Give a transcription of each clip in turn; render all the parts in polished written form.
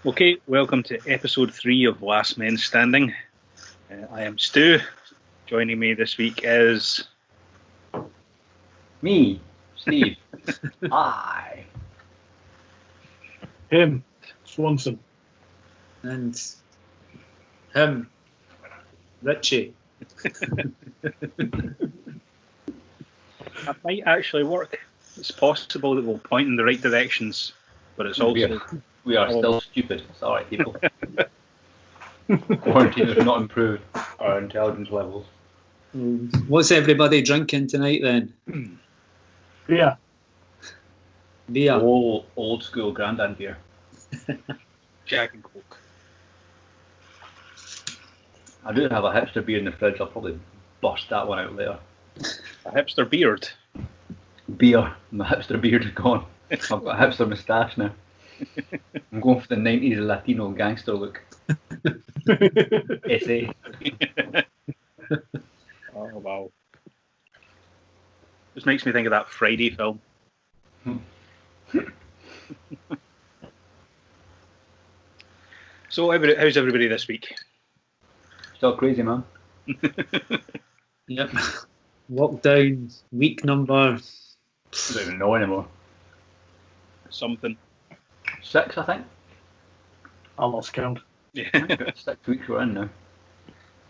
Okay, welcome to episode 3 of Last Men Standing. I am Stu. Joining me this week is... Me, Steve. I. Him, Swanson. And him, Richie. That might actually work. It's possible that we'll point in the right directions, but it's also... We are still stupid. It's alright, people. Quarantine has not improved our intelligence levels. What's everybody drinking tonight then? Yeah. Beer. Old school Grandad beer. Jack and Coke. I do have a hipster beer in the fridge. I'll probably bust that one out later. A hipster beard. Beer. My hipster beard is gone. I've got a hipster moustache now. I'm going for the 90s Latino gangster look. SA. Oh, wow. This makes me think of that Friday film. So, how's everybody this week? Still crazy, man. Yep. Lockdown week number... I don't even know anymore. Something. 6, I think. I lost count. Yeah. 6 weeks we're in now.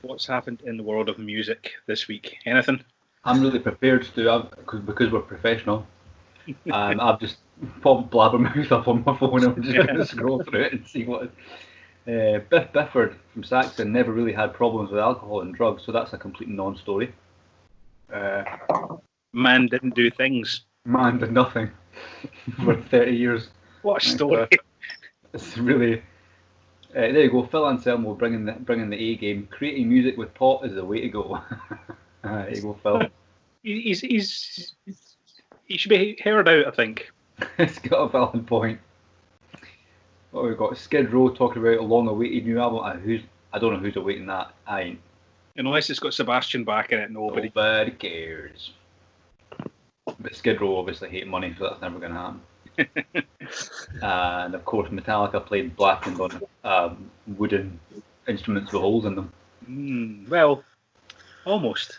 What's happened in the world of music this week? Anything? I'm really prepared to, because we're professional. I've just popped blabbermouth up on my phone and I'm just going to scroll through it and see what. Biff Bifford from Saxon never really had problems with alcohol and drugs, so that's a complete non-story. Man didn't do things. Man did nothing for 30 years. What a story. It's really... there you go, Phil Anselmo bringing the A game. Creating music with pot is the way to go. There you go, Phil. He should be heard out, I think. It's got a valid point. What have we got? Skid Row talking about a long-awaited new album. I don't know who's awaiting that. I ain't. Unless it's got Sebastian back in it, nobody cares. But Skid Row obviously hate money, so that's never going to happen. And of course Metallica played Blackened on wooden instruments with holes in them. Well, almost.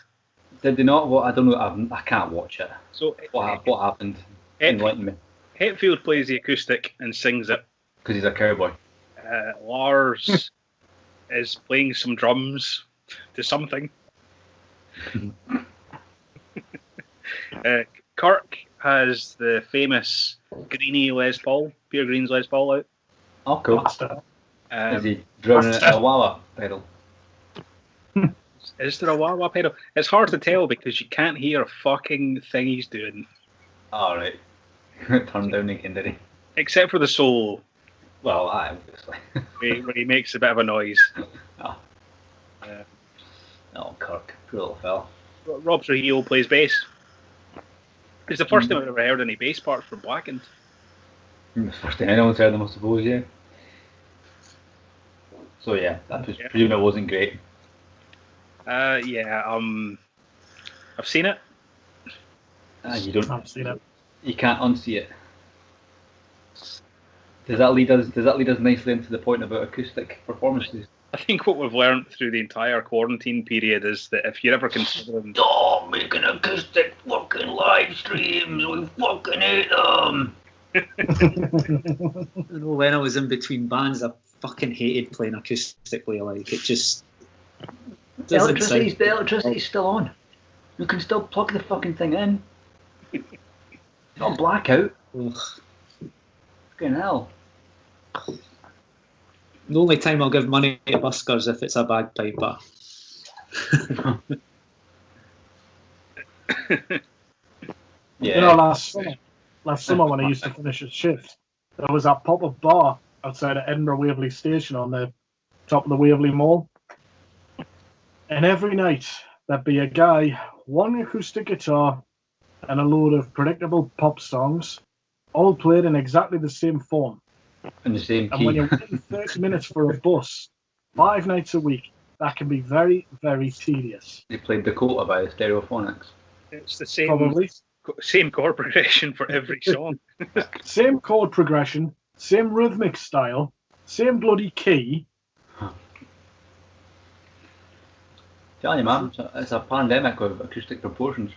Did they not? Well, I don't know. I can't watch it. So what happened? Enlighten me. Hetfield plays the acoustic and sings it. Because he's a cowboy. Lars is playing some drums to something. Kirk has the famous Greenie Les Paul, Peter Green's Les Paul out. Oh, cool. Is he drowning in a wah-wah pedal? Is there a wah-wah pedal? It's hard to tell because you can't hear a fucking thing he's doing. Alright. Turned down again, did he? Except for the solo. Well, obviously. where he makes a bit of a noise. Oh, Kirk. Poor little fella. Rob Trujillo plays bass. It's the first time I've ever heard any bass parts from Blackened. The first time anyone's heard them, I suppose, yeah. So yeah, that was presume it wasn't great. Yeah, I've seen it. You don't. I've seen it. You can't unsee it. Does that lead us nicely into the point about acoustic performances? I think what we've learned through the entire quarantine period is that if you're ever considering... Stop making acoustic fucking live streams, we fucking hate them! I know when I was in between bands, I fucking hated playing acoustically. Like, it just... The electricity's still on. You can still plug the fucking thing in. It's not blackout. Ugh. Fucking hell. The only time I'll give money to buskers if it's a bagpiper. Yeah. You know, last summer when I used to finish a shift, there was a pop-up bar outside of Edinburgh Waverley Station on the top of the Waverley Mall. And every night there'd be a guy, one acoustic guitar, and a load of predictable pop songs, all played in exactly the same form. In the same And when key. you're waiting 30 minutes for a bus, 5 nights a week, that can be very, very tedious. They played Dakota by the Stereophonics. It's the same Probably. same chord progression for every song. Same chord progression, same rhythmic style, same bloody key. Tell you, man, it's a pandemic of acoustic proportions.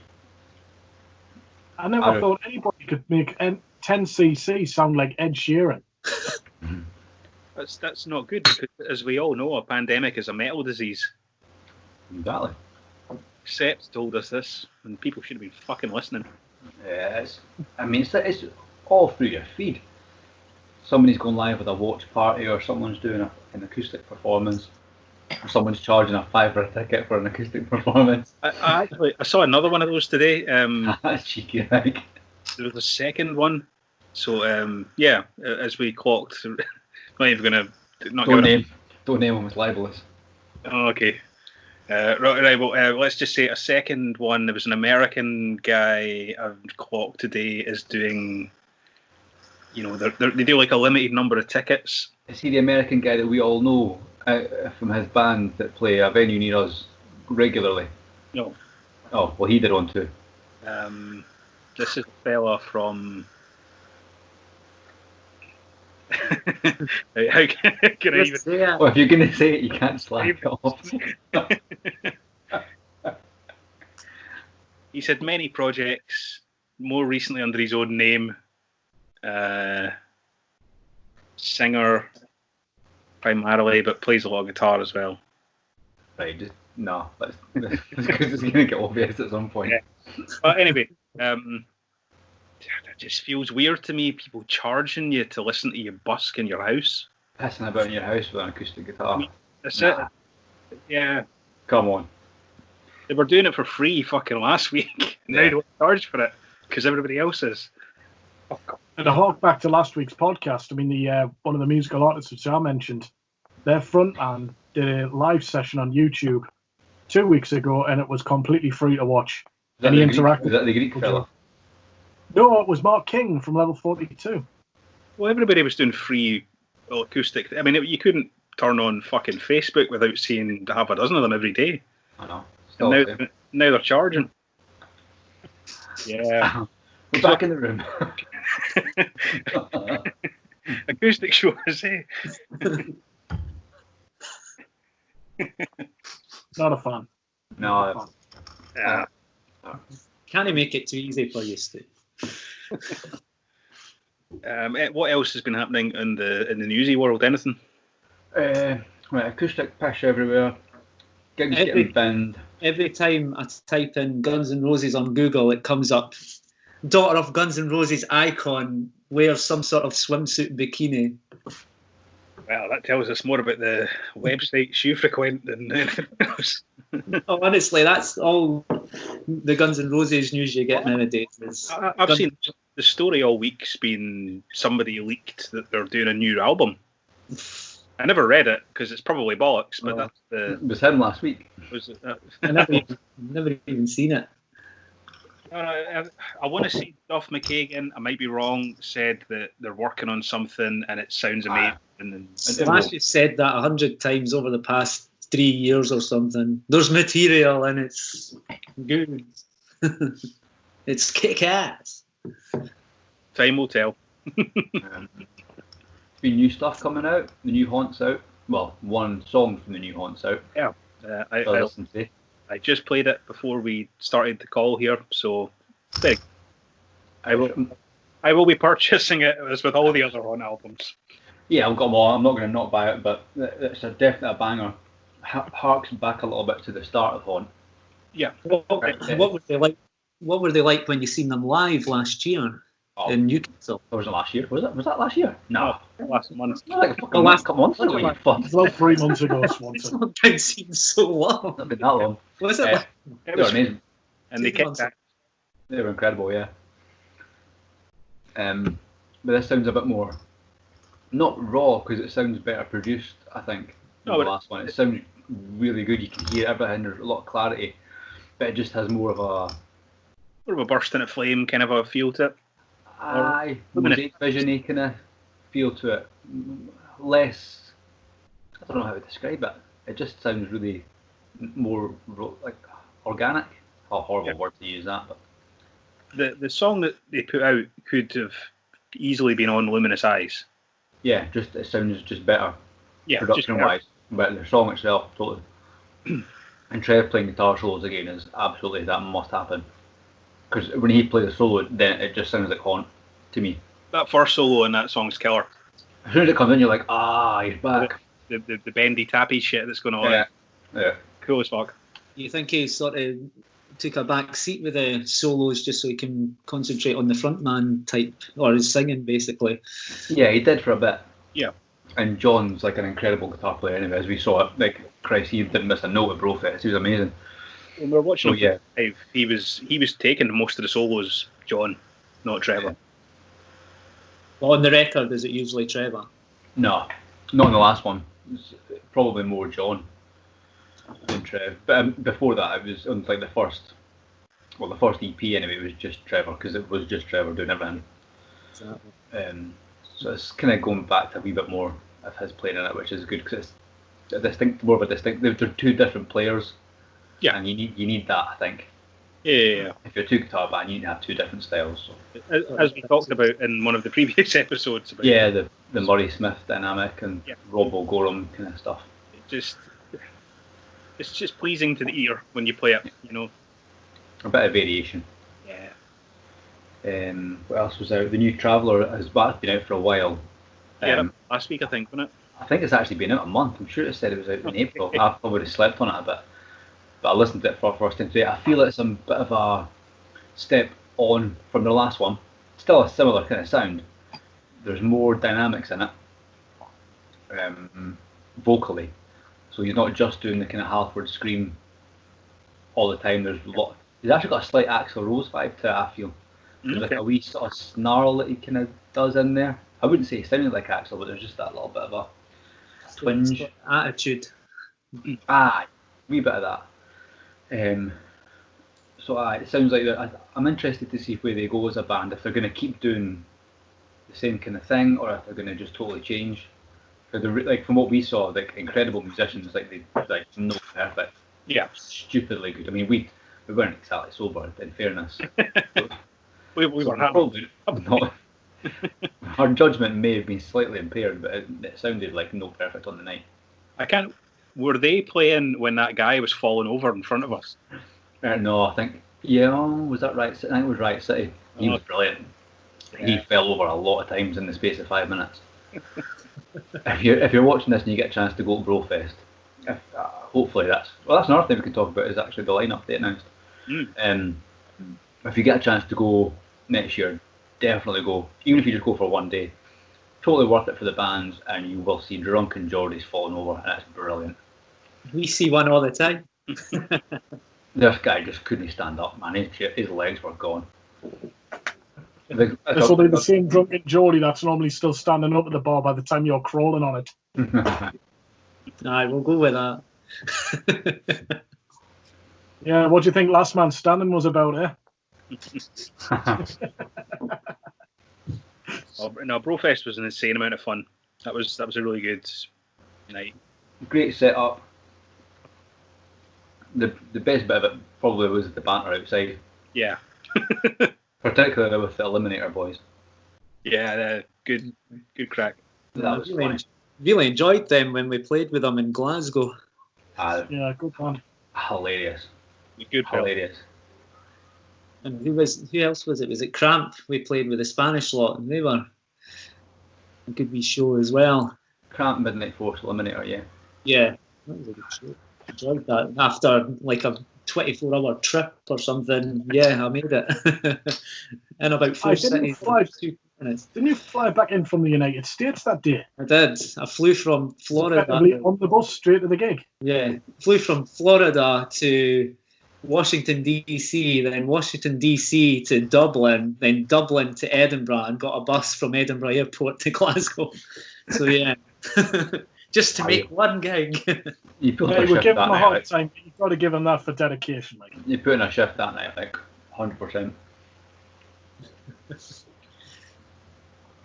I never thought anybody could make 10cc sound like Ed Sheeran. That's not good because, as we all know, a pandemic is a metal disease. Exactly. Sept told us this, and people should have been fucking listening. Yeah, it's all through your feed. Somebody's going live with a watch party, or someone's doing an acoustic performance, or someone's charging a £5 a ticket for an acoustic performance. I saw another one of those today. That's cheeky, like. There was a second one. So yeah, as we clocked, not even gonna Don't name them as libelous. Oh, okay. Right. Well, let's just say a second one. There was an American guy I've clocked today is doing. You know, they do like a limited number of tickets. Is he the American guy that we all know from his band that play a venue near us regularly? No. Oh, well, he did one too. This is a fella from. How can I even? Well, if you're going to say it, you can't slack it off. He's had many projects, more recently under his own name. Singer primarily, but plays a lot of guitar as well. Right, just no. Because it's going to get obvious at some point. Yeah. But anyway, it just feels weird to me. People charging you to listen to you busk in your house. Pissing about in your house with an acoustic guitar. That's it. Yeah. Come on. They were doing it for free fucking last week. Now they don't charge for it because everybody else is. Oh, God. And to hark back to last week's podcast, I mean, the one of the musical artists which I mentioned, their frontman did a live session on YouTube 2 weeks ago, and it was completely free to watch. And he interacted. Is that the Greek fella? No, it was Mark King from Level 42. Well, everybody was doing free acoustic. I mean, you couldn't turn on fucking Facebook without seeing half a dozen of them every day. I know. And now they're charging. Yeah. We're back in the room. Acoustic shows, eh? Not a fan. No. Yeah. Can't he make it too easy for you, Stu? What else has been happening in the newsy world? Anything? Right, acoustic pish everywhere. Gigs getting binned. Every time I type in Guns N' Roses on Google, it comes up daughter of Guns N' Roses icon wears some sort of swimsuit bikini. Well, that tells us more about the websites you frequent than anything else. Oh, honestly, that's all the Guns N' Roses news you get nowadays. I've seen the story all week's been somebody leaked that they're doing a new album. I never read it because it's probably bollocks, but that's the. It was him last week. I never even seen it. I want to see Duff McKagan. I might be wrong. Said that they're working on something and it sounds amazing. Slash has said that 100 times over the past 3 years or something. There's material and it's good. It's kick ass. Time will tell. Been new stuff coming out. The new Haunt's out. Well, one song from the new Haunt's out. Yeah. I just played it before we started the call here, so I will be purchasing it as with all the other Haunt albums. Yeah, I've got them all. I'm not going to not buy it, but it's a definite banger. Harks back a little bit to the start of Haunt. Yeah. What were they like? What were they like when you seen them live last year in Newcastle? Or was it last year? Was that last year? No. Last month. Like a fucking last couple months ago, you fuck. Well, 3 months ago, Swanson. Lockdown seems so long. Not been that long. Was it? They were amazing. And they kept that. They were incredible, yeah. But this sounds a bit more not raw because it sounds better produced. I think than the last one. It sounds really good. You can hear everything. There's a lot of clarity, but it just has more of a burst into flame kind of a feel to it. Aye, mosaic vision-y kind of feel to it. Less, I don't know how to describe it. It just sounds really more like organic. A horrible word to use that, but the song that they put out could have easily been on Luminous Eyes. Yeah, just it sounds just better. Yeah, production-wise, but the song itself totally. And Trev playing guitar solos again is absolutely, that must happen. Because when he plays a solo, then it just sounds like Haunt to me. That first solo in that song's killer. As soon as it comes in, you're like, he's back. The bendy tappy shit that's going on. Yeah. Cool as fuck. You think he sort of took a back seat with the solos just so he can concentrate on the frontman type, or his singing basically? Yeah, he did for a bit. Yeah. And John's like an incredible guitar player anyway, as we saw it. Like, Christ, he didn't miss a note at Brofest. He was amazing. When we were watching him live, he was taking most of the solos, John, not Trevor. Well, on the record, is it usually Trevor? No, not in the last one. It's probably more John than Trev. But before that, it was on like the first EP anyway. It was just Trevor, because it was just Trevor doing everything. Exactly. So it's kind of going back to a wee bit more of his playing in it, which is good because it's more of a distinct. They're two different players. Yeah, and you need that, I think. Yeah. If you're a two guitar band, you need to have two different styles. So. As we talked about in one of the previous episodes. About the Murray Smith dynamic and Robo Gorham kind of stuff. It's just pleasing to the ear when you play it, you know. A bit of variation. Yeah. What else was out? The new Traveller has been out for a while. Last week I think, wasn't it? I think it's actually been out a month. I'm sure it said it was out in April. I probably would have slept on it a bit. But I listened to it for the first time today. I feel it's a bit of a step on from the last one. Still a similar kind of sound. There's more dynamics in it, vocally. So he's not just doing the kind of Halford scream all the time. He's actually got a slight Axl Rose vibe to it, I feel. There's like a wee sort of snarl that he kind of does in there. I wouldn't say he sounded like Axl, but there's just that little bit of a twinge. Attitude. Wee bit of that. So it sounds like I'm interested to see where they go as a band, if they're going to keep doing the same kind of thing, or if they're going to just totally change. Like from what we saw, like incredible musicians, like no perfect, stupidly good. I mean, we weren't exactly sober, in fairness. we were probably not. Our judgment may have been slightly impaired, but it sounded like no perfect on the night. Were they playing when that guy was falling over in front of us? No, I think. Yeah, was that right? I think it was Right City. He was brilliant. Yeah. He fell over a lot of times in the space of 5 minutes. If you're watching this and you get a chance to go to Brofest, hopefully that's another thing we can talk about, is actually the lineup they announced. If you get a chance to go next year, definitely go. Even if you just go for one day, totally worth it for the bands, and you will see drunken Geordies falling over, and that's brilliant. We see one all the time. This guy just couldn't stand up, man. His legs were gone. This will be the same drunken Geordie that's normally still standing up at the bar by the time you're crawling on it. Aye, we'll go with that. Yeah, what do you think Last Man Standing was about, eh? No, Brofest was an insane amount of fun. That was a really good night. Great setup. The best bit of it probably was the banter outside. Yeah. Particularly with the Eliminator boys. Yeah, good crack. That was fun. Really enjoyed them when we played with them in Glasgow. Yeah, good fun. Hilarious. Good. Hilarious. And who else was it? Was it Cramp? We played with the Spanish lot, and they were a good wee show as well. Cramp, Midnight Force, Eliminator, yeah. Yeah, that was a good show. Enjoyed that. After like a 24-hour trip or something, I made it. In about 4 cities. 2 minutes. Didn't you fly back in from the United States that day? I did. I flew from Florida. On the bus straight to the gig? Yeah. Flew from Florida to Washington DC, then Washington DC to Dublin, then Dublin to Edinburgh, and got a bus from Edinburgh Airport to Glasgow. So yeah, just to make one gig. You put Yeah, a we're shift giving that him a night. hard Like, time. You've got to give him that for dedication. Like, you put in a shift that night, like 100%.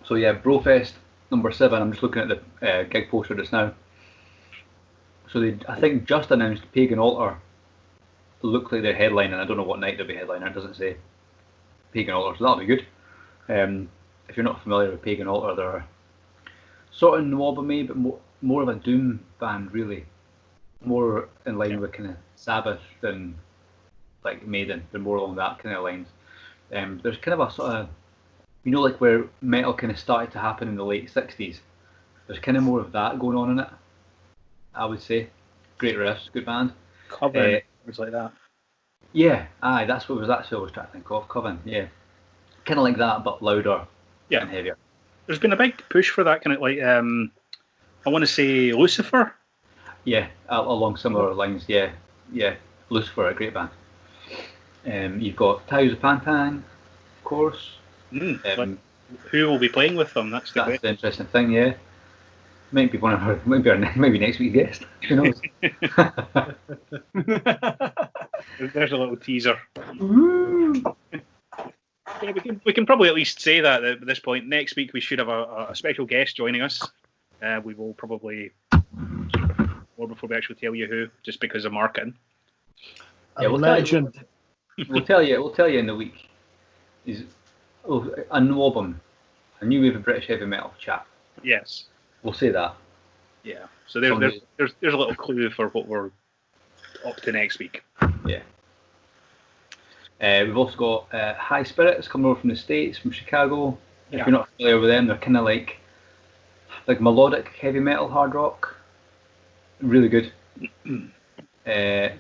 So yeah, Brofest number 7. I'm just looking at the gig poster just now. So they, I think, just announced Pagan Altar. Look like they're headlining. I don't know what night they'll be headlining. It doesn't say. Pagan Altar, so that'll be good. If you're not familiar with Pagan Altar, they're sort of NOWTHM, but more of a doom band, really. More in line with kind of Sabbath than like Maiden. They're more along that kind of lines. There's kind of a sort of, you know, like where metal kind of started to happen in the late 60s. There's kind of more of that going on in it, I would say. Great riffs, good band. Coven, things like that. Yeah, aye, that's what I was trying to think of. Coven, yeah. Kind of like that, but louder and heavier. There's been a big push for that kind of like, I want to say Lucifer. Yeah, along similar lines, yeah. Lucifer, a great band. You've got Towers of Pantang, of course. Like, who will be playing with them? That's the interesting thing, yeah. Might be maybe next week's guest. Who knows? There's a little teaser. Yeah, we can probably at least say that at this point. Next week we should have a special guest joining us. We will probably more before we actually tell you who, just because of marketing. Yeah, we'll tell you in the week. Is a NOWTHM, a new wave of British heavy metal chat. Yes. We'll say that. Yeah. So there's a little clue for what we're up to next week. Yeah. We've also got High Spirits coming over from the States, from Chicago. If you're not familiar with them, they're kind of like melodic heavy metal hard rock. Really good.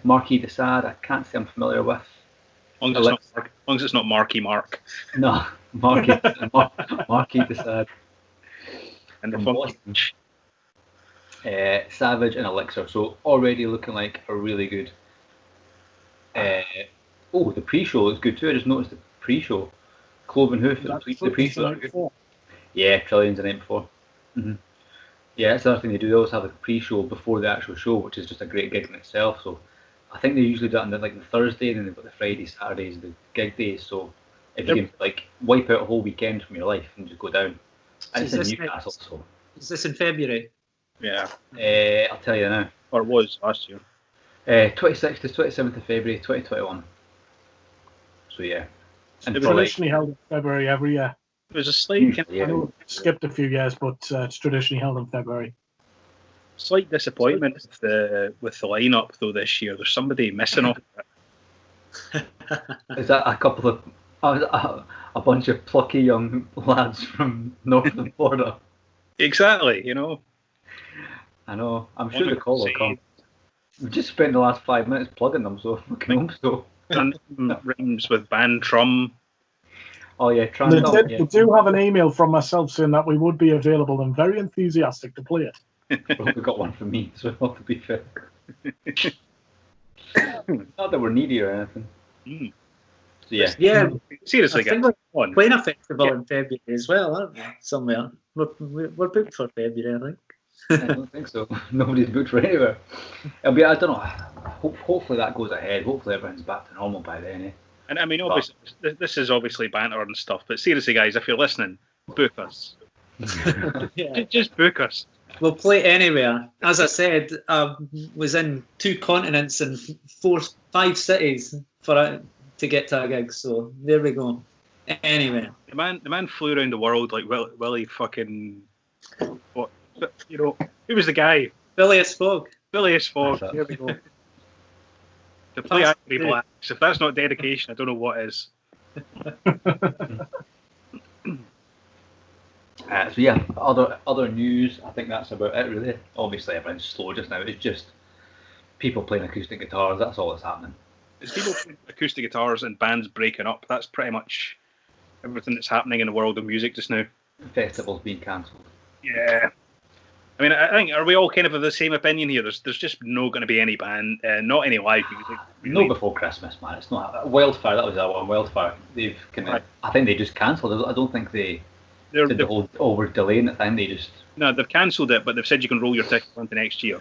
Marquis de Sade, I can't say I'm familiar with. As long as it's not Marky Mark. No, Marquis de Sade. And the Boston. Savage and Elixir. So already looking like a really good. The pre-show looks good too. I just noticed the pre-show. Cloven Hoof. The pre-show. Yeah, Trillions the night before. Mm-hmm. Yeah, that's the other thing they do. They always have a pre-show before the actual show, which is just a great gig in itself. So I think they usually do it on the Thursday, and then they've got the Friday, Saturdays, the gig days. So if you can wipe out a whole weekend from your life and just go down. And it's in Newcastle, so. Is this in February? Yeah. I'll tell you now. Or it was last year. 26th to 27th of February 2021. So yeah. And it's traditionally held in February every year. It was a slight. I know it skipped a few years, but it's traditionally held in February. Slight disappointment with the lineup though this year. There's somebody missing off it. Is that a couple of a bunch of plucky young lads from north of the border? Exactly, you know. I know. I'm sure the call will come. We've just spent the last 5 minutes plugging them, so fucking hope so. Rhymes with Bandcam. Oh yeah, we do have an email from myself saying that we would be available and very enthusiastic to play it. Well, we got one from me, so to be fair. Not that we're needy or anything. So yeah. Seriously, guys. We're playing a festival in February as well, aren't we? Somewhere. We're booked for February, I think. I don't think so. Nobody's booked for anywhere. I don't know. Hopefully that goes ahead. Hopefully everything's back to normal by then. Eh? And I mean, obviously, this is obviously banter and stuff, but seriously, guys, if you're listening, book us. Just book us. We'll play anywhere. As I said, I was in 2 continents and 5 cities to get to a gig. So there we go. Anyway, the man flew around the world like Willie fucking what? You know, who was the guy? Phileas Fogg. Phileas Fogg. There we go. To play Angry Blacks. If that's not dedication, I don't know what is. So yeah, other news. I think that's about it really. Obviously, everything's slow just now. It's just people playing acoustic guitars. That's all that's happening. It's people playing acoustic guitars and bands breaking up. That's pretty much everything that's happening in the world of music just now. Festivals being cancelled. Yeah. I mean, I think, are we all kind of the same opinion here? There's just not going to be any band, not any live music. Really. No before Christmas, man. It's not. Wildfire, that was our one. Wildfire. They've kind of. I think they just cancelled. I don't think they We're delaying it, and they just... No, they've cancelled it, but they've said you can roll your ticket onto next year.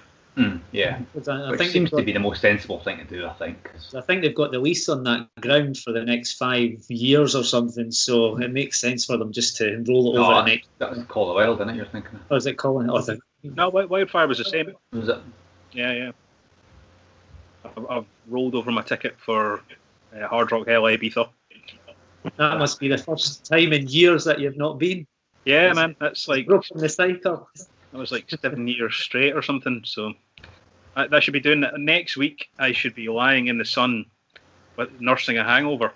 Yeah, I which think seems to be the most sensible thing to do, I think. 'Cause I think they've got the lease on that ground for the next 5 years or something, so it makes sense for them just to roll it over the next. That's Call of the Wild, isn't it? You're thinking of? Or is it calling it? No, Wildfire was the same. Was it? Yeah. I've rolled over my ticket for Hard Rock Hell Ibiza. That must be the first time in years that you've not been. Yeah, man, that's like broken the cycle. That was like 7 years straight or something. So that should be doing that next week. I should be lying in the sun, with nursing a hangover,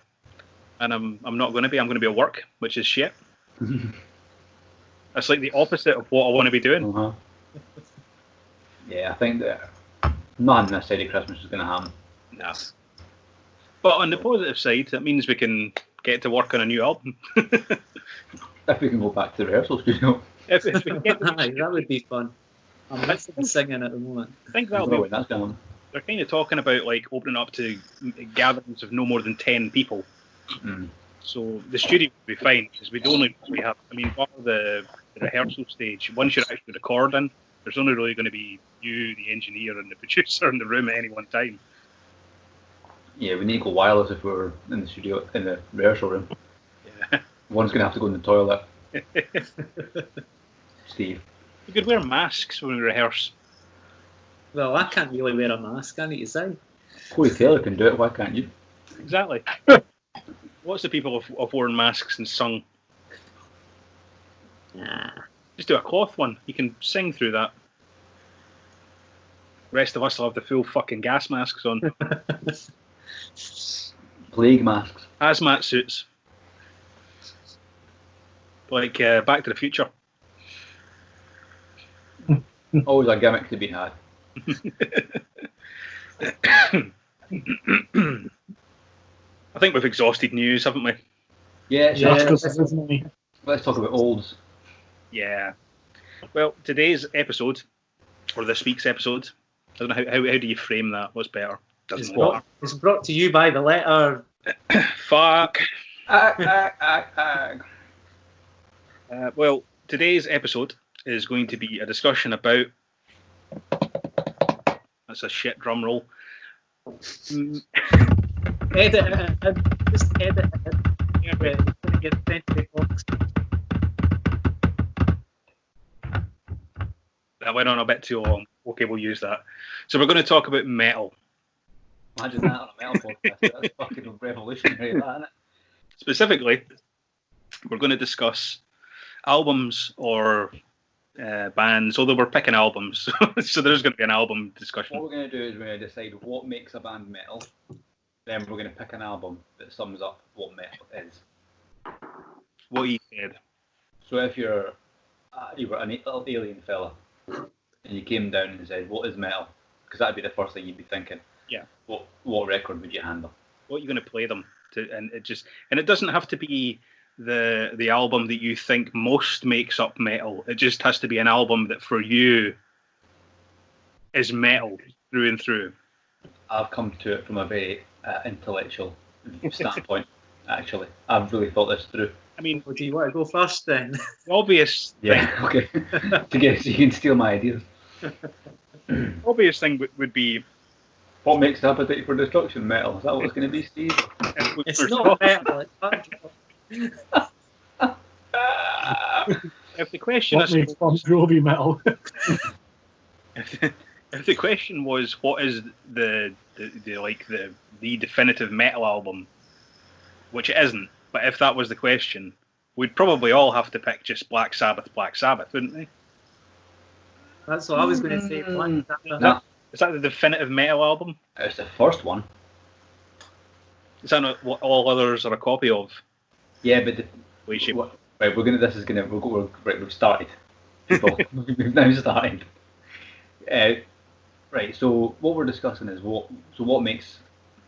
and I'm not going to be. I'm going to be at work, which is shit. That's like the opposite of what I want to be doing. Uh-huh. Yeah, I think that nothing this side of Christmas is going to happen. No. But on the positive side, that means we can get to work on a new album. If we can go back to the rehearsal studio. If we can get that would be fun. I'm missing singing at the moment. I think that'll be when that's going. They're kind of talking about like opening up to gatherings of no more than 10 people. So the studio will be fine because we'd only really have. I mean, part of the rehearsal stage, once you're actually recording, there's only really going to be you, the engineer, and the producer in the room at any one time. Yeah, we need to go wireless if we're in the studio, in the rehearsal room. Yeah. One's going to have to go in the toilet. Steve. We could wear masks when we rehearse. Well, I can't really wear a mask, I need to say. Corey Taylor can do it, why can't you? Exactly. Lots of people have worn masks and sung. Nah. Just do a cloth one. You can sing through that. The rest of us will have the full fucking gas masks on. Plague masks. Hazmat suits. Like Back to the Future. Always a gimmick to be had. I think we've exhausted news, haven't we? Yeah, Yeah. let's talk about olds. Yeah. Well, today's episode, or this week's episode, I don't know how do you frame that? What's better? Doesn't matter. It's brought to you by the letter. Fuck. Well, today's episode is going to be a discussion about. That's a shit drum roll. Edit it. Just edit it. Yeah, We're going to get sent to the box. That went on a bit too long. Okay, we'll use that. So we're going to talk about metal. Imagine that on a metal podcast. That's fucking revolutionary, that, isn't it? Specifically, we're going to discuss albums or bands, although we're picking albums. So there's going to be an album discussion. What we're going to do is we're going to decide what makes a band metal. Then we're going to pick an album that sums up what metal is. What you said. So if you were an little alien fella and you came down and said, what is metal? Because that'd be the first thing you'd be thinking. Yeah. What record would you handle? What are you going to play them to? And it doesn't have to be the album that you think most makes up metal. It just has to be an album that for you is metal through and through. I've come to it from a very intellectual standpoint, actually. I've really thought this through. I mean, Do you want to go first then? the obvious Yeah, okay. To get so you can steal my ideas. obvious thing would be What makes Appetite for Destruction metal? Is that what it's going to be, Steve? It's not metal, it's hard rock. If the question What makes Bon Jovi metal? if the question was what is the definitive metal album, which it isn't, but if that was the question, we'd probably all have to pick just Black Sabbath, wouldn't we? That's what I was going to say. Black Sabbath. No, Is that the definitive metal album? it's the first one. Is that not what all others are a copy of? Yeah, but right, we've started. People, we've now started. Right, so what we're discussing is what makes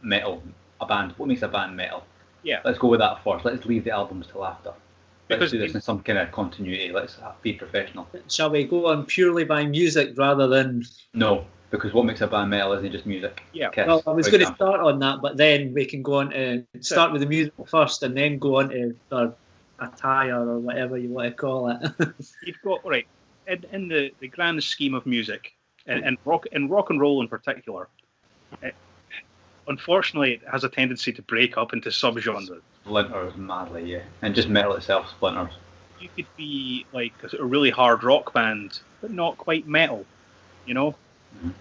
metal a band? What makes a band metal? Yeah. Let's go with that first. Let's leave the albums till after. Let's Because do this in some kind of continuity. Let's be professional. Shall we go on purely by music rather than... No, because what makes a band metal isn't just music. Yeah. Kiss, Well, I was for going to example. start on that, but then we can go on to start with the music first and then go on to our attire or whatever you want to call it. You've got right in the grand scheme of music, and rock and roll in particular. Unfortunately, it has a tendency to break up into subgenres. Splinters madly, yeah, and just metal itself splinters. You could be like a really hard rock band, but not quite metal, you know. Mm-hmm.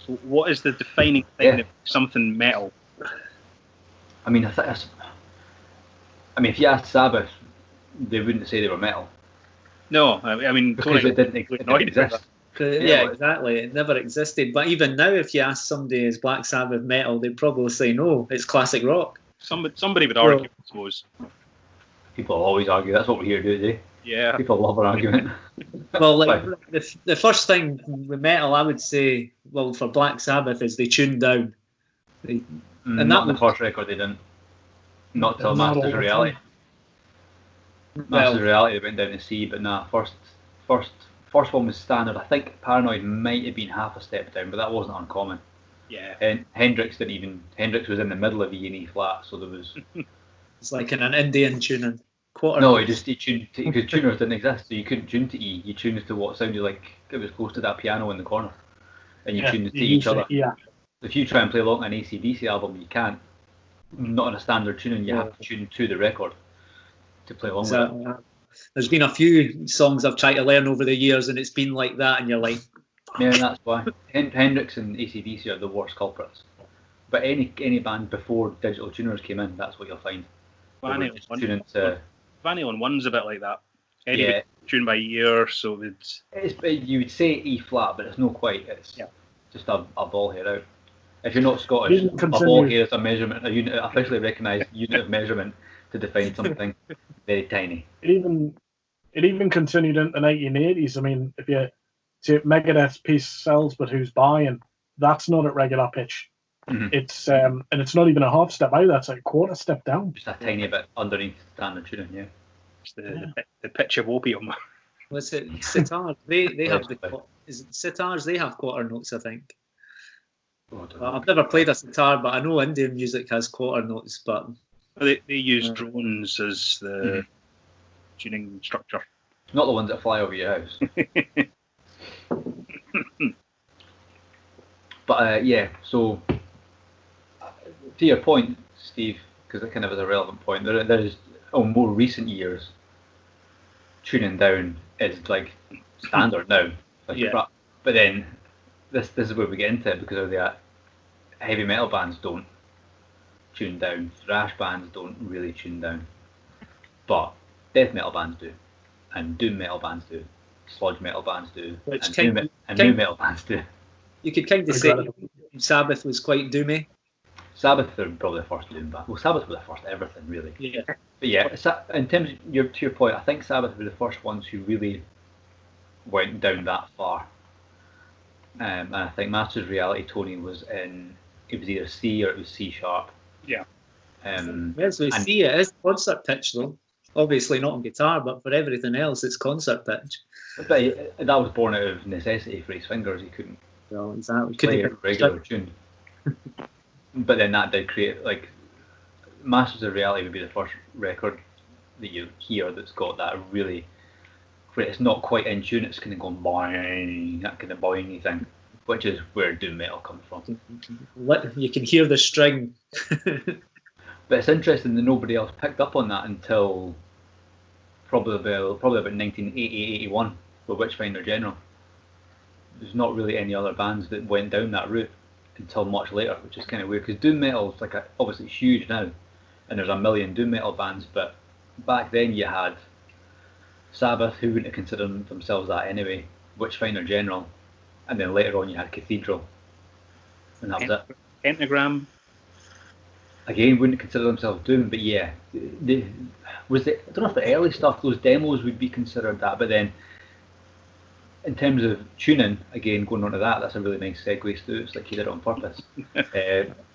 So, what is the defining thing that makes something metal? I mean, if you asked Sabbath, they wouldn't say they were metal. No, I mean, because it didn't exist. Yeah, exactly. It never existed. But even now, if you ask somebody, is Black Sabbath metal, they'd probably say no, it's classic rock. Somebody would argue, I suppose. People always argue. That's what we're here to do today. Yeah. People love an argument. Well, like the first thing with metal, I would say, well, for Black Sabbath, is they tuned down. And not on the first record, they didn't. Not till Masters of Reality. Masters of Reality, they went down to C, but nah, first one was standard. I think Paranoid might have been half a step down, but that wasn't uncommon. Yeah. And Hendrix was in the middle of E and E flat, so there was. It's like in an Indian tuning. No, he tuned to, because tuners didn't exist, so you couldn't tune to E. You tuned to what sounded like it was close to that piano in the corner, and you tuned to each other. Yeah. If you try and play along an AC/DC album, you can't. Not in a standard tuning. You have to tune to the record to play along with it. There's been a few songs I've tried to learn over the years, and it's been like that, and you're like. Yeah, that's why Hendrix and AC/DC are the worst culprits. But any band before digital tuners came in, that's what you'll find. Van Halen 1's a bit like that. Anyway, tuned by ear, so you would say E flat, but it's not quite. It's just a ball hair out. If you're not Scottish, a ball hair is a measurement, officially recognised unit of measurement to define something very tiny. It even continued into the 1980s. I mean, if you see Megadeth's Peace Sells, but Who's Buying? That's not at regular pitch. Mm-hmm. It's and it's not even a half step either. It's like a quarter step down. Just a tiny bit underneath standard tuning, yeah. It's the pitch of opium. Well, it's sitar. They have sitars. They have quarter notes, I think. I've never played a sitar, but I know Indian music has quarter notes. But they use drones as the tuning structure. Not the ones that fly over your house. But so to your point, Steve, because it kind of is a relevant point, there is, on more recent years, tuning down is like standard now. But then this is where we get into it, because of that heavy metal bands don't tune down, thrash bands don't really tune down, but death metal bands do, and doom metal bands do, sludge metal bands do, and new metal bands do. You could kind of say Sabbath was quite doomy. Sabbath were probably the first doom band. Well, Sabbath were the first everything, really. Yeah. But yeah, in terms of to your point, I think Sabbath were the first ones who really went down that far. And I think Masters of Reality, Tony, it was either C or it was C sharp. Yeah. C, it is concert pitch though. Obviously not on guitar, but for everything else, it's concert pitch. But that was born out of necessity for his fingers. He couldn't play a regular tune. But then that did create, like, Masters of Reality would be the first record that you hear that's got that really great. It's not quite in tune. It's kind of going boing, that kind of boingy thing, which is where doom metal comes from. You can hear the string. But it's interesting that nobody else picked up on that until probably about 1980-81 with Witchfinder General. There's not really any other bands that went down that route until much later, which is kind of weird, because doom metal is obviously huge now, and there's a million doom metal bands, but back then you had Sabbath, who wouldn't have considered themselves that anyway, Witchfinder General, and then later on you had Cathedral, and that was it. Pentagram. Again, wouldn't consider themselves doom, but yeah, I don't know if the early stuff, those demos would be considered that, but then in terms of tuning, again, going on to that's a really nice segue, Stu. It's like he did it on purpose.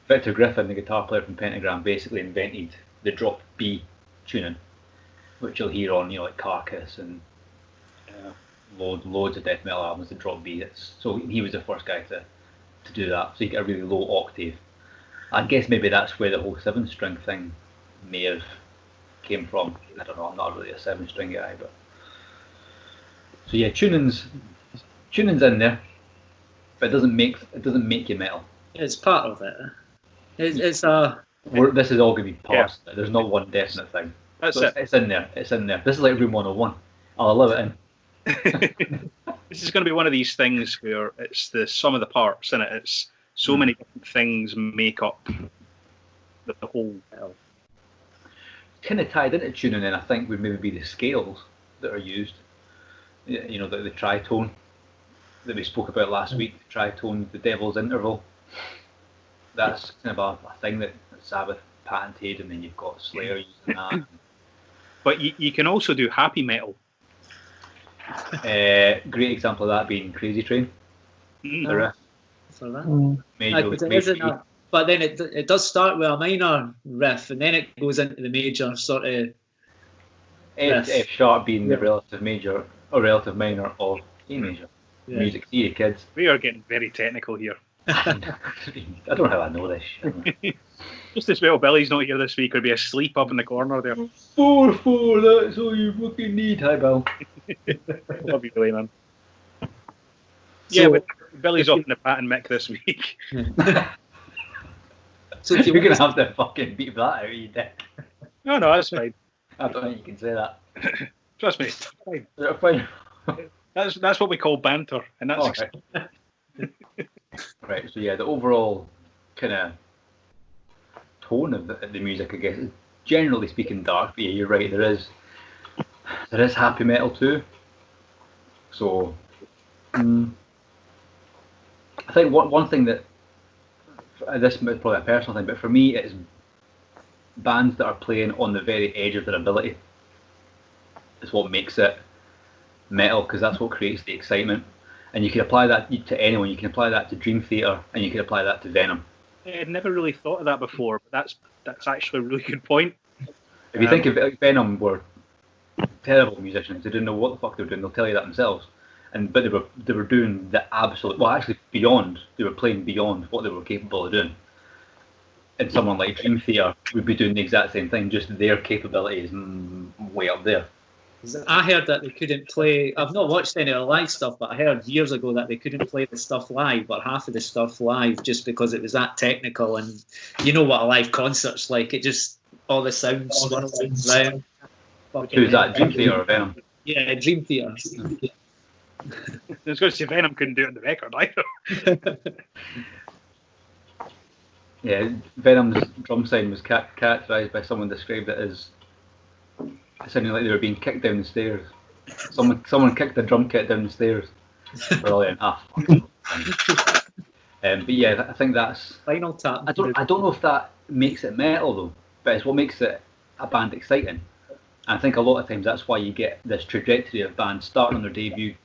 Victor Griffin, the guitar player from Pentagram, basically invented the drop B tuning, which you'll hear on, like Carcass and loads of death metal albums, the drop B. So he was the first guy to do that, so you get a really low octave. I guess maybe that's where the whole 7-string thing may have came from. I don't know. I'm not really a 7-string guy, but so yeah, tuning's in there, but it doesn't make you metal. It's part of it. This is all going to be parsed. Yeah. There's not one definite thing. That's so it's in there. It's in there. This is like Room 101. I'll live it in. This is going to be one of these things where it's the sum of the parts, and it's so many different things make up the whole. Kind of tied into tuning, and I think would maybe be the scales that are used. You know, the tritone that we spoke about last week. The tritone, the Devil's Interval. That's kind of a thing that Sabbath patented, and then you've got Slayer using that. But you can also do happy metal. Great example of that being Crazy Train. The riff. For that. Major, but then it does start with a minor riff, and then it goes into the major sort of F sharp being the relative major or relative minor of A major. Yeah. Music theory, kids. We are getting very technical here. I don't know how I know this shit. Just as well Billy's not here this week, or be asleep up in the corner there. 4/4, that's all you fucking need. Hi, Bill. Love you, Billy, man. Yeah, but Billy's off in the patent mic this week. So you're going to have to fucking beat that out of you, dick. No, that's fine. I don't think you can say that. Trust me, it's fine. Fine. That's what we call banter, and that's right. So yeah, the overall kind of tone of the music, I guess, is generally speaking dark. But yeah, you're right. There is happy metal too. So I think one thing that this is probably a personal thing, but for me, it's bands that are playing on the very edge of their ability. Is what makes it metal, because that's what creates the excitement. And you can apply that to anyone. You can apply that to Dream Theater, and you can apply that to Venom. I'd never really thought of that before, but that's actually a really good point. If you think of it, Venom were terrible musicians. They didn't know what the fuck they were doing. They'll tell you that themselves. But they were doing the absolute, well, actually beyond. They were playing beyond what they were capable of doing. And someone like Dream Theater would be doing the exact same thing. Just their capability is way up there. I heard that they couldn't play. I've not watched any of the live stuff, but I heard years ago that they couldn't play the stuff live, or half of the stuff live, just because it was that technical. And you know what a live concert's like. It just all the sounds swirls around. Who's that? Dream Theater or Venom? Yeah, Dream Theater. I was going to say Venom couldn't do it on the record either. Yeah, Venom's drum sound was characterised by someone described it as sounding like they were being kicked down the stairs. Someone kicked the drum kit down the stairs. Brilliant. But yeah, I think that's Final Tap. I don't know if that makes it metal though, but it's what makes it a band exciting. And I think a lot of times that's why you get this trajectory of bands starting on their debut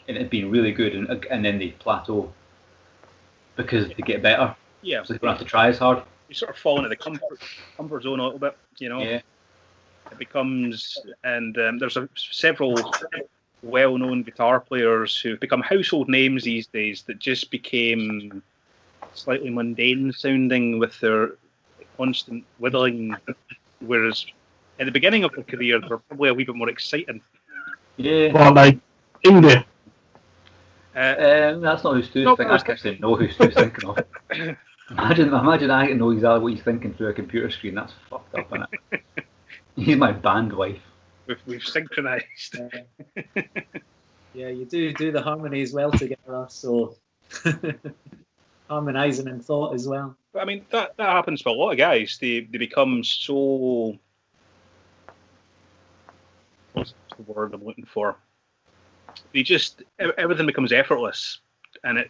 and it being really good, and then they plateau because they get better. Yeah. So they don't have to try as hard. You sort of fall into the comfort zone a little bit, you know. Yeah. It becomes, and there's several well-known guitar players who've become household names these days that just became slightly mundane sounding with their constant whittling, whereas at the beginning of their career they're probably a wee bit more exciting. Yeah. Well, like indie. That's not who Stu's thinking. I actually know who Stu's thinking of. Imagine I know exactly what he's thinking through a computer screen. That's fucked up, isn't it? He's my band wife. We've synchronised. Yeah, you do the harmonies well together, so harmonising in thought as well. But I mean, that happens to a lot of guys. They become so... What's the word I'm looking for? Everything becomes effortless, and it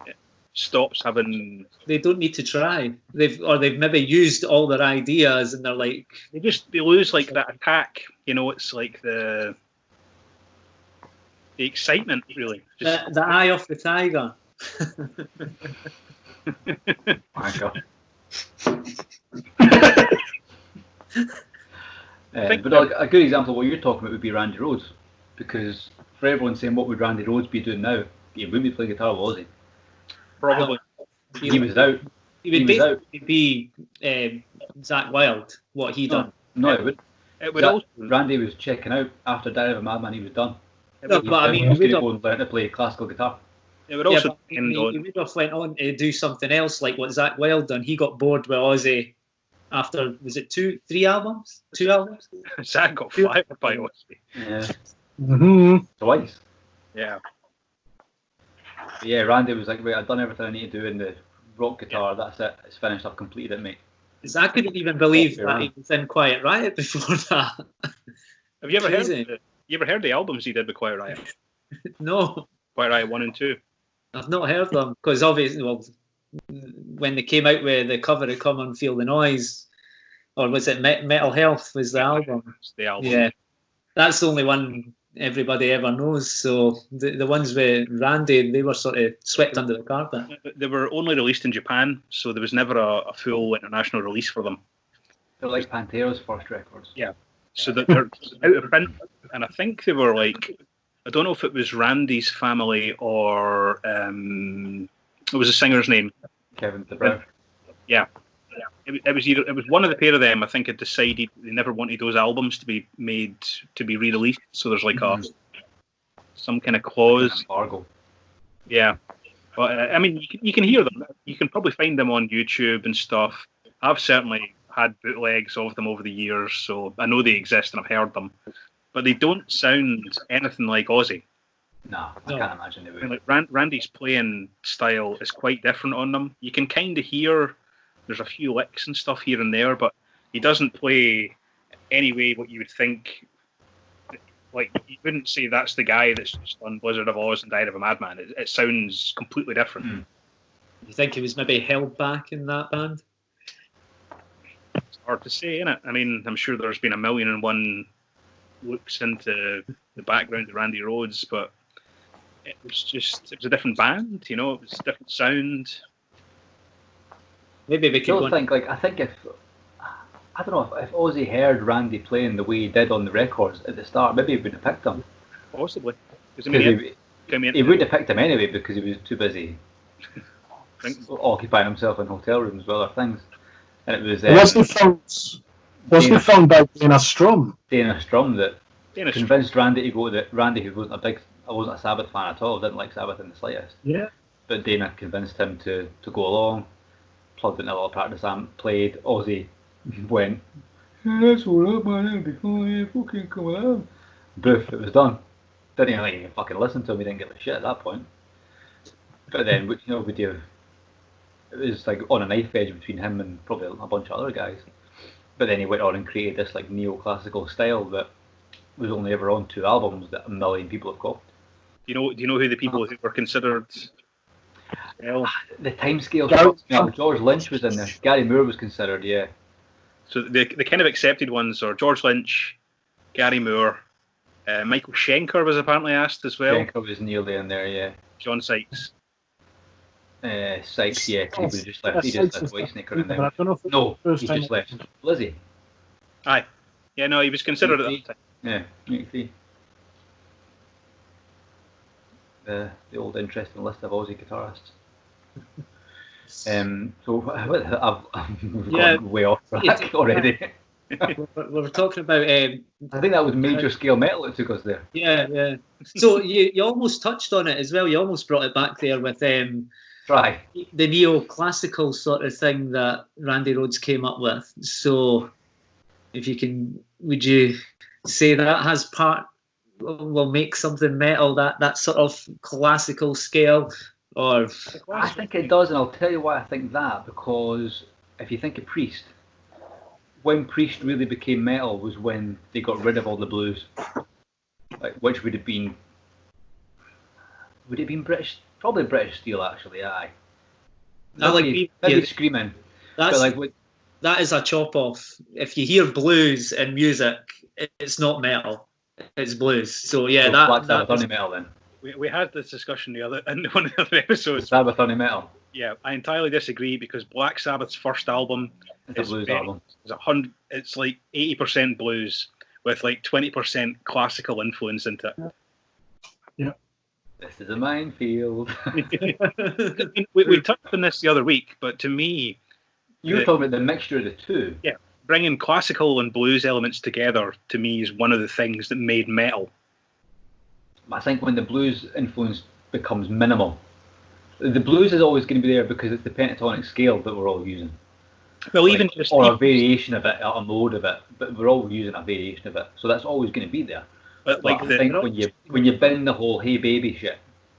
stops having. They don't need to try. They've maybe used all their ideas, and they're like they lose like that attack. You know, it's like the excitement, really. The eye of the tiger. My God. But a good example of what you're talking about would be Randy Rhoads, because for everyone saying what would Randy Rhoads be doing now, he wouldn't be playing guitar, was he? Probably. He was out. He would basically be Zakk Wylde, what he done. No, it would. It would also, Randy was checking out after Diary of a Madman. He was done. No, but I mean, he was he going to would go and learn to play classical guitar. it would also but depend he on. would have went on to do something else, like what Zach Wild done. He got bored with Ozzy after, was it 2 albums? Zach got fired by Ozzy. Yeah. Mm-hmm. Twice. Yeah. But yeah, Randy was like, wait, I've done everything I need to do in the rock guitar. That's it. It's finished. I've completed it, mate. Zach couldn't even believe that he was in Quiet Riot before that. Have you ever heard? Crazy. You ever heard the albums he did with Quiet Riot? No, Quiet Riot 1 and 2. I've not heard them because obviously, well, when they came out with the cover of Come On Feel the Noise, or was it Metal Health was the album? It's the album. Yeah, that's the only one everybody ever knows. So the ones with Randy, they were sort of swept under the carpet. They were only released in Japan, so there was never a full international release for them. They're like Pantera's first records. Yeah. So that they're out of print, and I think they were like, I don't know if it was Randy's family or what was the singer's name? Kevin DeBrow. Yeah. It was one of the pair of them. I think had decided they never wanted those albums to be made to be re-released. So there's like some kind of clause. Embargo. Yeah, but I mean, you can hear them. You can probably find them on YouTube and stuff. I've certainly had bootlegs of them over the years, so I know they exist and I've heard them. But they don't sound anything like Ozzy. No, I can't imagine they would. I mean, like Randy's playing style is quite different on them. You can kind of hear there's a few licks and stuff here and there, but he doesn't play anyway what you would think. Like, you wouldn't say that's the guy that's just done Blizzard of Oz and Diary of a Madman. It sounds completely different. You think he was maybe held back in that band? It's hard to say, innit? I mean, I'm sure there's been 1,000,001 looks into the background of Randy Rhoads, but it was a different band, you know, it was a different sound. Maybe we could go. I think if I don't know if Ozzy heard Randy playing the way he did on the records at the start, maybe he wouldn't have picked him. Possibly. I mean, he wouldn't have picked him anyway because he was too busy occupying himself in hotel rooms with other things. And it was wasn't found by Dana Strum. Dana Strum that convinced Randy to go to Randy, who I wasn't a Sabbath fan at all, didn't like Sabbath in the slightest. Yeah. But Dana convinced him to go along, plugged in a little practice amp, played. Ozzy went, that's all up, man, before you fucking come along. Boof, it was done. Didn't even fucking listen to him, he didn't give a shit at that point. But then, you know, it was like on a knife edge between him and probably a bunch of other guys. But then he went on and created this like neoclassical style that was only ever on 2 albums that 1 million people have copied. Do you know who the people who were considered? Well, the timescale. George Lynch was in there. Gary Moore was considered, yeah. So the kind of accepted ones are George Lynch, Gary Moore, Michael Schenker was apparently asked as well. Schenker was nearly in there, yeah. John Sykes. Sykes, yeah, because he just left. He just left Whitesnake in there. No, he just left Lizzie. Aye. Yeah, no, he was considered at that time. Yeah, you can see. The old interesting list of Aussie guitarists. So I've gone way off track already. We were talking about. I think that was major scale metal that took us there. Yeah. So you almost touched on it as well. You almost brought it back there with Try the neoclassical sort of thing that Randy Rhoads came up with. So, if you can, would you say that has will make something metal that sort of classical scale? Or I think it does, and I'll tell you why I think that, because if you think of Priest, when Priest really became metal was when they got rid of all the blues, which would it have been British? Probably British Steel, actually. Aye. Maybe Screaming. That is a chop off. If you hear blues in music, it's not metal. It's blues. So yeah, Black Sabbath only metal then. We had this discussion in one of the other episodes. Sabbath only metal. Yeah, I entirely disagree because Black Sabbath's first album is a blues album. It's like 80% blues with like 20% classical influence into it. Yeah. This is a minefield. we touched on this the other week, but to me, you were talking about the mixture of the two. Yeah. bringing classical and blues elements together to me is one of the things that made metal. I think when the blues influence becomes minimal, the blues is always going to be there because it's the pentatonic scale that we're all using. Well, Like, even just or a variation of it, a mode of it, but we're all using a variation of it, so that's always going to be there. but like I think when you bin the whole "Hey Baby" shit,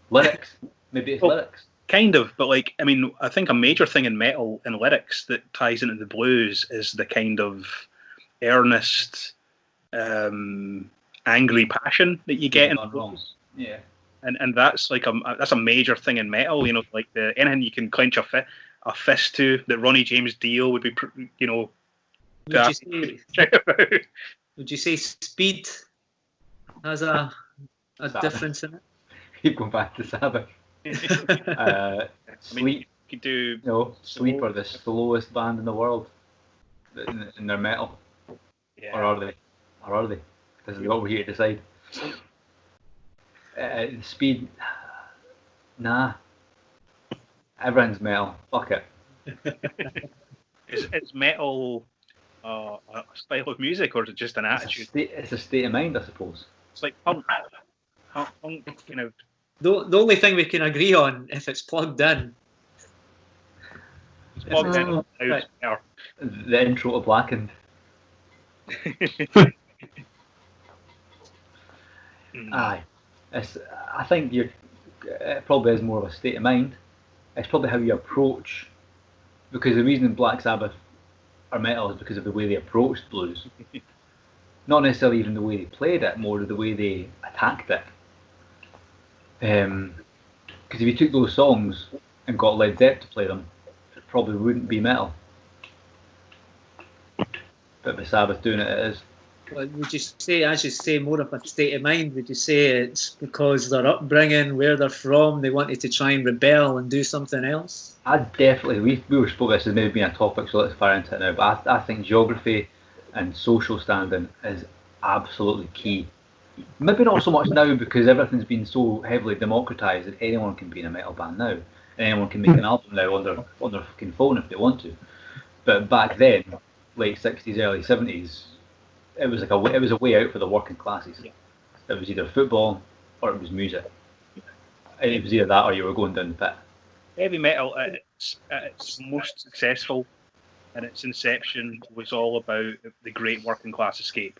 lyrics, maybe it's lyrics. Kind of, but like, I mean, I think a major thing in metal and lyrics that ties into the blues is the kind of earnest, angry passion that you get in the blues. Yeah. And that's like that's a major thing in metal, you know, like anything you can clench a fist to that Ronnie James Dio would be, you know. Would you say Speed has a difference in it? Keep going back to Sabbath. Sleep. You could do. No, Sleep are the slowest band in the world in their metal. Yeah. Or are they? This is what we're here to decide. Speed. Nah. Everyone's metal. Fuck it. Is metal a style of music, or is it just an attitude? It's a state of mind, I suppose. It's like punk. Punk, you know. The only thing we can agree on, if it's plugged in. It's plugged in. Right. The intro to Blackened. Aye. I think it probably is more of a state of mind. It's probably how you approach, because the reason Black Sabbath are metal is because of the way they approached blues. Not necessarily even the way they played it, more the way they attacked it. Because if you took those songs and got Led Zepp to play them, it probably wouldn't be metal. But with Sabbath doing it, it is. Well, would you say, as you say, more of a state of mind? Would you say it's because their upbringing, where they're from, they wanted to try and rebel and do something else? I definitely, we were spoke this as maybe being a topic, so let's fire into it now. But I think geography and social standing is absolutely key. Maybe not so much now because everything's been so heavily democratised that anyone can be in a metal band now. And anyone can make an album now on their fucking phone if they want to. But back then, late 60s, early 70s, it was a way out for the working classes. Yeah. It was either football or it was music. And it was either that or you were going down the pit. Heavy metal at its most successful in its inception was all about the great working class escape.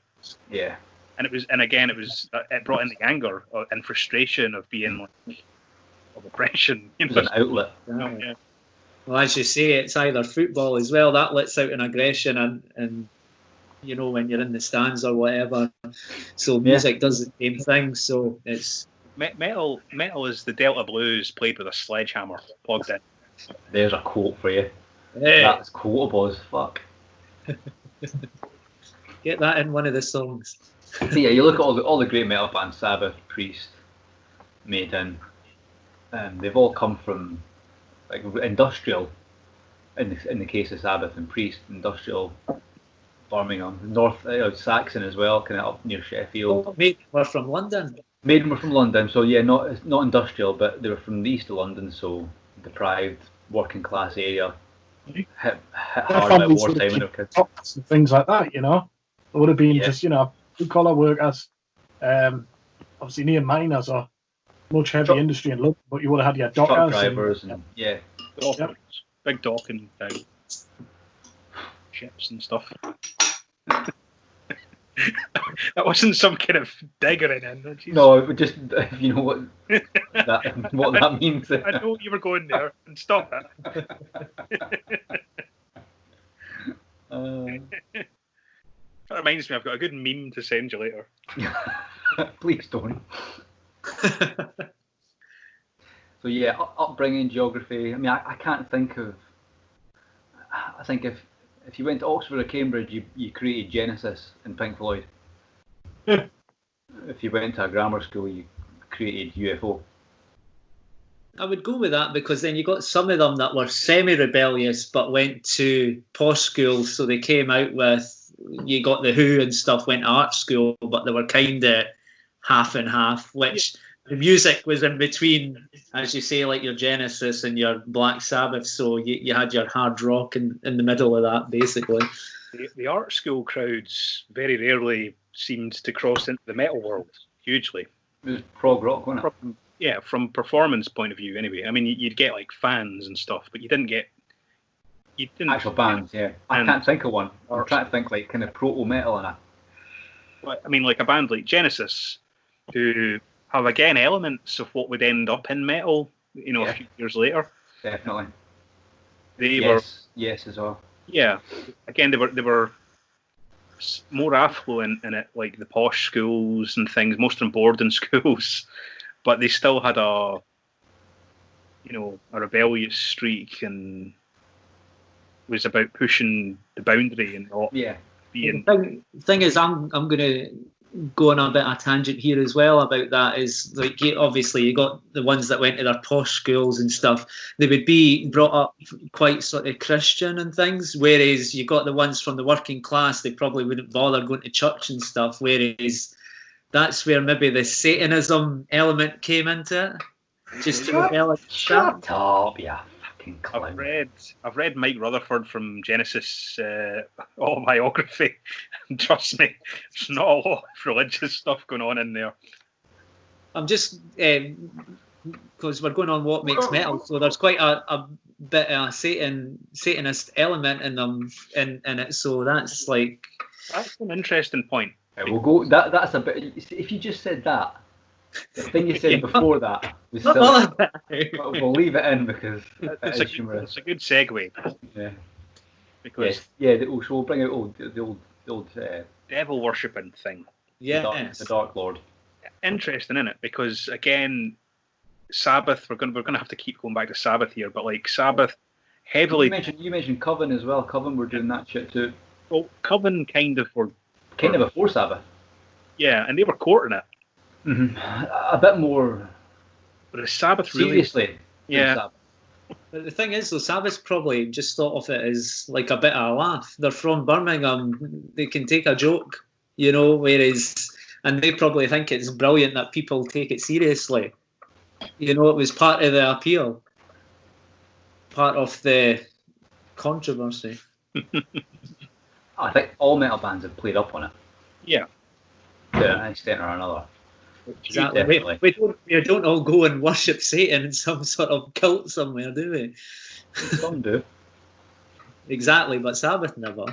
Yeah. And it brought in the anger and frustration of being like of oppression. It was an outlet. Yeah. Well, as you say, it's either football as well that lets out an aggression and you know, when you're in the stands or whatever. So music does the same thing. So it's metal is the Delta blues played with a sledgehammer plugged in. There's a quote for you. Hey. That's quotable as fuck. Get that in one of the songs. So yeah, you look at all the great metal bands: Sabbath, Priest, Maiden. They've all come from like industrial. In the case of Sabbath and Priest, industrial. Birmingham, North Saxon as well, kind of up near Sheffield. Oh, Maiden were from London. Maiden were from London, so yeah, not industrial, but they were from the east of London, so deprived, working class area. Hit hard at wartime when they were kids. Things like that, you know. It would have been just, you know, blue collar workers, obviously near miners or much heavy industry in London, but you would have had your dockers. Truck drivers and big docking ships and stuff. That wasn't some kind of dig or anything. No, it would just, you know what that means. I know you were going there, and stop it. That reminds me, I've got a good meme to send you later. Please don't. So yeah, upbringing, geography. I mean, I can't think of. I think if you went to Oxford or Cambridge, you created Genesis and Pink Floyd. If you went to a grammar school, you created UFO. I would go with that because then you got some of them that were semi-rebellious but went to posh schools, so they came out with, you got the Who and stuff, went to art school, but they were kind of half and half, which the music was in between, as you say, like your Genesis and your Black Sabbath, so you had your hard rock in the middle of that, basically. the art school crowds very rarely seemed to cross into the metal world hugely. It was prog rock, wasn't it? From performance point of view, anyway. I mean, you'd get like fans and stuff, but you didn't Actual bands, yeah. I can't think of one. I'm trying to think like kind of proto metal and I mean, like a band like Genesis, who have again elements of what would end up in metal, a few years later. Definitely. They were as well. Yeah, again they were more affluent in it, like the posh schools and things, most of them boarding schools, but they still had a rebellious streak and was about pushing the boundary and not being. The thing is, I'm going to go on a bit of a tangent here as well about that. Is like, obviously you got the ones that went to their posh schools and stuff. They would be brought up quite sort of Christian and things, whereas you got the ones from the working class. They probably wouldn't bother going to church and stuff. Whereas that's where maybe the Satanism element came into it. Just to rebel. Shut up, yeah. I've read Mike Rutherford from Genesis autobiography, and trust me, there's not a lot of religious stuff going on in there. I'm just because we're going on what makes metal, so there's quite a bit of a Satanist element in them in it. So that's an interesting point. We'll go. That's a bit. If you just said that. The thing you said before that was still. We'll leave it in because it's a good segue. Yeah. Because so we'll bring out the old devil worshipping thing. Yeah. The Dark Lord. Interesting, isn't it? Because again, Sabbath. We're gonna have to keep going back to Sabbath here, but like Sabbath, heavily. You mentioned Coven as well. Coven were doing that shit too. Well, Coven kind of before Sabbath. Yeah, and they were courting it. Mm-hmm. A bit more. But is Sabbath seriously? Yeah. Sabbath. But the thing is, though, Sabbath probably just thought of it as like a bit of a laugh. They're from Birmingham; they can take a joke, Whereas, and they probably think it's brilliant that people take it seriously. It was part of the appeal, part of the controversy. I think all metal bands have played up on it. Yeah. To an extent or another. Exactly. We don't all go and worship Satan in some sort of cult somewhere, do we? Some do. Exactly, but Sabbath never.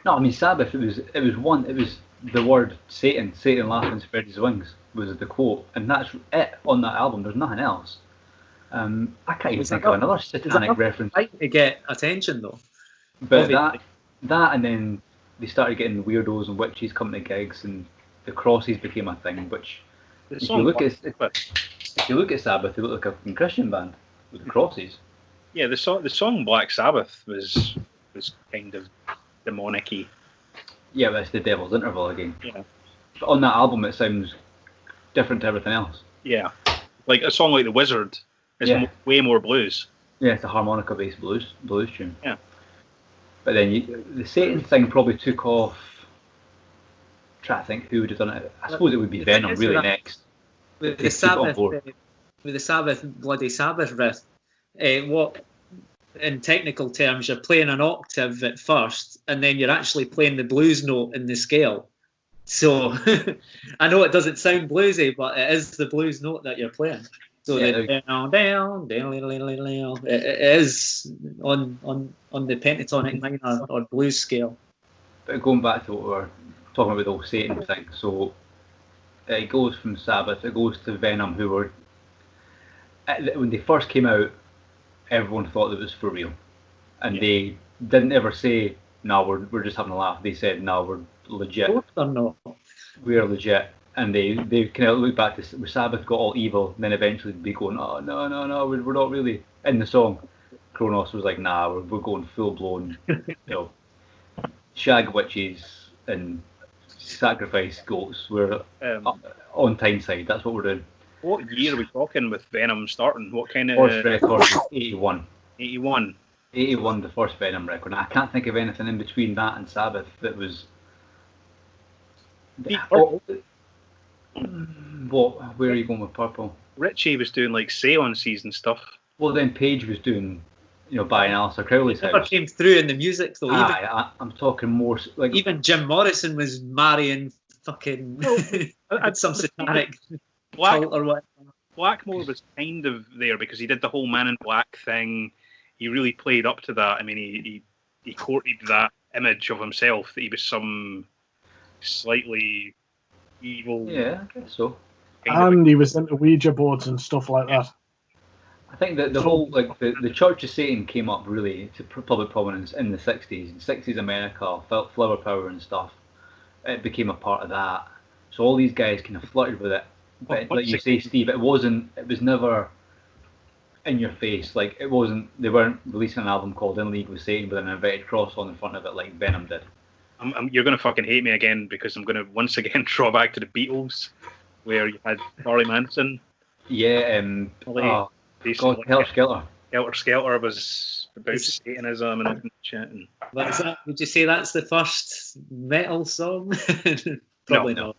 No, I mean Sabbath. It was the word Satan. Satan laughing, spread his wings was the quote, and that's it on that album. There's nothing else. I can't even think of another satanic reference. To get attention though. But that, and then they started getting weirdos and witches coming to gigs, and the crosses became a thing. Which, if you look at Sabbath, they look like a Christian band with the crosses. Yeah, the song Black Sabbath was kind of demonic-y. Yeah, but it's the Devil's Interval again. Yeah. But on that album, it sounds different to everything else. Yeah, like a song like The Wizard is way more blues. Yeah, it's a harmonica-based blues tune. Yeah. But then the Satan thing probably took off. Try to think who would have done it. I suppose it would be Venom really next. With the Sabbath, bloody Sabbath riff, what in technical terms you're playing an octave at first, and then you're actually playing the blues note in the scale. So I know it doesn't sound bluesy, but it is the blues note that you're playing. So down, it is on the pentatonic minor or blues scale. But going back to what we were talking about, the whole Satan thing, so it goes from Sabbath, it goes to Venom, who were, when they first came out, everyone thought it was for real, and they didn't ever say, "No, we're just having a laugh." They said, "No, we're legit. We're legit." And they kind of look back to where Sabbath got all evil, and then eventually be going, "Oh no, we're not really." In the song, Kronos was like, "Nah, we're going full blown, shag witches and sacrifice goats. We're on Tyneside. That's what we're doing." What year are we talking with Venom starting? What kind of first record was 81. 81. 81, the first Venom record. And I can't think of anything in between that and Sabbath that was. Where are you going with Purple? Richie was doing like seances and stuff. Well, then Page was doing by an Alistair Crowley's Never house. came through in the music though. I'm talking more like Even Jim Morrison was marrying fucking some satanic cult or what. Blackmore was kind of there because he did the whole Man in Black thing. He really played up to that. I mean, he courted that image of himself that he was some slightly evil. Yeah, I guess so. And he was into Ouija boards and stuff like that. I think that the whole the Church of Satan came up really to public prominence in the 60s. In 60s America, flower power and stuff. It became a part of that. So all these guys kind of flirted with it. But like you say, Steve, it was never in your face. Like they weren't releasing an album called In League with Satan with an inverted cross on the front of it like Venom did. You're going to fucking hate me again because I'm going to once again draw back to the Beatles, where you had Charlie Manson. Yeah, God, Helter Skelter. Helter Skelter was about Satanism and all that shit. Would you say that's the first metal song? Probably not.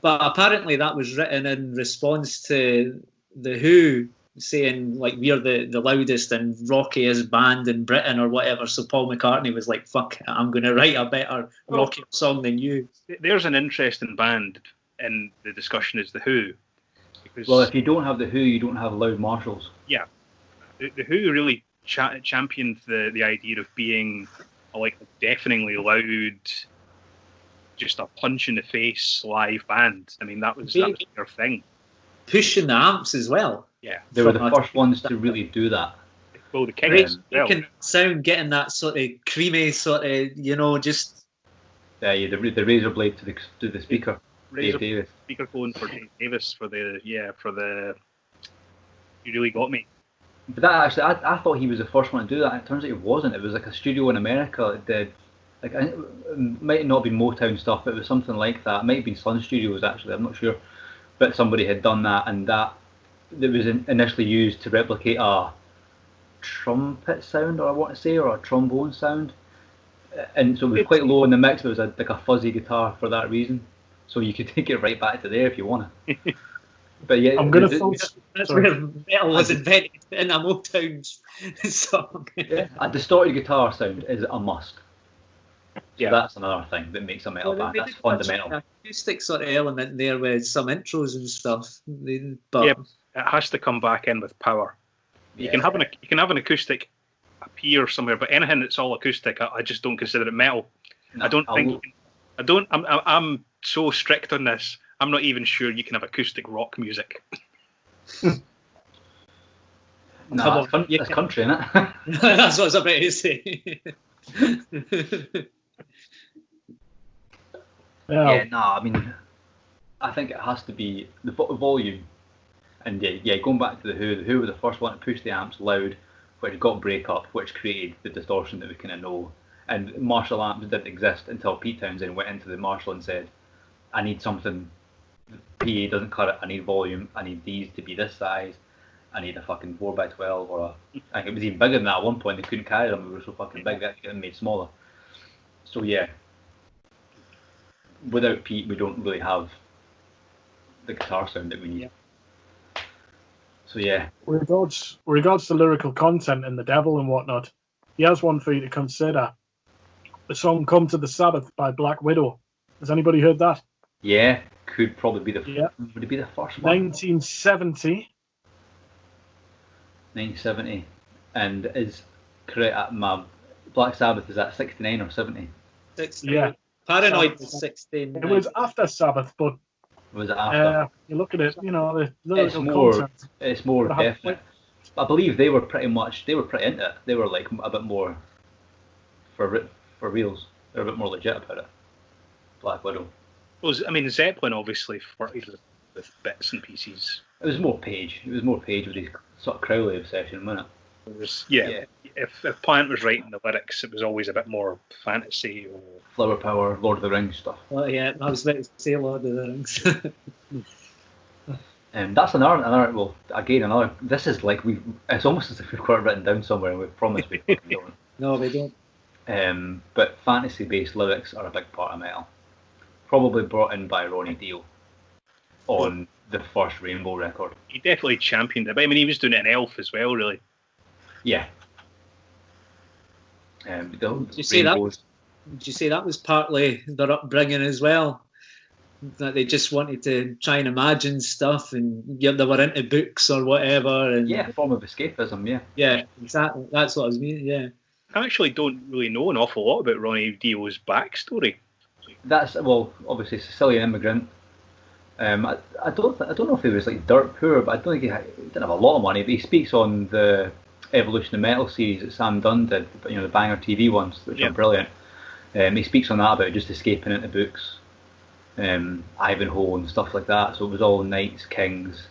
But apparently that was written in response to The Who saying, like, we're the loudest and rockiest band in Britain or whatever. So Paul McCartney was like, fuck it, I'm going to write a better rockier song than you. There's an interesting band in the discussion is The Who. Because, well, if you don't have The Who, you don't have Loud Marshalls. Yeah. The Who really championed the idea of being a deafeningly loud, just a punch in the face live band. I mean, that was their thing. Pushing the amps as well. Yeah, they were the first ones to really do that. Well, the Kings. Making sound, getting that sort of creamy sort of, just. Yeah, the razor blade to the speaker. Razor Dave Davis. Speakerphone for Dave Davis for the. You really got me. But that actually, I thought he was the first one to do that. And it turns out he wasn't. It was like a studio in America that did. Like, it might not be Motown stuff, but it was something like that. It might have been Sun Studios, actually, I'm not sure. But somebody had done that, and that was initially used to replicate a trumpet sound, or I want to say, or a trombone sound. And so it was quite low in the mix, but it was like a fuzzy guitar for that reason. So you could take it right back to there if you want to. But yeah, I'm going to that's where metal was invented, in a Motown song. Yeah, a distorted guitar sound is a must. Yeah, so that's another thing that makes a metal band. That's fundamental. An acoustic sort of element there with some intros and stuff. But yeah, it has to come back in with power. You can have an acoustic appear somewhere, but anything that's all acoustic, I just don't consider it metal. No, I'm so strict on this. I'm not even sure you can have acoustic rock music. No, it's country, isn't it? That's what I was about to say. Yeah, no, I mean, I think it has to be the volume. And yeah, going back to the Who were the first one to push the amps loud, which got breakup, which created the distortion that we kind of know. And Marshall amps didn't exist until Pete Townsend went into the Marshall and said, I need something, PA doesn't cut it, I need volume, I need these to be this size, I need a fucking 4x12 or I think it was even bigger than that at one point, they couldn't carry them, they were so fucking big, they had to get them made smaller. So yeah, without Pete we don't really have the guitar sound that we need. So yeah. With regards to lyrical content in The Devil and whatnot, he has one for you to consider. The song Come to the Sabbath by Black Widow. Has anybody heard that? Yeah, could probably be would it be the first one? 1970. And is correct at my Black Sabbath, is that 69 or 70? 69. Yeah. Paranoid was 16. It was after Sabbath, but was it after? You look at it, the lyrical content. It's more definite. I believe they were pretty into it. They were like a bit more for reals. They're a bit more legit about it. Black Widow. Well, I mean, Zeppelin obviously flirted with bits and pieces. It was more Page. With his sort of Crowley obsession, wasn't it? It was, yeah. If Plant was writing the lyrics, it was always a bit more fantasy or Flower Power, Lord of the Rings stuff. Well, yeah, I was about to say Lord of the Rings. And that's another. Well, again, another. This is like it's almost as if we've got it written down somewhere and we've promised we don't. No, we don't. But fantasy-based lyrics are a big part of metal. Probably brought in by Ronnie Dio on the first Rainbow record. He definitely championed it. But I mean, he was doing it in Elf as well, really. Yeah. Did you say that? Did you say that was partly their upbringing as well? That they just wanted to try and imagine stuff, and they were into books or whatever. And yeah, a form of escapism. Yeah. Yeah, exactly. That's what I was meaning. Yeah. I actually don't really know an awful lot about Ronnie Dio's backstory. That's obviously Sicilian immigrant. I don't know if he was like dirt poor, but I don't think he didn't have a lot of money. But he speaks on the Evolution of Metal series that Sam Dunn did, the Banger TV ones, which are brilliant. He speaks on that about just escaping into books, Ivanhoe and stuff like that. So it was all knights, kings,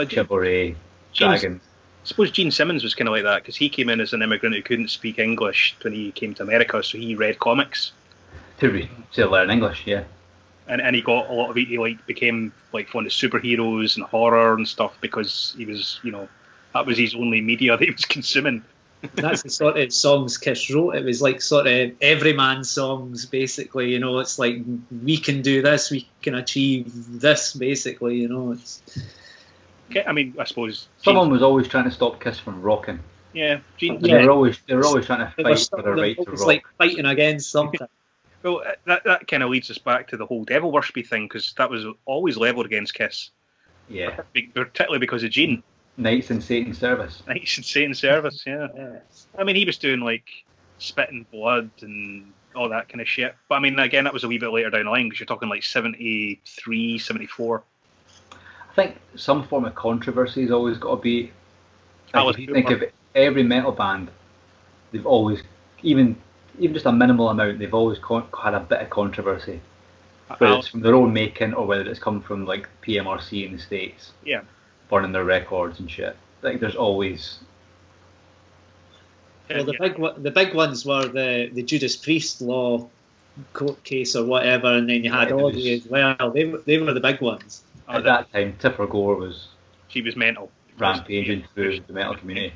chivalry, dragons. I suppose Gene Simmons was kind of like that, because he came in as an immigrant who couldn't speak English when he came to America, so he read comics to learn English, yeah. And he got a lot of it. He became fond of superheroes and horror and stuff because he was, that was his only media that he was consuming. That's the sort of songs Kiss wrote. It was like sort of everyman songs, basically. It's like, we can do this, we can achieve this, basically. It's. I mean, I suppose someone was always trying to stop Kiss from rocking. Yeah, They were always trying to fight for the right to rock. It's like fighting against something. Well, that kind of leads us back to the whole devil worshipy thing, because that was always levelled against Kiss. Yeah. Particularly because of Gene. Knights in Satan's service. Knights in Satan's service, yeah. I mean, he was doing spitting blood and all that kind of shit. But I mean, again, that was a wee bit later down the line, because you're talking 73, 74. I think some form of controversy has always got to be. If you think of every metal band, they've always, even just a minimal amount, they've always had a bit of controversy, whether it's from their own making or whether it's come from PMRC in the States, burning their records and shit. There's always. Well, the big ones were the Judas Priest law court case or whatever, and then you had Audrey as well. They were the big ones. At that time, Tipper Gore she was mental, rampaging through the metal community.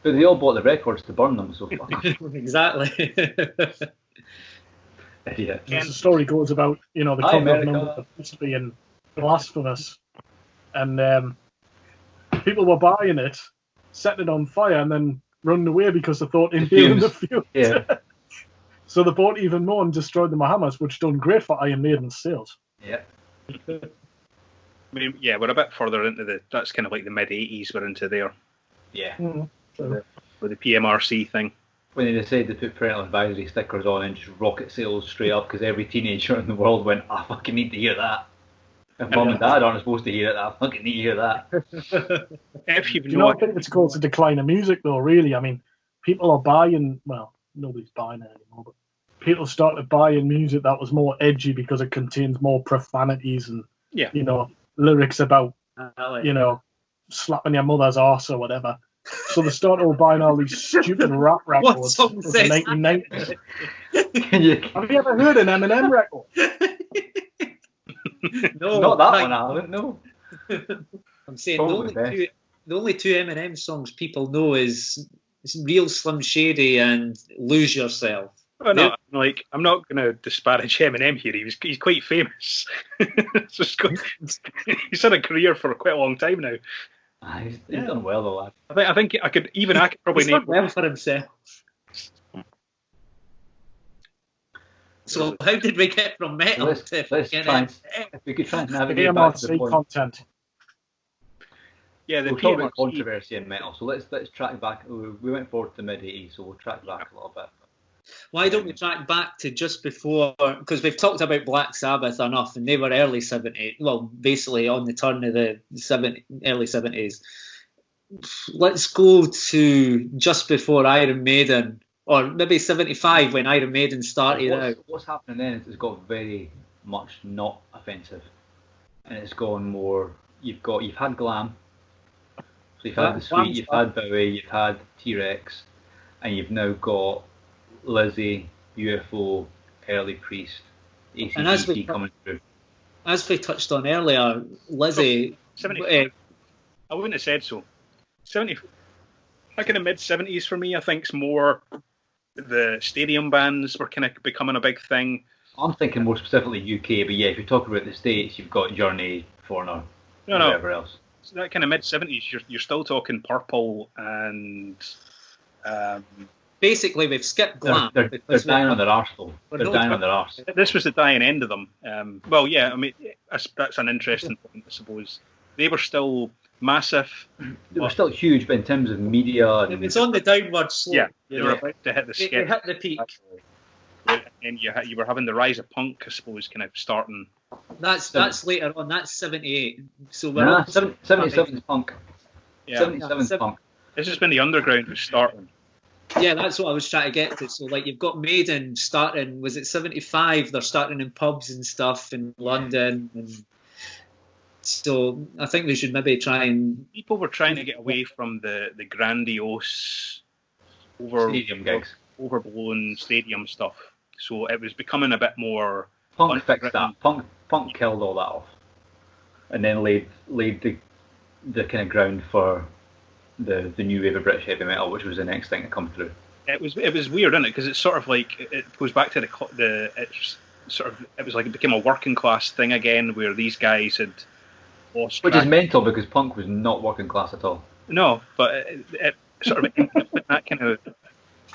But they all bought the records to burn them, so fuck. Exactly. Yeah. As the story goes about, the cover of number being blasphemous, and people were buying it, setting it on fire, and then running away because they thought inhaling the fumes. Yeah. So they bought even more and destroyed the Bahamas, which done great for Iron Maiden's sales. Yeah. I mean, yeah, we're a bit further into that's kind of like the mid-80s we're into there. Yeah. Mm-hmm. With the PMRC thing. When they decided to put parental advisory stickers on and just rocket sales straight up, because every teenager in the world went, I fucking need to hear that. If mum and dad aren't supposed to hear it, I fucking need to hear that. I think it's caused a decline of music, though, really. I mean, people are buying, well, nobody's buying it anymore, but people started buying music that was more edgy because it contains more profanities and, lyrics about, slapping your mother's arse or whatever. So they started all buying all these stupid rap records from the 1990s. Have you ever heard an Eminem record? No, not that one, I haven't. No. I'm saying the only two Eminem songs people know is Real Slim Shady and Lose Yourself. Oh, no, I'm not going to disparage Eminem here. He's quite famous. He's had a career for quite a long time now. He's done well, the lad. I think I could probably he's name. Done well for himself. So how did we get from metal let's to try if we could try and navigate back to the point. Content. Yeah, we'll talk about controversy in metal. So let's track back. We went forward to the mid '80s, so we'll track back a little bit. Why don't we track back to just before? Because we've talked about Black Sabbath enough, and they were early '70s. Well, basically on the turn of the early '70s. Let's go to just before Iron Maiden, or maybe '75 when Iron Maiden started out. What's happening then is it's got very much not offensive, and it's gone more. You've had glam, so you've had the Sweet, you've had Bowie, you've had T-Rex, and you've now got Lizzie, UFO, Early Priest, AC/DC coming through. As we touched on earlier, Lizzie. I wouldn't have said so. 70, back in the mid 70s for me, I think it's more the stadium bands were kind of becoming a big thing. I'm thinking more specifically UK, but yeah, if you're talking about the States, you've got Journey, Foreigner, whatever else. So that kind of mid 70s, you're still talking Purple and basically we've skipped glam. They're because dying on their arse, though. we're They're not dying on talking- their arse. This was the dying end of them. Well, yeah, I mean, that's an interesting point, I suppose. They were still massive. They were still huge, but in terms of media, It and was on the downward slope. Yeah, you they know. were about to hit the They skip. hit the peak. And you were having the rise of punk, I suppose, kind of starting. That's later on. That's 78. So we're nah, on 77 is punk. Yeah, 77 is punk. this is when the underground was starting. Yeah, that's what I was trying to get to. So, like, you've got Maiden starting, was it 75? They're starting in pubs and stuff in London. And so, I think we should maybe try and. People were trying to get away from the grandiose, Stadium gigs. overblown stadium stuff. So it was becoming a bit more. Punk fixed that. Punk killed all that off, and then laid the kind of ground for the new wave of British heavy metal, which was the next thing to come through. It was weird, isn't it? Because it's sort of like it goes back to it was like it became a working class thing again, where these guys had lost. Which track. is mental because punk was not working class at all. No, but it sort of that kind of.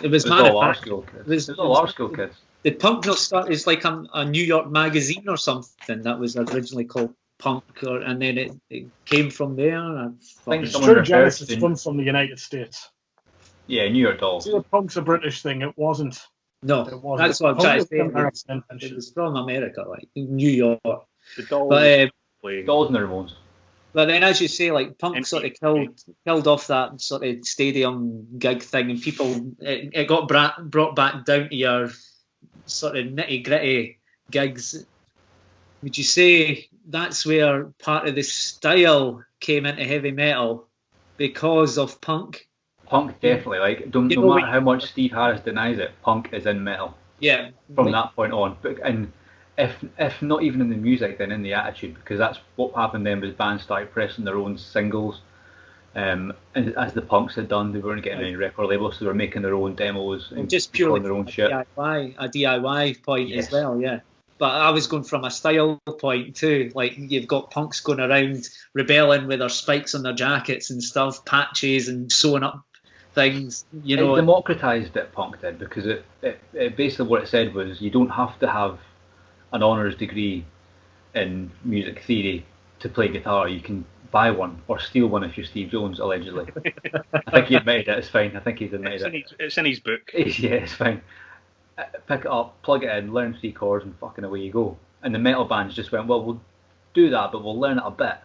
It was It was all our manufactured. school kids. It was- It was all our school kids. Did Punk not start as like a New York magazine or something that was originally called Punk, and then it came from there? think It's someone true, referred Genesis to- comes from the United States. Yeah, New York Dolls. See, the punk's a British thing. It wasn't. No, It wasn't. that's what I'm trying to Punk say. was an American It invention. was from America, like New York. The Dolls But playing. Dolls and the Ramones. But then, as you say, like Punk And- sort of killed off that sort of stadium gig thing, and people it got brought back down to your sort of nitty gritty gigs. Would you say that's where part of the style came into heavy metal because of Punk? Punk definitely, like, no You know, matter how much Steve Harris denies it, punk is in metal Yeah, from like, that point on. But, and if not even in the music, then in the attitude, because that's what happened then was bands started pressing their own singles. And as the punks had done, they weren't getting any record labels, so they were making their own demos and just purely recording their own from shit. a DIY point Yes. as well, yeah. But I was going from a style point too. Like you've got punks going around rebelling with their spikes on their jackets and stuff, patches and sewing up things. You It know, democratised it, punk did, because it basically what it said was you don't have to have an honours degree in music theory to play guitar. You can buy one or steal one if you're Steve Jones, allegedly. I think he admitted it. It's fine. I think he's admitted it. It's in his book. Yeah, it's fine. Pick it up, plug it in, learn 3 chords, and fucking away you go. And the metal bands just went, well, we'll do that, but we'll learn it a bit.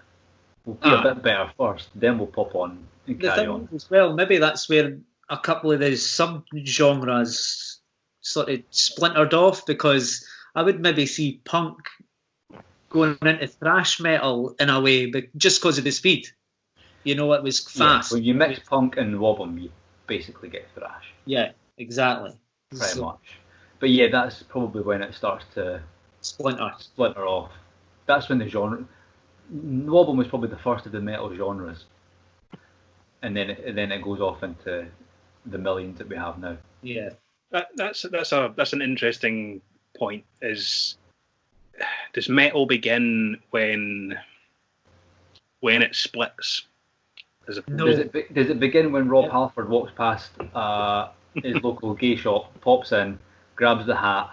We'll be a bit better first, then we'll pop on and the carry thing on. as well, maybe that's where a couple of the sub-genres sort of splintered off, because I would maybe see punk going into thrash metal in a way, but just because of the speed. You know, it was fast. Yeah, when you mix punk and wobble, you basically get thrash, Yeah, exactly. pretty So, much. But yeah, that's probably when it starts to splinter. splinter off. That's when the genre. Wobble was probably the first of the metal genres, and then it goes off into the millions that we have now. Yeah. That's an interesting point. Does metal begin when it splits? No. Does it begin when Rob Halford walks past his local gay shop, pops in, grabs the hat,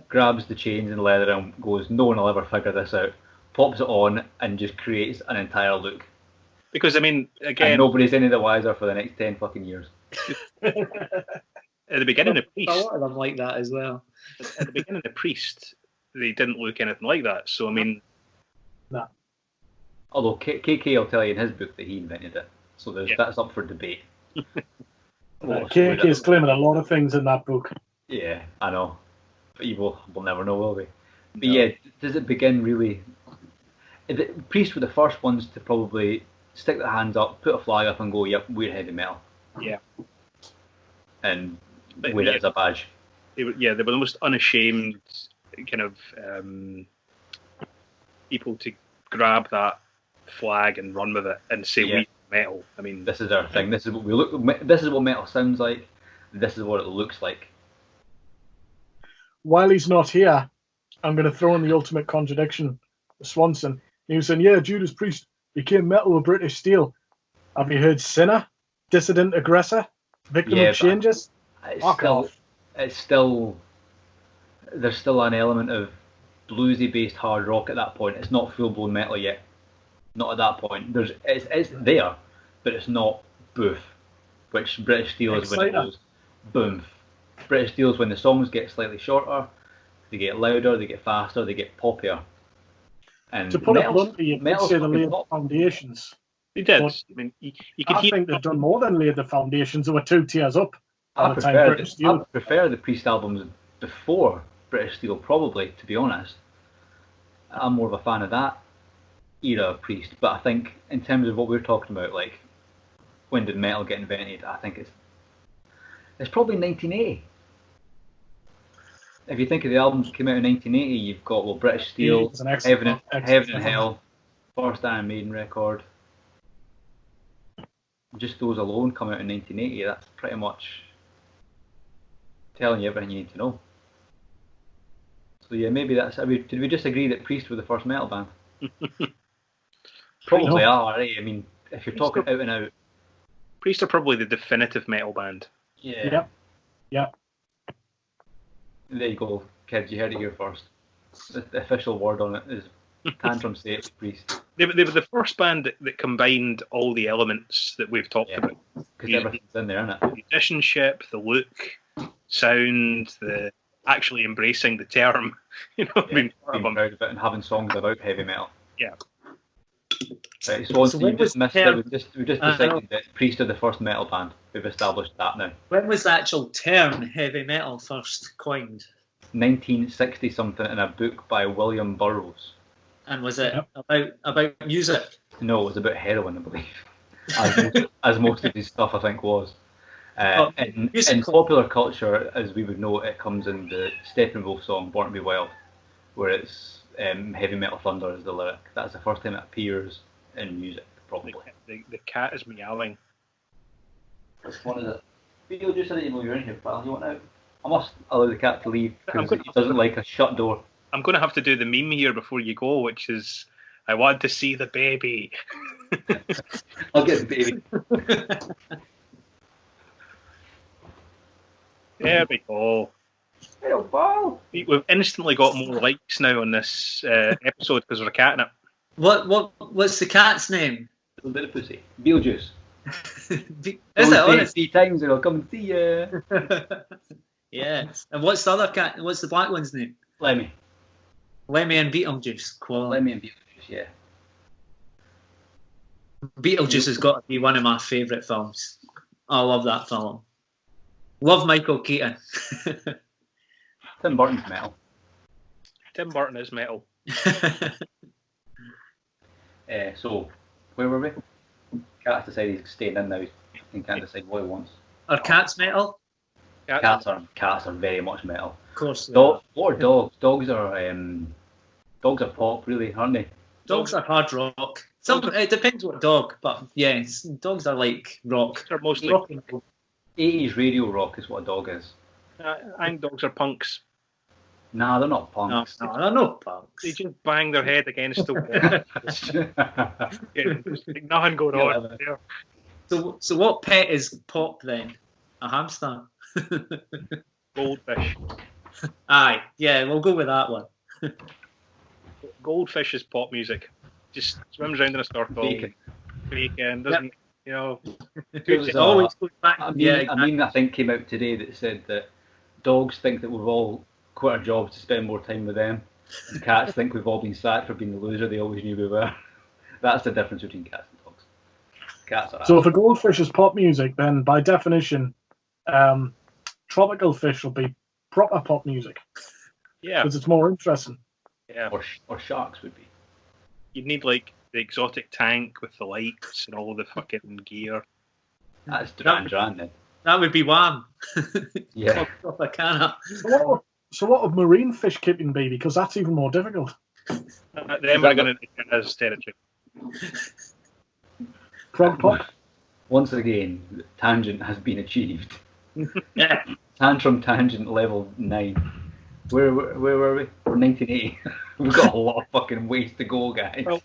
grabs the chains and leather, and goes, "No one will ever figure this out." Pops it on and just creates an entire look. Because I mean, And again, nobody's any the wiser for the next 10 fucking years. at the beginning of A Priest, lot of them like that as well. at the beginning of Priest, they didn't look anything like that. So I mean, Although KK will tell you in his book that he invented it. So that's up for debate. KK is claiming a lot of things in that book. Yeah, I know. But we'll never know, will we? But yeah, does it begin really... The Priests were the first ones to probably stick their hands up, put a flag up and go, yep, we're heavy metal. yeah, And But, wear yeah. it as a badge. they were the most unashamed kind of people to grab that flag and run with it and say Yeah. we metal. I mean, This is our thing. This is what we look. This is what metal sounds like. This is what it looks like. While he's not here, I'm going to throw in the ultimate contradiction. Swanson. He was saying, yeah, Judas Priest became metal with British Steel. Have you heard Sinner? Dissident Aggressor? Victim Yeah, of Changes? It's still there's still an element of bluesy based hard rock at that point. It's not full blown metal yet. Not at that point. It's there, but it's not boof, which British Steel is when it goes boom. British Steel is when the songs get slightly shorter, they get louder, they get faster, they get poppier. And to put it bluntly, you could say they laid the foundations. They did. But I mean, you I think they've done more than laid the foundations. They were 2 tiers up. I prefer the Priest albums before British Steel, probably, to be honest. I'm more of a fan of that era of Priest, but I think in terms of what we're talking about, like when did metal get invented, I think it's probably 1980. If you think of the albums that came out in 1980, you've got British Steel, Heaven and Hell, first Iron Maiden record. Just those alone come out in 1980. That's pretty much telling you everything you need to know. So yeah, maybe that's. Did we just agree that Priest were the first metal band? Probably are. Eh? I mean, if you're talking out and out, Priest are probably the definitive metal band. Yeah. Yep. There you go, kids. You heard it here first. The official word on it is Tantrum say it's Priest. They were the first band that combined all the elements that we've talked about. Because everything's in there, isn't it? The musicianship, the look, sound, the actually embracing the term. Being proud of it and having songs about heavy metal. Yeah. Right, so you just missed it. We just decided that Priest are the first metal band. We've established that now. When was the actual term heavy metal first coined? 1960 something in a book by William Burroughs. And was it about music? No, it was about heroin, I believe. As most of his stuff, I think, was. In popular culture, as we would know, it comes in the Steppenwolf song "Born to Be Wild," where it's heavy metal thunder is the lyric. That's the first time it appears in music, probably. The cat is meowing. Which one is it? Beetle, just said you're in here, pal. You want out? I must allow the cat to leave because he doesn't like a shut door. I'm going to have to do the meme here before you go, which is, I want to see the baby. I'll get the baby. There we go. Hello, pal. We've instantly got more likes now on this episode because we're catting it. What's the cat's name? Little bit of pussy. Beetlejuice. Is it honest? 3 times and I'll come and see you. Yeah. And what's the other cat? What's the black one's name? Lemmy. Lemmy and Beetlejuice. Cool. Lemmy and Beetlejuice, yeah. Beetlejuice has got to be one of my favourite films. I love that film. Love Michael Keaton. Tim Burton's metal. Tim Burton is metal. So, where were we? Cat's decided he's staying in now and can't decide what he wants. Are cats metal? Cats are very much metal. Of course. What are dogs? Dogs are pop, really, aren't they? Dogs are hard rock. It depends what dog, but yes, dogs are like rock. They're mostly rock. 80s radio rock is what a dog is. I think dogs are punks. Nah, they're not punks. No, they're not punks. They just bang their head against the wall. Nothing going on there. So what pet is pop then? A hamster? Goldfish. Aye, yeah, we'll go with that one. Goldfish is pop music. Just swims around in a circle. Bacon. Doesn't, It always goes back. I mean, I think came out today that said that dogs think that we've all quit our jobs to spend more time with them, and cats think we've all been sacked for being the loser they always knew we were. That's the difference between cats and dogs. Cats are. So if a goldfish is pop music, then by definition, tropical fish will be proper pop music. Yeah, because it's more interesting. Yeah, or sharks would be. You'd need like the exotic tank with the lights and all the fucking gear. That's Duran Duran then. That would be Wham. Yeah. So what would marine fish keeping be? Because that's even more difficult. Then we're going to as territory. Frog pop. Once again, tangent has been achieved. Yeah. Tantrum tangent level 9. Where were we? We're 1980. We've got a lot of fucking ways to go, guys. Well,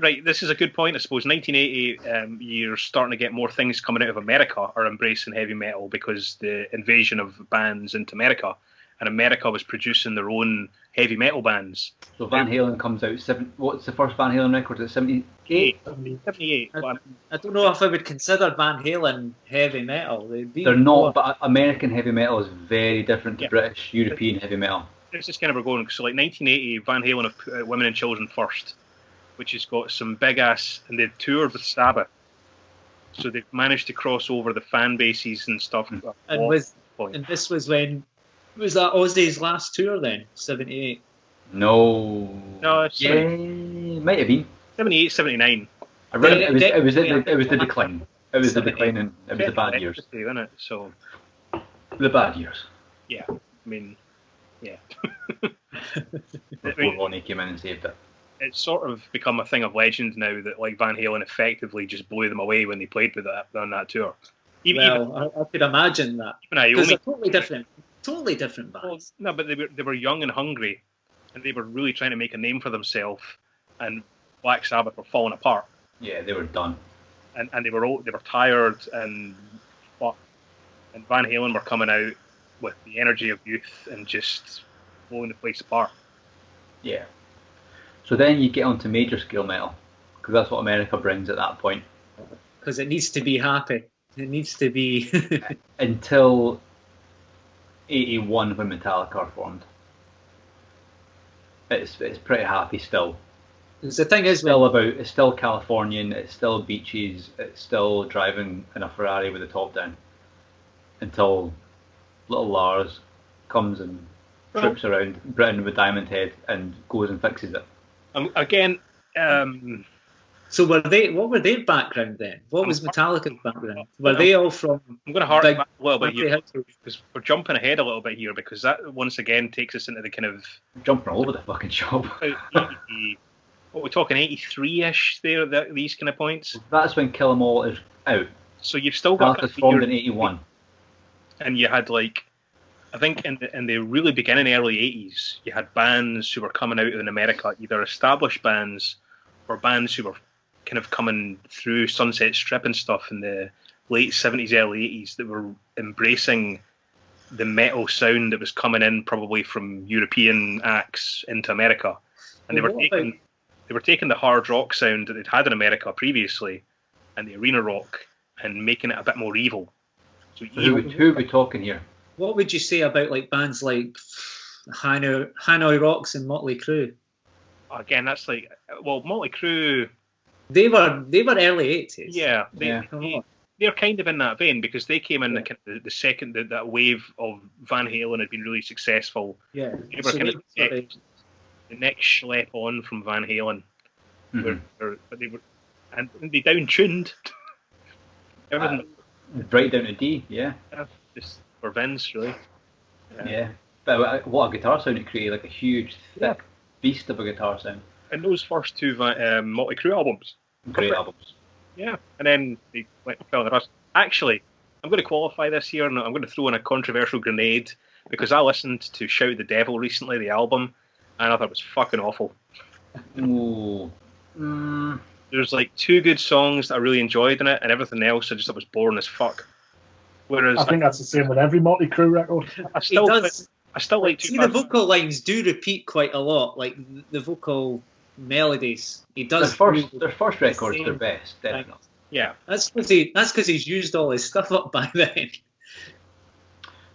Right, this is a good point. I suppose 1980, you're starting to get more things coming out of America are embracing heavy metal because the invasion of bands into America, and America was producing their own heavy metal bands. So Van Halen comes out. What's the first Van Halen record? Is it 78? 78. I don't know if I would consider Van Halen heavy metal. They're not, but American heavy metal is very different to British, European heavy metal. It's just kind of we're going. So like 1980, Van Halen have put out Women and Children First, which has got some big ass, and they've toured with Sabbath, so they've managed to cross over the fan bases and stuff. And this was when was that Ozzy's last tour then? 78. No, it's might have been 78, 79. I read it was the decline. It was the decline, and it was the bad years. Wasn't it? So the bad years. Yeah, I mean, yeah. Before Ronnie came in and saved it. It's sort of become a thing of legend now that like Van Halen effectively just blew them away when they played with that on that tour. I could imagine that. Because they're totally different bands. Well, no, but they were young and hungry, and they were really trying to make a name for themselves. And Black Sabbath were falling apart. Yeah, they were done. And they were old, they were tired and fucked. And Van Halen were coming out with the energy of youth and just blowing the place apart. Yeah. So then you get onto major scale metal, because that's what America brings at that point. Because it needs to be happy. It needs to be... Until 81 when Metallica are formed. It's pretty happy still. The thing is, it's still Californian, it's still beaches, it's still driving in a Ferrari with the top down. Until little Lars comes and trips around Britain with Diamond Head and goes and fixes it. Again, so what were their background then? What was Metallica's background? Were they all from? I'm going to hark back a little bit here because we're jumping ahead a little bit here, because that once again takes us into the kind of jumping all over the fucking shop. What we're talking 83-ish there, these kind of points. That's when Kill 'Em All is out. So you've still got Metallica's formed in 81, and you had like, I think in the really beginning early 80s, you had bands who were coming out in America, either established bands or bands who were kind of coming through Sunset Strip and stuff in the late 70s, early 80s that were embracing the metal sound that was coming in probably from European acts into America. And they were taking the hard rock sound that they'd had in America previously and the arena rock and making it a bit more evil. So who are we talking here? What would you say about like bands like Hanoi Rocks and Motley Crue? Again, that's like, well, Motley Crue. They were early 80s. Yeah, they're kind of in that vein because they came in the second that wave of Van Halen had been really successful. Yeah, they were kind of the next schlep on from Van Halen, but they were and they down tuned everything right down to D. Yeah, just for Vince really. Yeah, but what a guitar sound it created! Like a huge, thick beast of a guitar sound. And those first two Motley Crue albums, great albums. Yeah, and then they went fell in the rust. Actually, I'm going to qualify this here, and I'm going to throw in a controversial grenade because I listened to Shout the Devil recently, the album, and I thought it was fucking awful. Ooh. There's like 2 good songs that I really enjoyed in it, and everything else I just thought was boring as fuck. Whereas I think that's the same with every Motley Crue record. I still like see the vocal lines do repeat quite a lot, like the vocal melodies. He does. Their first record's their best, definitely. Yeah, that's because he's used all his stuff up by then.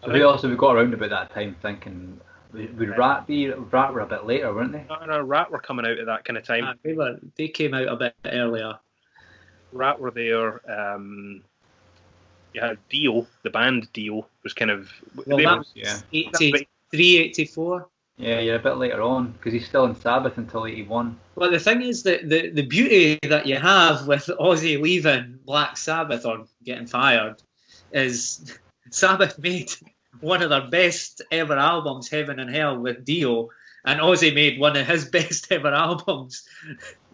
So who else have we got around about that time thinking? Would Rat be? Rat were a bit later, weren't they? No, Rat were coming out at that kind of time. They came out a bit earlier. Rat were there. You had Dio, the band Dio, was kind of... Well, that was 83, 84. Yeah, you're a bit later on, because he's still in Sabbath until 81. Well, the thing is that the beauty that you have with Ozzy leaving Black Sabbath or getting fired is Sabbath made one of their best ever albums, Heaven and Hell, with Dio, and Ozzy made one of his best ever albums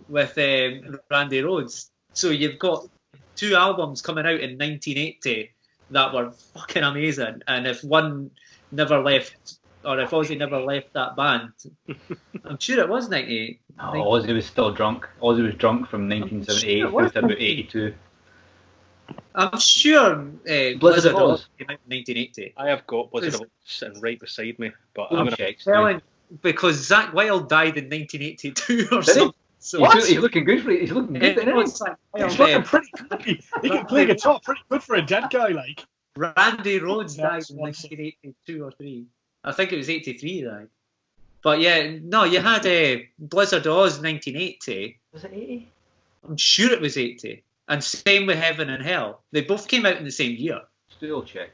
with Randy Rhoads. So you've got 2 albums coming out in 1980 that were fucking amazing, and if one never left or if Ozzy never left that band. I'm sure it was 98. No, Ozzy was still drunk. Ozzy was drunk from 1978 through to about 82. I'm sure Blizzard of Oz came out in 1980. I have got Blizzard of Oz sitting right beside me, but I'm Blue gonna checks. Telling, because Zach Wilde died in 1982 or Did he? something. So He's looking good for it. He's looking good, isn't he? Zach He's Wilde, looking pretty good. He can play guitar pretty good for a dead guy, like. Randy Rhoads Yeah, died in 1982 or 3. I think it was 83 he died. But yeah, no, you had Blizzard of Oz 1980. Was it 80? I'm sure it was 80. And same with Heaven and Hell. They both came out in the same year. Still check.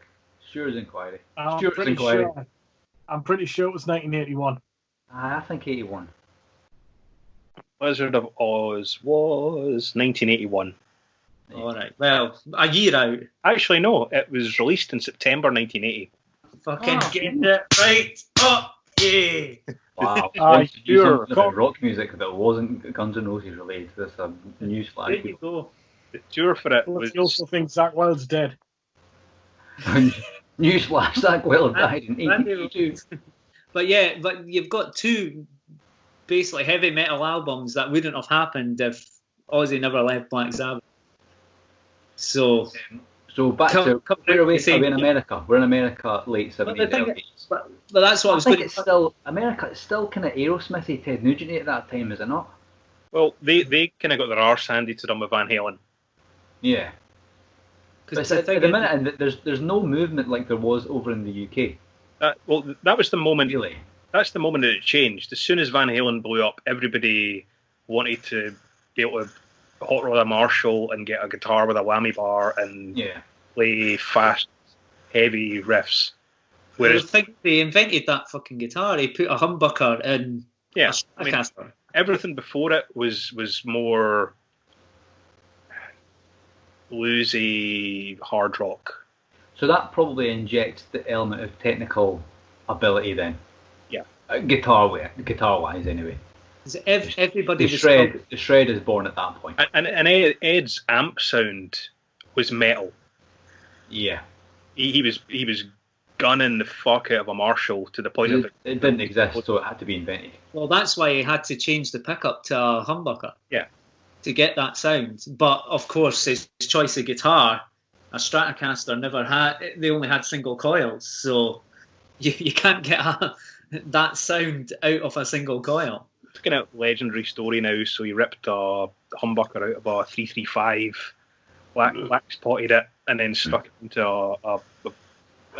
Stewart's inquiry. I'm Stewart's pretty inquiry. sure. I'm pretty sure it was 1981. I think 81. Blizzard of Oz was 1981. All right. Well, a year out. Actually, no, it was released in September 1980. Fucking Oh. getting it right. Oh, yeah. Wow. Aye, Once you do sure. something about rock music that wasn't Guns N' Roses related, that's a news There flag. you go. The tour for it Well, was. if you also think Zach Wilde's dead. Newsflash, Zach Wilde died in Randy 82. But yeah, but you've got two basically heavy metal albums that wouldn't have happened if Ozzy never left Black Sabbath. So, So back to Come where are we? same Are we in year. America? We're in America, late But the 70s, thing early 80s. but that's what I I was think going it's still America. It's still kind of Aerosmithy, Ted Nugent at that time, is it not? Well, they kind of got their arse handed to them with Van Halen. Yeah. But because it's at the minute, and there's no movement like there was over in the UK. That was the moment. Really? That's the moment that it changed. As soon as Van Halen blew up, everybody wanted to be able to hot rod a Marshall and get a guitar with a whammy bar and Yeah. play fast, heavy riffs. I Whereas, think they invented that fucking guitar. He put a humbucker in yeah, a I mean, Stratocaster. everything before it was more bluesy hard rock. So that probably injects the element of technical ability then. Yeah. Guitar wise anyway. Everybody The was shred is born at that point. And Ed's amp sound was metal. Yeah. He was gunning the fuck out of a Marshall to the point of It didn't exist, so it had to be invented. Well, that's why he had to change the pickup to a humbucker. Yeah. To get that sound. But of course, his choice of guitar, a Stratocaster never had. They only had single coils, so you can't get that sound out of a single coil. It's kind of legendary story now. So he ripped a humbucker out of a 335, wax potted it, and then stuck it into a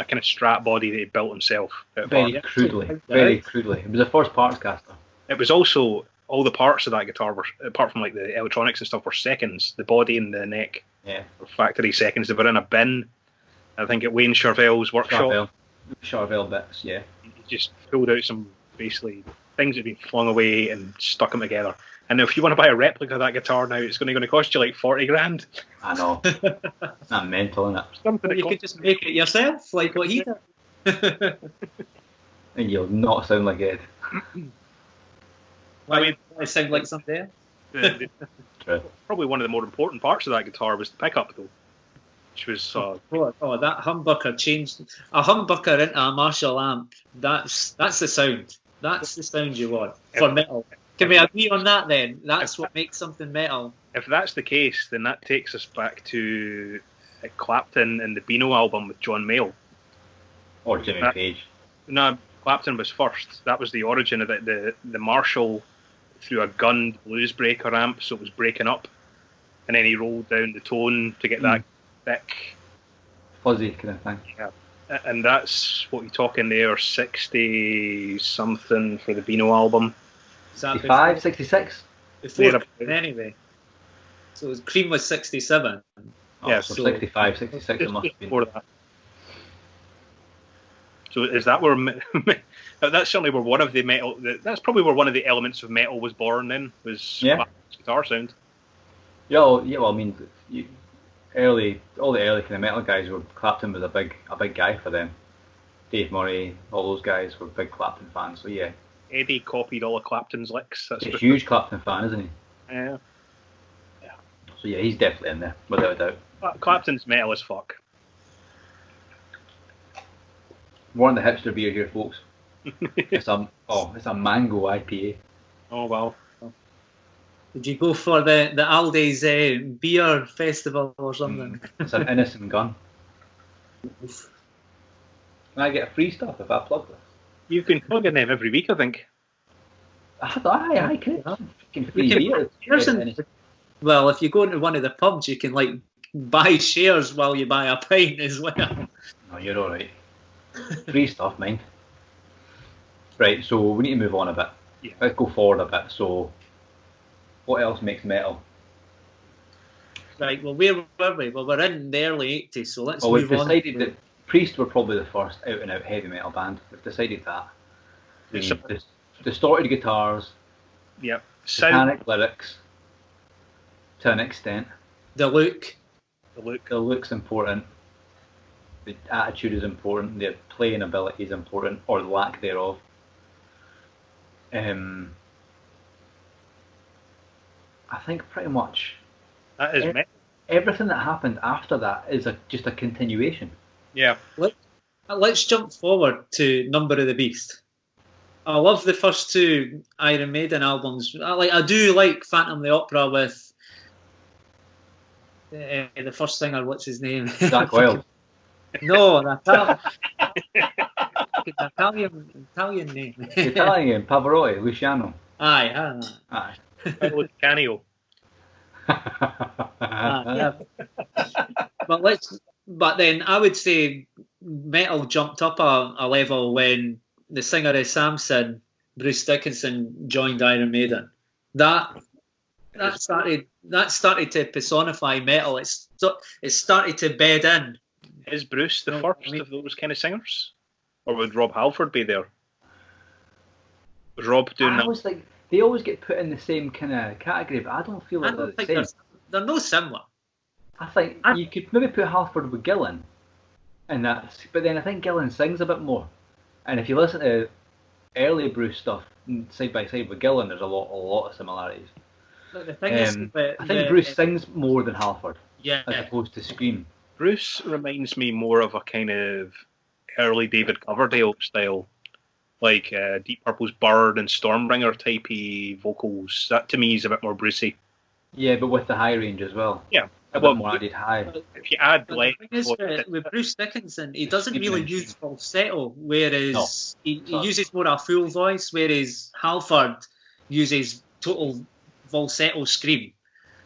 kind of Strat body that he built himself. Out of Very parts. crudely. Very crudely. It was the first parts caster. It was also all the parts of that guitar were, apart from like the electronics and stuff, were seconds. The body and the neck Yeah. were factory seconds. They were in a bin, I think, at Wayne Charvel's workshop. Charvel bits, yeah. He just pulled out some basically things that had been flung away and stuck them together. And if you want to buy a replica of that guitar now, it's going to cost you like 40 grand. I know. Not mental, isn't it? Something that You could just make it yourself, like what he did. And you'll not sound like Ed. I mean, I sound like something else. True. Probably one of the more important parts of that guitar was the pickup, though, which was Oh, that humbucker changed a humbucker into a Marshall amp. That's the sound. That's the sound you want for metal. Can we agree on that then? That's what makes something metal. if that's the case, then that takes us back to Clapton and the Beano album with John Mayall. Or Jimmy Page. No, Clapton was first. That was the origin of it. The Marshall threw a gunned blues breaker amp, so it was breaking up, and then he rolled down the tone to get that thick. Fuzzy kind of thing. Yeah. And that's what you're talking there, 60 something for the Beano album. 65, 66? Before anyway. So Cream was 67. Oh, Yeah, so so 65, 66 it must have been. Before that. So is that where that's certainly where one of the metal? That's probably where one of the elements of metal was born. Then was guitar sound. Yeah, well, I mean, all the early kind of metal guys were Clapton was a big guy for them. Dave Murray, all those guys were big Clapton fans. So yeah, Eddie copied all of Clapton's licks. That's he's a huge Clapton fan, isn't he? Yeah. So yeah, he's definitely in there, without a doubt. Clapton's metal as fuck. We're on the hipster beer here, folks. It's a mango IPA. Oh wow. Did you go for the Aldi's beer festival or something? It's an innocent gun. Can I get free stuff if I plug this? You've been plugging them every week, I think. I can. Fucking free You beer. Well, if you go into one of the pubs, you can like buy shares while you buy a pint as well. No, you're all right. Free stuff, mind. Right, so we need to move on a bit. Yeah. Let's go forward a bit. So, what else makes metal? Right, well, where were we? Well, we're in the early 80s, so let's Well, we've move on. decided that Priest were probably the first out-and-out heavy metal band. We've decided that. The distorted guitars, Yep. satanic lyrics, to an extent. The look. The look's important. The attitude is important. Their playing ability is important, or the lack thereof. I think pretty much That is metal. everything that happened after that is just a continuation. Yeah. Let's jump forward to Number of the Beast. I love the first two Iron Maiden albums. I do like Phantom of the Opera with the first singer. What's his name? Zach Wild. No, an Italian name. Italian, Pavarotti, Luciano. Aye. Canio. Yeah. But then I would say metal jumped up a level when the singer of Samson, Bruce Dickinson, joined Iron Maiden. That started to personify metal. It started to bed in. Is Bruce the first of those kind of singers? Or would Rob Halford be there? Was Rob doing I that? always think they always get put in the same kind of category, but I don't feel like they're the same. They're no similar. I think you could maybe put Halford with Gillan, and that's. But then I think Gillan sings a bit more. And if you listen to early Bruce stuff side by side with Gillan, there's a lot of similarities. But the thing is, I think Bruce sings more than Halford, yeah, as opposed to scream. Bruce reminds me more of a kind of early David Coverdale style, like Deep Purple's Bird and Stormbringer typey vocals. That to me is a bit more Brucey. Yeah, but with the high range as well. Yeah, a bit more added high. If you add the thing is, with Bruce Dickinson, he doesn't really use falsetto, whereas he uses more a full voice, whereas Halford uses total falsetto scream.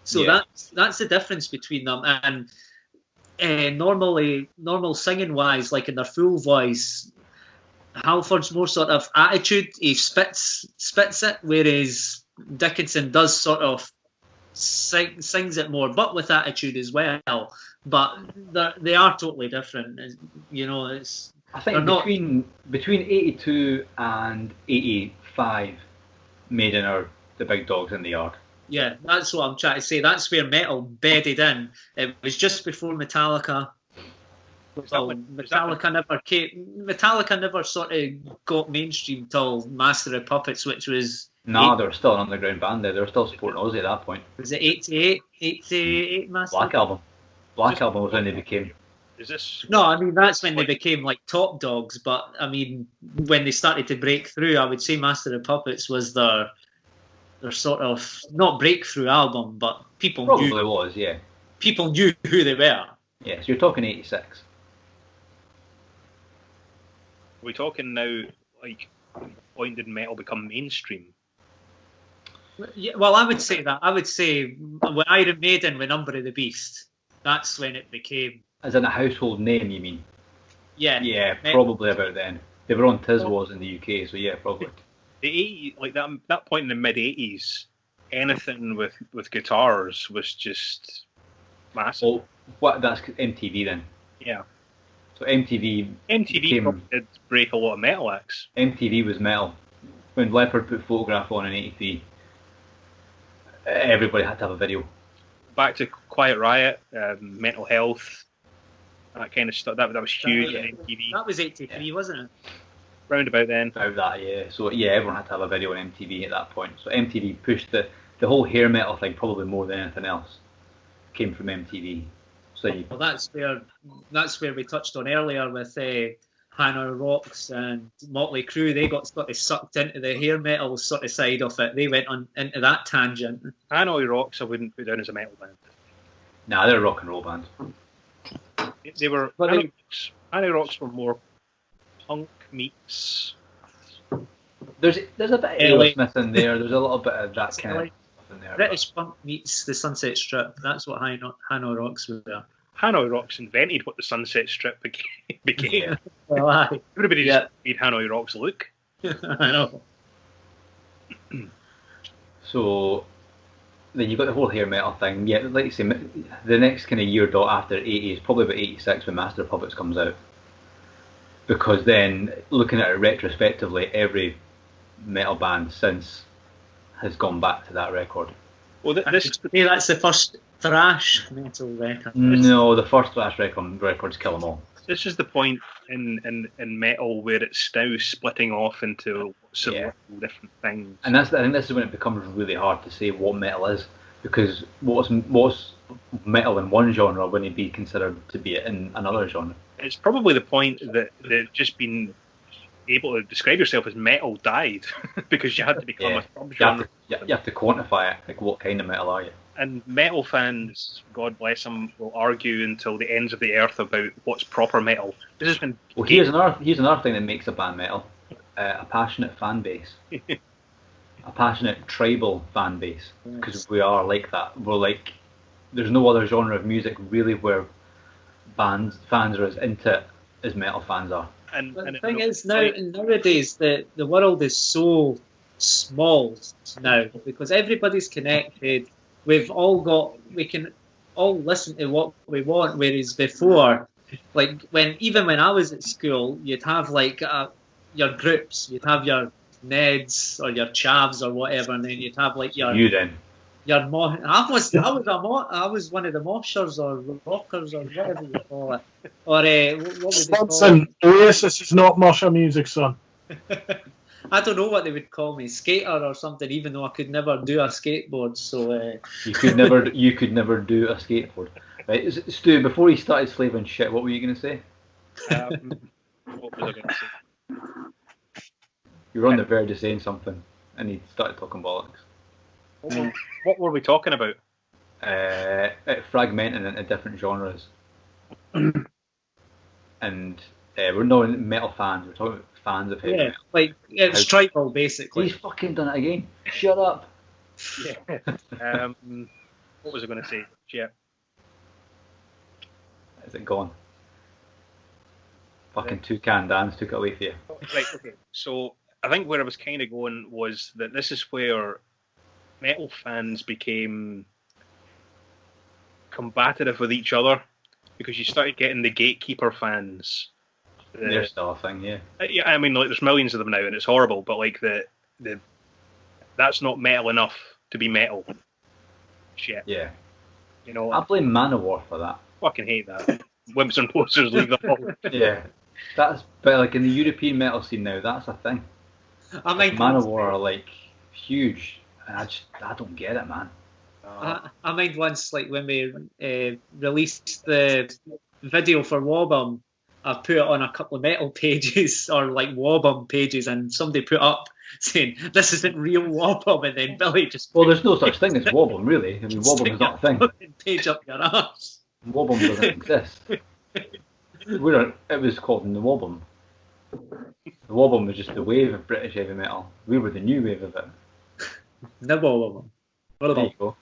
So that's the difference between them. And normal singing wise, like in their full voice, Halford's more sort of attitude. He spits it, whereas Dickinson does sort of sings it more, but with attitude as well. But they are totally different. You know, it's. I think between 82 and 85, Maiden are the big dogs in the yard. Yeah, that's what I'm trying to say. That's where metal bedded in. It was just before Metallica. Metallica never sort of got mainstream till Master of Puppets, which was. Nah, they were still an underground band there. They were still supporting Ozzy at that point. Was it 88 Master? Black Album. Black Album was when they became. Is this? No, I mean that's when they became like top dogs. But I mean, when they started to break through, I would say Master of Puppets was their sort of not breakthrough album, but people Probably knew. was, yeah. People knew who they were. Yeah, so you're talking 86. Are we talking now, like, when did metal become mainstream? Yeah, well, I would say that. I would say when Iron Maiden with Number of the Beast, that's when it became. As in a household name, you mean? Yeah. Yeah, probably about then. They were on Tiswas in the UK, so yeah, probably. The 80s, like that point in the mid 80s, anything with guitars was just massive. Oh, that's MTV then. Yeah. So MTV probably did break a lot of metal acts. MTV was metal. When Leopard put Photograph on in 83, everybody had to have a video. Back to Quiet Riot, Mental Health, that kind of stuff. That was huge on MTV. That was 83, wasn't it? Round about then. About that, yeah. So yeah, everyone had to have a video on MTV at that point. So MTV pushed the whole hair metal thing probably more than anything else. Came from MTV. So well, that's where we touched on earlier with Hanoi Rocks and Motley Crue, they got sort of sucked into the hair metal sort of side of it. They went on into that tangent. Hanoi Rocks I wouldn't put down as a metal band. Nah, they're a rock and roll band. They were Hanoi Rocks were more punk meets. There's a bit of Aerosmith in there. There's a little bit of that kind of stuff in there. British punk meets the Sunset Strip. That's what Hanoi Rocks were. Hanoi Rocks invented what the Sunset Strip became. Yeah. Well, aye. Everybody just made Hanoi Rocks look. I know. So then you've got the whole hair metal thing. Yeah, like you say, the next kind of year dot after 80 is probably about 86 when Master of Puppets comes out. Because then, looking at it retrospectively, every metal band since has gone back to that record. Well, that's the first thrash metal record. No, the first thrash records Kill 'Em All. This is the point in metal where it's now splitting off into several different things. And I think this is when it becomes really hard to say what metal is, because what's metal in one genre wouldn't be considered to be in another genre. It's probably the point that just being able to describe yourself as metal died because you had to become a subgenre. You have to quantify it, like what kind of metal are you? And metal fans, God bless them, will argue until the ends of the earth about what's proper metal. This is when. Well, here's another thing that makes a band metal: a passionate fan base, a passionate tribal fan base. Because we are like that. We're like, there's no other genre of music really where fans are as into it as metal fans are. And the thing is, nowadays the world is so small now because everybody's connected. We can all listen to what we want. Whereas before, like when I was at school, you'd have like your groups, you'd have your Neds or your Chavs or whatever, and then you'd have like your I was one of the moshers or rockers or whatever you call it. Or what would they call it? Oasis is not mosher music, son. I don't know what they would call me, skater or something. Even though I could never do a skateboard, so you could never do a skateboard. Right, Stu. Before you started slaving shit, what were you going to say? What was I going to say? You were on the verge of saying something, and you started talking bollocks. What were we talking about? Fragmenting into different genres. And we're not metal fans, we're talking about fans of heavy metal. Like it's tribal basically. He's fucking done it again. Shut up. Yeah. What was I going to say? Yeah. Is it gone? Fucking Toucan Dance took it away from you. Right, okay. So I think where I was kind of going was that this is where metal fans became combative with each other because you started getting the gatekeeper fans. They're still a thing, yeah. Yeah, I mean, like there's millions of them now, and it's horrible. But like that's not metal enough to be metal. Shit. Yeah. You know. I blame Manowar for that. Fucking hate that. Wimps and posters leave the hall. Yeah. But like in the European metal scene now, that's a thing. I mean, Manowar are like huge. I don't get it, man. I mind once, like when we released the video for Wobum, I put it on a couple of metal pages or like Wobum pages, and somebody put up saying this isn't real Wobum, and then Billy just there's no such thing as Wobum, really. I mean, Wobum is not a thing. Page up your ass. Wobum doesn't exist. It was called the Wobum. The Wobum was just the wave of British heavy metal. We were the new wave of it. Nipple There you go.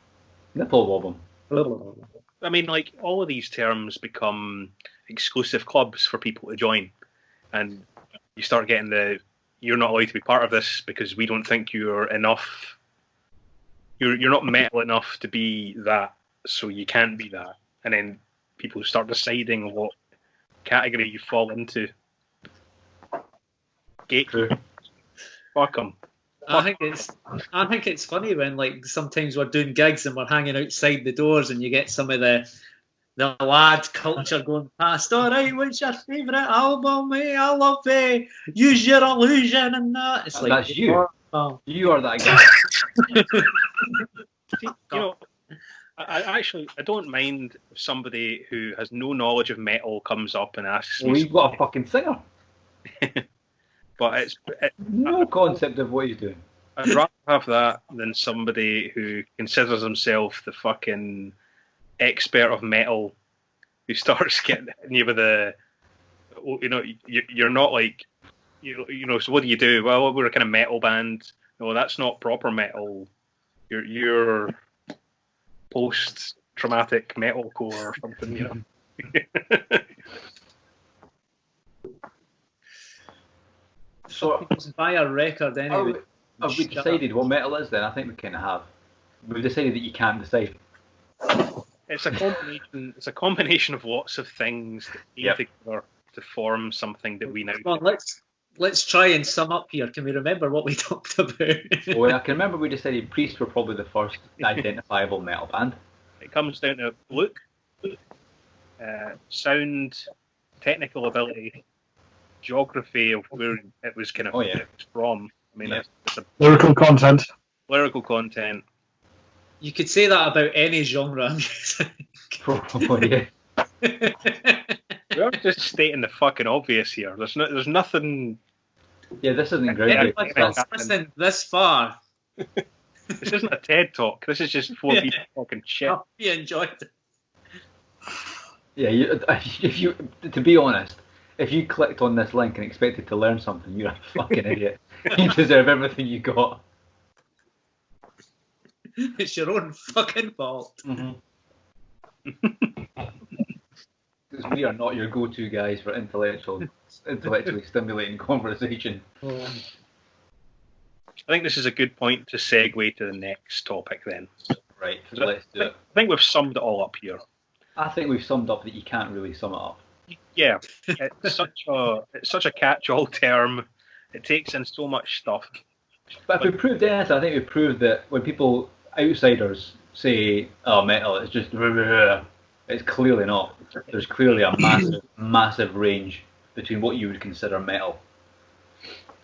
Nipple Wobum. I mean, like all of these terms become exclusive clubs for people to join, and you start getting you're not allowed to be part of this because we don't think you're enough. You're not metal enough to be that, so you can't be that. And then people start deciding what category you fall into. Gatekeeper. Fuck them. I think it's funny when like sometimes we're doing gigs and we're hanging outside the doors and you get some of the lad culture going past. All right, what's your favourite album? Hey, I love Use Your Illusion and that. It's like that's you. You are that guy. See, you know, I don't mind if somebody who has no knowledge of metal comes up and asks me. Well, you've got a fucking singer. But No concept of what he's doing. I'd rather have that than somebody who considers himself the fucking expert of metal, who starts getting you with you're not like, so what do you do? Well, we're a kind of metal band. No, that's not proper metal. You're post-traumatic metalcore or something, So buy a record anyway. Have we decided what metal is then? I think we kind of have. We've decided that you can't decide. It's a combination. It's a combination of lots of things that came together to form something that we now. Come on, let's try and sum up here. Can we remember what we talked about? Well, I can remember we decided Priest were probably the first identifiable metal band. It comes down to look, sound, technical ability, geography of where it was kind of from. I mean, it's a lyrical content. Lyrical content. You could say that about any genre of music. Probably, yeah. We're just stating the fucking obvious here. There's nothing. Yeah, this isn't great. Anyone that's listened this far. This isn't a TED talk. This is just four people talking shit. Oh, you enjoyed it. Yeah, to be honest, if you clicked on this link and expected to learn something, you're a fucking idiot. You deserve everything you got. It's your own fucking fault. Because we are not your go-to guys for intellectually stimulating conversation. I think this is a good point to segue to the next topic then. Right, let's do it. I think we've summed it all up here. I think we've summed up that you can't really sum it up. Yeah, it's such a catch-all term. It takes in so much stuff. But if we proved anything, I think we proved that when people, outsiders, say, oh, metal, it's just... It's clearly not. There's clearly a massive range between what you would consider metal.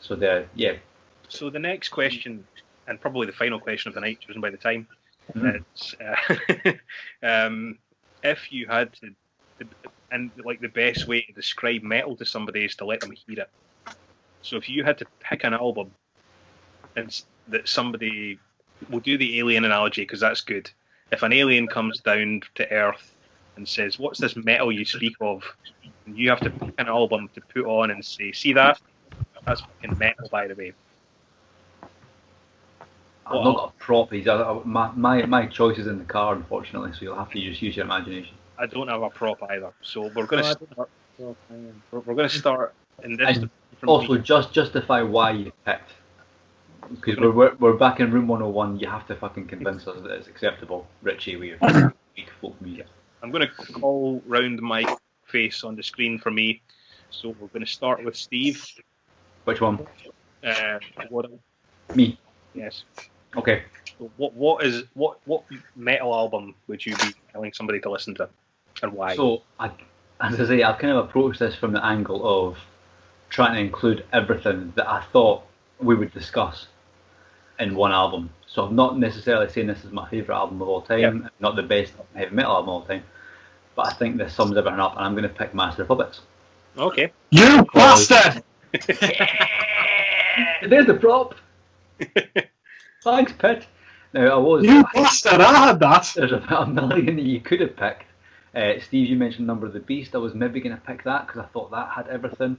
So So the next question, and probably the final question of the night, chosen by the time, is if you had to, and like the best way to describe metal to somebody is to let them hear it. So if you had to pick an album, and that somebody, we'll do the alien analogy because that's good. If an alien comes down to Earth and says, "What's this metal you speak of?" and you have to pick an album to put on and say, "See that? That's fucking metal, by the way." I've not got a prop. My choice is in the car, unfortunately, so you'll have to use your imagination. I don't have a prop either, so we're going to start. We're going to start in this. Also, just justify why you picked, because we're back in room 101. You have to fucking convince us that it's acceptable, Richie, with your weak folk music. I'm going to call round my face on the screen for me. So we're going to start with Steve. Which one? Me. Yes. Okay. So what metal album would you be telling somebody to listen to, and why? So, as I say, I've kind of approached this from the angle of trying to include everything that I thought we would discuss in one album. So I'm not necessarily saying this is my favourite album of all time, not the best heavy metal album of all time, but I think this sums everything up, and I'm going to pick Master of Puppets. Okay. You bastard! There's the prop. Thanks, Pitt. Now, You bastard! I had that. There's about a million that you could have picked. Steve, you mentioned Number of the Beast. I was maybe going to pick that because I thought that had everything.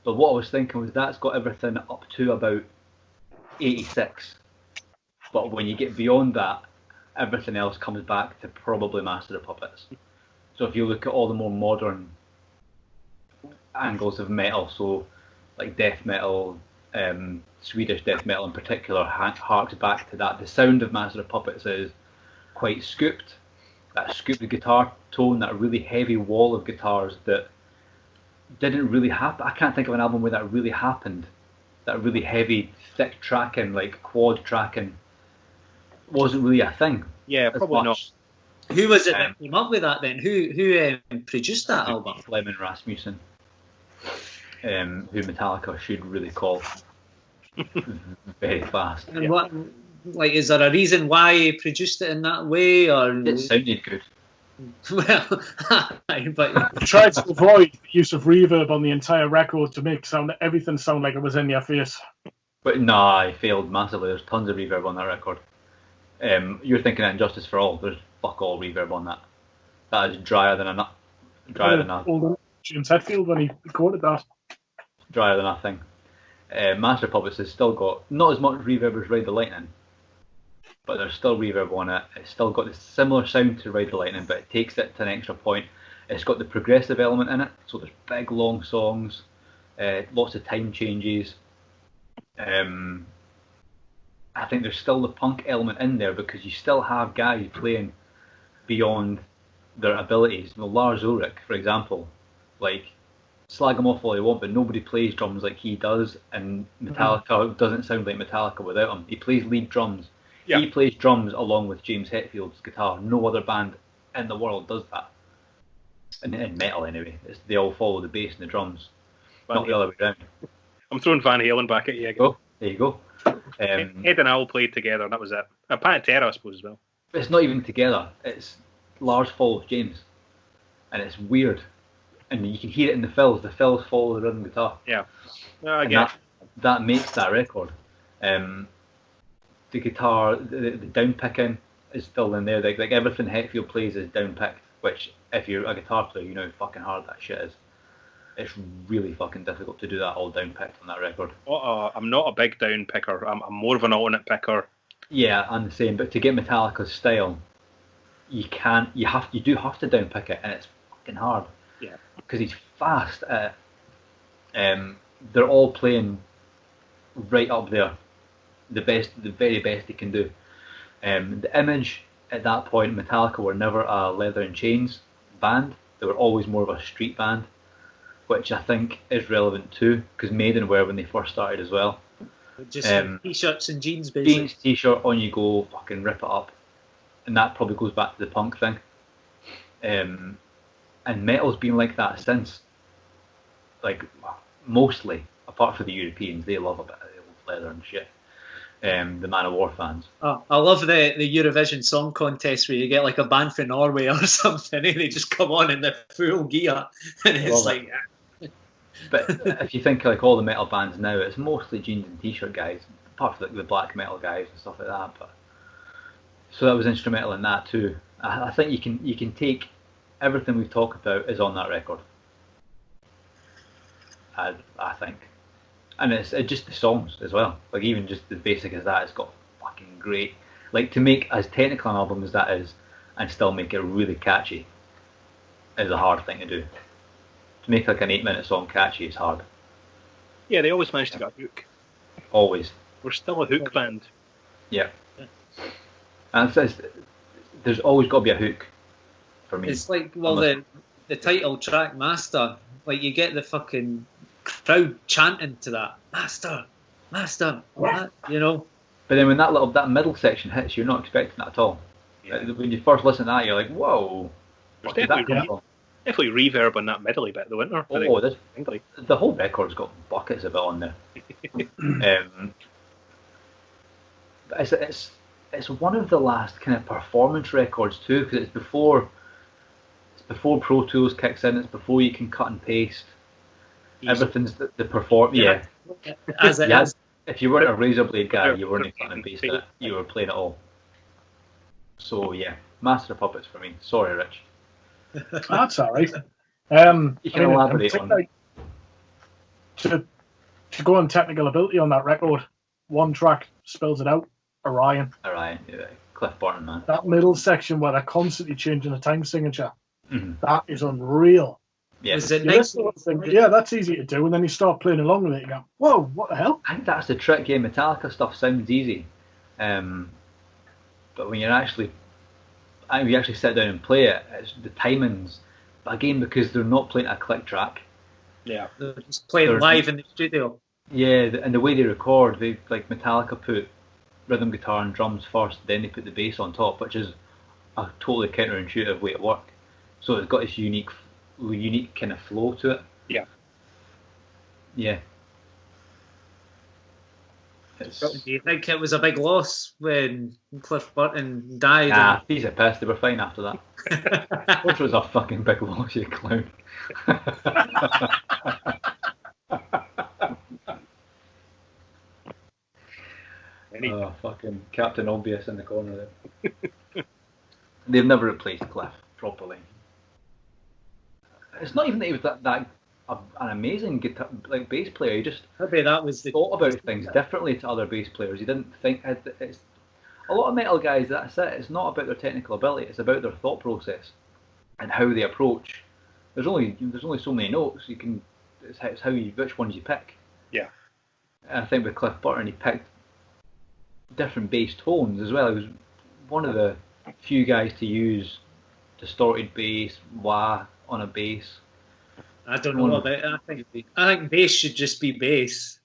But what I was thinking was that's got everything up to about 86. But when you get beyond that, everything else comes back to probably Master of Puppets. So if you look at all the more modern angles of metal, so like death metal, Swedish death metal in particular, harks back to that. The sound of Master of Puppets is quite scooped. That scooped guitar tone, that really heavy wall of guitars that didn't really happen. I can't think of an album where that really happened. That really heavy, thick tracking, like quad tracking, wasn't really a thing. Yeah, probably not. Who was it that came up with that then? Who produced that album? Lemon Rasmussen, who Metallica should really call very fast. And what, like, is there a reason why he produced it in that way, or it sounded good? Well, but Tried to avoid the use of reverb on the entire record to make everything sound like it was in your face. But nah, I failed massively. There's tons of reverb on that record. You're thinking of Injustice for All. There's fuck all reverb on that. That is drier than a nut. Drier than a James Hetfield when he recorded that. drier than nothing. Master of Puppets has still got not as much reverb as Ride the Lightning, but there's still reverb on it. It's still got a similar sound to Ride the Lightning, but it takes it to an extra point. It's got the progressive element in it, so there's big long songs, lots of time changes. I think there's still the punk element in there because you still have guys playing beyond their abilities. You know, Lars Ulrich, for example, like slag him off all you want, but nobody plays drums like he does, and Metallica doesn't sound like Metallica without him. He plays lead drums. Yeah. He plays drums along with James Hetfield's guitar. No other band in the world does that. In metal, anyway. They all follow the bass and the drums, not the other way around. I'm throwing Van Halen back at you again. Oh, there you go. Ed and Al played together, and that was it. Pantera, I suppose, as well. But it's not even together. It's Lars follows James, and it's weird. And you can hear it in the fills. The fills follow the rhythm guitar. Yeah. I get that makes that record. The guitar, the down picking is still in there. Like everything Hetfield plays is down picked, which if you're a guitar player, you know how fucking hard that shit is. It's really fucking difficult to do that all down picked on that record. I'm not a big down picker. I'm more of an alternate picker. Yeah, I'm the same. But to get Metallica's style, you do have to down pick it, and it's fucking hard. Yeah. Because he's fast at it. They're all playing right up there. The very best they can do. The Image at that point, Metallica were never a leather and chains band. They were always more of a street band, which I think is relevant too, because Maiden were when they first started as well. Just t-shirts and jeans, basically. Jeans, t-shirt, on you go, fucking rip it up, and that probably goes back to the punk thing. And metal's been like that since. Like mostly, apart from the Europeans, they love a bit of leather and shit. The Man of War fans. Oh, I love the Eurovision Song Contest where you get like a band from Norway or something, and they just come on in the full gear, and it's like. But if you think like all the metal bands now, it's mostly jeans and t-shirt guys, apart from like the black metal guys and stuff like that. But so that was instrumental in that too. I think you can take everything we've talked about is on that record. I think. And it's just the songs as well. Like even just the basic as that, it's got fucking great. Like to make as technical an album as that is, and still make it really catchy, is a hard thing to do. To make like an 8-minute song catchy is hard. Yeah, they always manage to get a hook. Always. We're still a hook band. Yeah. And there's always got to be a hook for me. It's like the title track Master. Like you get the fucking crowd chanting to that Master, you know. But then when that middle section hits, you're not expecting that at all. Yeah. When you first listen to that, you're like, whoa. There's definitely reverb on that middle bit, though, isn't there? The whole record's got buckets of it on there. It's one of the last kind of performance records too, because it's before Pro Tools kicks in. It's before you can cut and paste. Everything's the perform. Yeah. As it is. If you weren't a razor blade guy, you weren't cutting and pasting it. You were playing it all. So yeah, Master of Puppets for me. Sorry, Rich. That's all right. You can elaborate on it. To go on technical ability on that record, one track spells it out. Orion, yeah, Cliff Burton, man. That middle section where they're constantly changing the time signature, that is unreal. Yeah. Is it nice? Yeah, that's easy to do, and then you start playing along with it, you go, whoa, what the hell? I think that's the trick. Yeah, Metallica stuff sounds easy, but when you actually sit down and play it, it's the timings. But again, because they're not playing a click track. Yeah, they're just playing live in the studio. Yeah, and the way they record, they like Metallica put rhythm guitar and drums first, then they put the bass on top, which is a totally counterintuitive way to work. So it's got this unique kind of flow to it. Yeah. Yeah. Do you think it was a big loss when Cliff Burton died? Nah, he's a piss. They were fine after that. Which was a fucking big loss, you clown. Oh, fucking Captain Obvious in the corner there. They've never replaced Cliff properly. It's not even that he was an amazing guitar, bass player. He just maybe that was thought about things differently to other bass players. He didn't think it's a lot of metal guys. That's it. It's not about their technical ability. It's about their thought process and how they approach. There's only so many notes. You can. It's how you which ones you pick. Yeah. And I think with Cliff Burton, he picked different bass tones as well. He was one of the few guys to use distorted bass, wah on a bass. I don't know about it. I think bass should just be bass.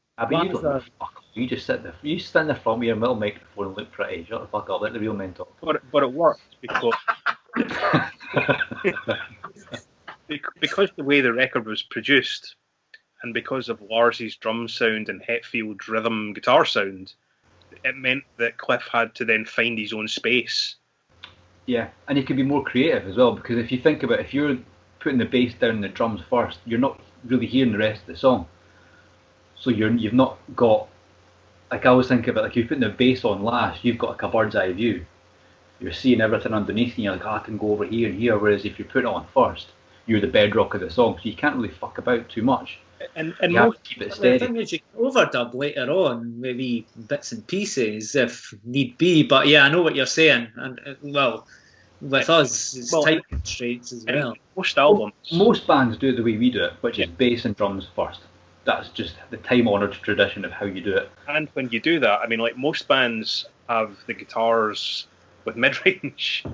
You just sit there. You stand in front of your little microphone and look pretty. Shut the fuck up. Let the real men talk. But it worked because the way the record was produced, and because of Lars's drum sound and Hetfield's rhythm guitar sound, it meant that Cliff had to then find his own space. Yeah, and he could be more creative as well, because if you think about it, if you're putting the bass down and the drums first, you're not really hearing the rest of the song. So you've not got, like I was thinking about, like you're putting the bass on last, you've got like a bird's eye view. You're seeing everything underneath and you're like, I can go over here and here, whereas if you put it on first, you're the bedrock of the song, so you can't really fuck about too much. And you have to keep it steady. The thing is, you can overdub later on, maybe bits and pieces if need be. But yeah, I know what you're saying. And well, with us, it's time constraints as well. Most bands do it the way we do it, which is bass and drums first. That's just the time-honoured tradition of how you do it. And when you do that, I mean, like most bands have the guitars with mid-range,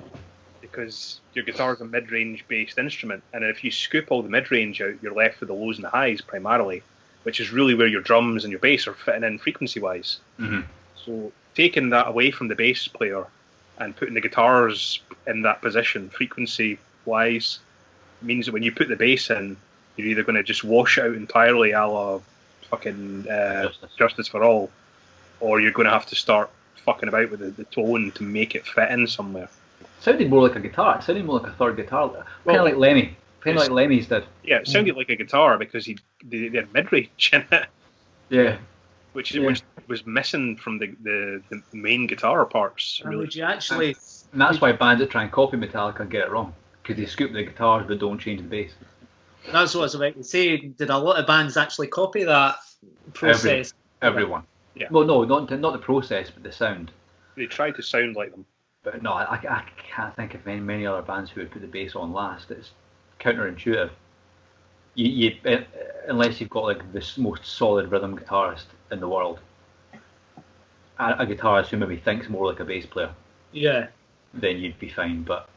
because your guitar is a mid-range based instrument, and if you scoop all the mid-range out, you're left with the lows and the highs primarily, which is really where your drums and your bass are fitting in frequency-wise. Mm-hmm. So taking that away from the bass player and putting the guitars in that position frequency-wise means that when you put the bass in, you're either going to just wash it out entirely a la fucking Justice for All, or you're going to have to start fucking about with the tone to make it fit in somewhere. It sounded more like a guitar. It sounded more like a third guitar. Kind of like Lemmy. Kind of like Lemmy's did. Yeah, it sounded like a guitar because they had mid-range in it. Yeah. Which was missing from the main guitar parts. Really. Would you actually... And that's why bands that try and copy Metallica get it wrong. Because they scoop the guitars but don't change the bass. That's what I was about to say. Did a lot of bands actually copy that process? Everyone. Yeah. Well, no, not the process, but the sound. They tried to sound like them. But no, I can't think of many other bands who would put the bass on last. It's counterintuitive. You unless you've got like the most solid rhythm guitarist in the world, a guitarist who maybe thinks more like a bass player. Yeah. Then you'd be fine, but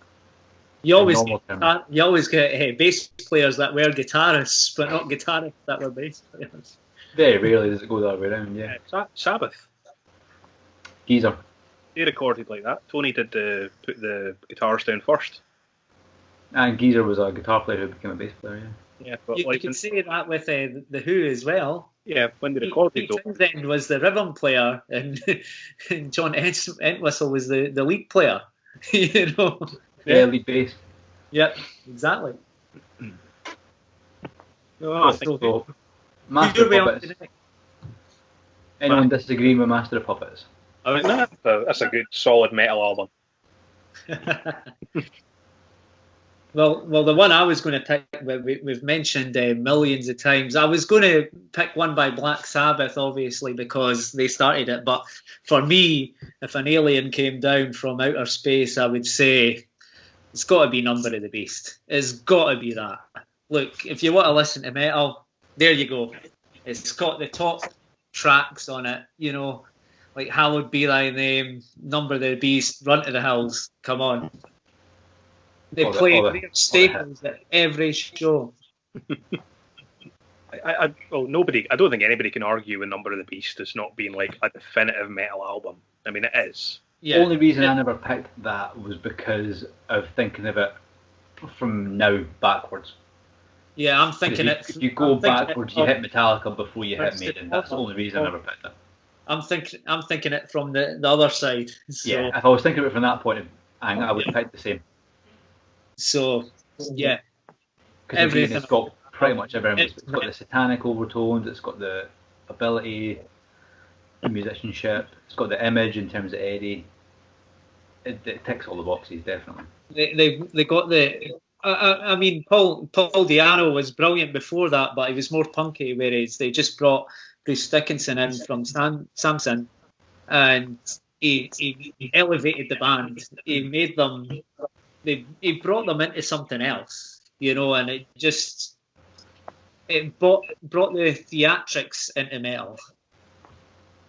you always get bass players that were guitarists, but not guitarists that were bass players. Very rarely does it go the other way around. Yeah. Sabbath. Geezer. They recorded like that. Tony did put the guitars down first. And Geezer was a guitar player who became a bass player. Yeah. Yeah, but you can say that with the Who as well. Yeah, when they recorded Pete Townsend was the rhythm player, and John Entwistle was the lead player. You know. Yeah, lead bass. Yep, exactly. I think so. Master of Puppets. Anyone disagreeing with Master of Puppets? I mean, that's a good, solid metal album. Well, the one I was going to pick, we've mentioned millions of times. I was going to pick one by Black Sabbath, obviously, because they started it. But for me, if an alien came down from outer space, I would say it's got to be Number of the Beast. It's got to be that. Look, if you want to listen to metal, there you go. It's got the top tracks on it, you know, like Hallowed Be Thy Name, Number of the Beast, Run to the Hills. Come on. They play their staples at every show. I don't think anybody can argue with Number of the Beast as not being like a definitive metal album. I mean, it is. Yeah. The only reason I never picked that was because of thinking of it from now backwards. Yeah, I'm thinking if you go backwards, you hit Metallica before you hit Maiden. That's the only reason I never picked it. I'm thinking it from the other side. So, Yeah, if I was thinking of it from that point of view, I would pick the same. So yeah, Because everything. it's got pretty much everything. It's got the satanic overtones. It's got the ability, the musicianship. It's got the image in terms of Eddie. It ticks all the boxes, definitely. They got the. I mean, Paul Di'Anno was brilliant before that, but he was more punky. Whereas they just brought Bruce Dickinson in from Samson, and he elevated the band. He made them. He brought them into something else, and it brought the theatrics into metal.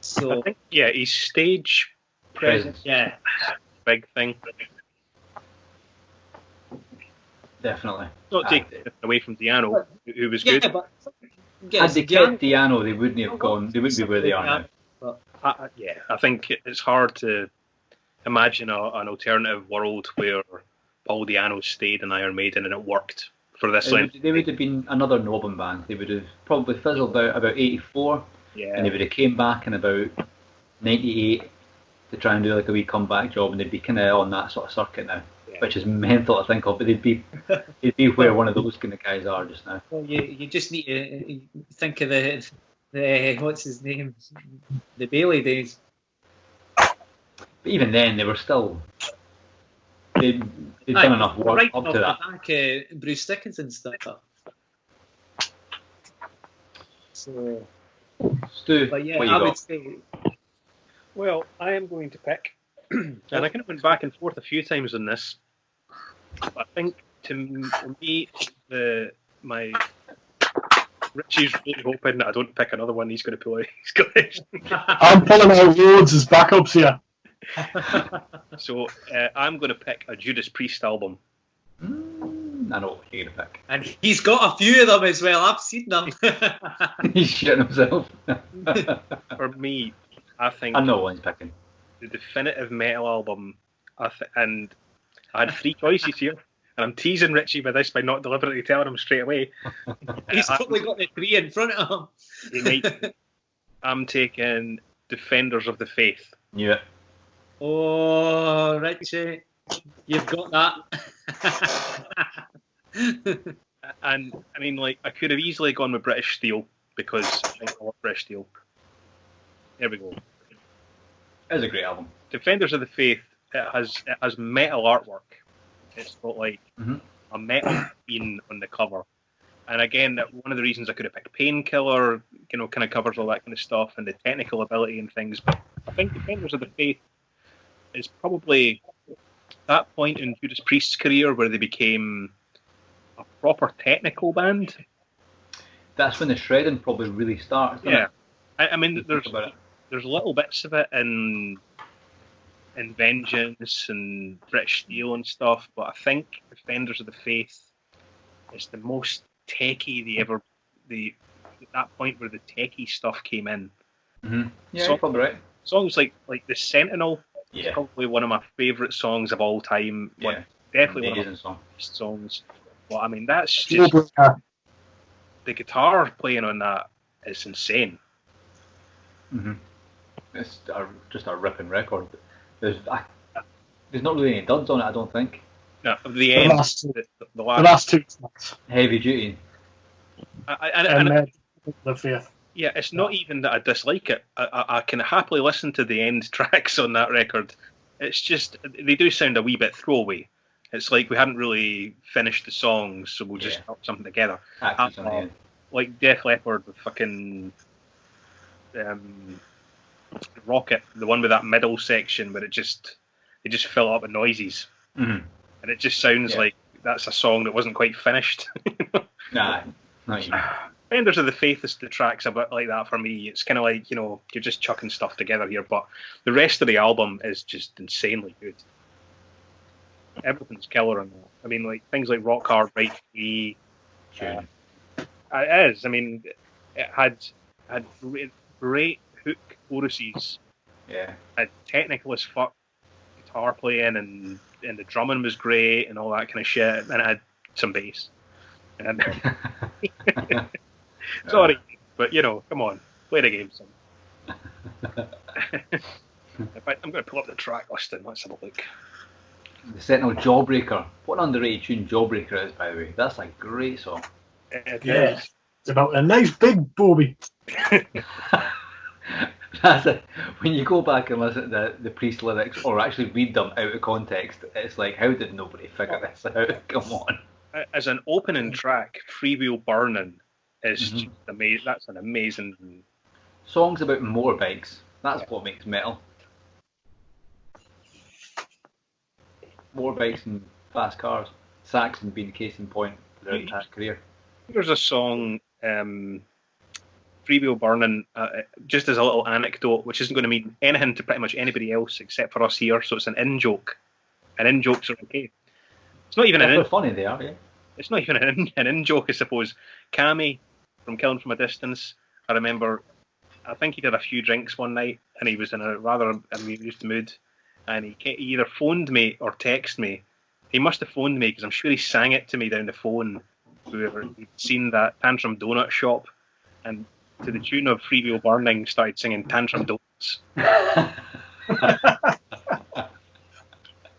So I think, his stage presence, big thing. Definitely. Not taking it away from Di'Anno, who was good. But had they kept Di'Anno, they wouldn't have gone. They wouldn't be where they are now. But, I think it's hard to imagine an alternative world where Paul Di'Anno stayed in Iron Maiden and it worked for this length. They would have been another NOWTHM band. They would have probably fizzled out about 84, and they would have came back in about 98 to try and do like a wee comeback job, and they'd be kind of on that sort of circuit now, which is mental to think of. But they'd be where one of those kind of guys are just now. Well, you just need to think of the what's his name, the Bailey days. But even then, they were still. They'd done enough work right up off to that. the back, Bruce Dickinson stuff. So, Stu, but yeah, what you I got? would say. Well, I am going to pick, and I kind of went back and forth a few times on this. But I think to me, my Richie's really hoping that I don't pick another one. He's going to pull out his collection. I'm pulling out loads as backups here. So I'm going to pick a Judas Priest album. I know what you're going to pick. And he's got a few of them as well. I've seen them. He's shitting himself. For me, I think I know what he's picking. the definitive metal album, and I had three choices here, and I'm teasing Richie with this by not deliberately telling him straight away. He's probably got the three in front of him. I'm taking Defenders of the Faith. Yeah. Oh, Richie, you've got that. And I mean, like, I could have easily gone with British Steel because I think I love British Steel. There we go. It's a great album. Defenders of the Faith. It has metal artwork. It's got like a metal bean on the cover. And again, one of the reasons I could have picked Painkiller, kind of covers all that kind of stuff and the technical ability and things. But I think Defenders of the Faith is probably that point in Judas Priest's career where they became a proper technical band. That's when the shredding probably really starts. Yeah, I mean, there's little bits of it in Vengeance and British Steel and stuff, but I think Defenders of the Faith is the most techie at that point where the techie stuff came in. Mm-hmm. Yeah, you're probably right. Songs like The Sentinel. Yeah. It's probably one of my favourite songs of all time. Yeah. Definitely one of my song. best songs. But I mean, that's just the guitar playing on that is insane. Mm-hmm. It's just a ripping record. There's not really any duds on it, I don't think. No, the end. The last two tracks. Heavy duty. And the Faith. Yeah, it's not even that I dislike it. I can happily listen to the end tracks on that record. It's just, they do sound a wee bit throwaway. It's like we hadn't really finished the songs, so we'll just put something together. Like Def Leppard with fucking Rocket, the one with that middle section where they just fill it up with noises. Mm-hmm. And it just sounds like that's a song that wasn't quite finished. Nah, not even. Defenders of the Faith is the tracks a bit like that for me. It's kind of like, you're just chucking stuff together here, but the rest of the album is just insanely good. Everything's killer on that. I mean, like things like Rock Hard, Right Free. It is. I mean, it had great hook choruses. Yeah. Had technical as fuck guitar playing, and the drumming was great and all that kind of shit, and it had some bass. And sorry, but come on, play the game, son. In fact, I'm going to pull up the track listing. Let's have a look. The Sentinel Jawbreaker. What an underrated tune Jawbreaker is, by the way. That's a great song. Yeah. It's about a nice big booby. That's it. When you go back and listen to the Priest lyrics, or actually read them out of context, it's like, how did nobody figure this out? Come on. As an opening track, Freewheel Burning is just amazing. That's an amazing... Songs about motorbikes. That's what makes metal. Motorbikes and fast cars. Saxon being the case in point for their entire career. There's a song, Freewheel Burning, just as a little anecdote, which isn't going to mean anything to pretty much anybody else except for us here, so it's an in-joke. And in-jokes are okay. It's not even They're funny, they are, yeah. It's not even an in-joke, I suppose. Cammy from Killing From a Distance, I remember, I think he did a few drinks one night, and he was in a rather amused mood, and he either phoned me or texted me. He must have phoned me, because I'm sure he sang it to me down the phone, whoever he'd seen that Tantrum donut shop, and to the tune of Freewheel Burning started singing Tantrum Donuts.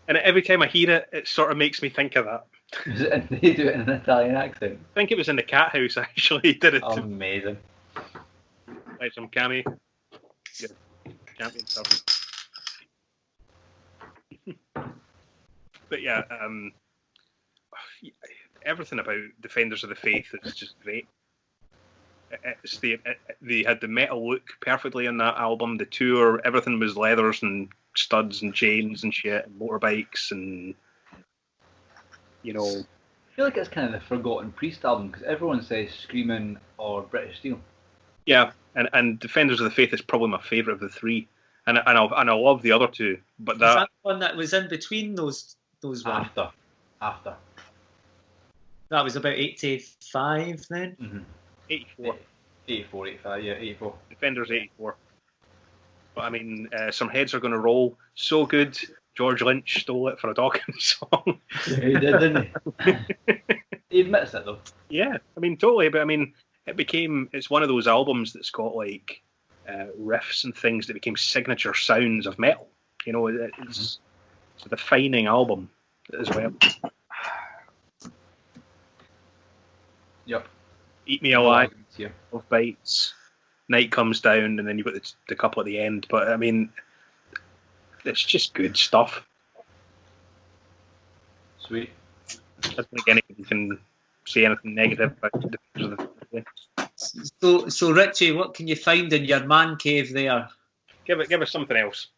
And every time I hear it, it sort of makes me think of that. Did he do it in an Italian accent? I think it was in the cat house, actually. He did it. Amazing. Like some Cammy. Yeah, champion stuff. But yeah, everything about Defenders of the Faith is just great. They had the metal look perfectly in that album. The tour, everything was leathers and studs and chains and shit, and motorbikes and, you know. I feel like it's kind of the forgotten Priest album because everyone says Screaming or British Steel. Yeah, and Defenders of the Faith is probably my favourite of the three, and I love the other two. But that, was that one that was in between those ones? After. That was about 85 then? Mm-hmm. 84. 84, 85, yeah, 84. Defenders 84. But I mean, Some Heads Are Gonna Roll, so good. George Lynch stole it for a Dawkins song. Yeah, he did, didn't he? He admits it though. Yeah, I mean, totally. But I mean, it's one of those albums that's got like riffs and things that became signature sounds of metal. You know, it's a defining album as well. Yep. Eat Me Alive, of Bites, Night Comes Down, and then you've got the couple at the end. But I mean, it's just good stuff. Sweet. I don't think anybody can say anything negative about the So Richie, what can you find in your man cave there? Give us something else.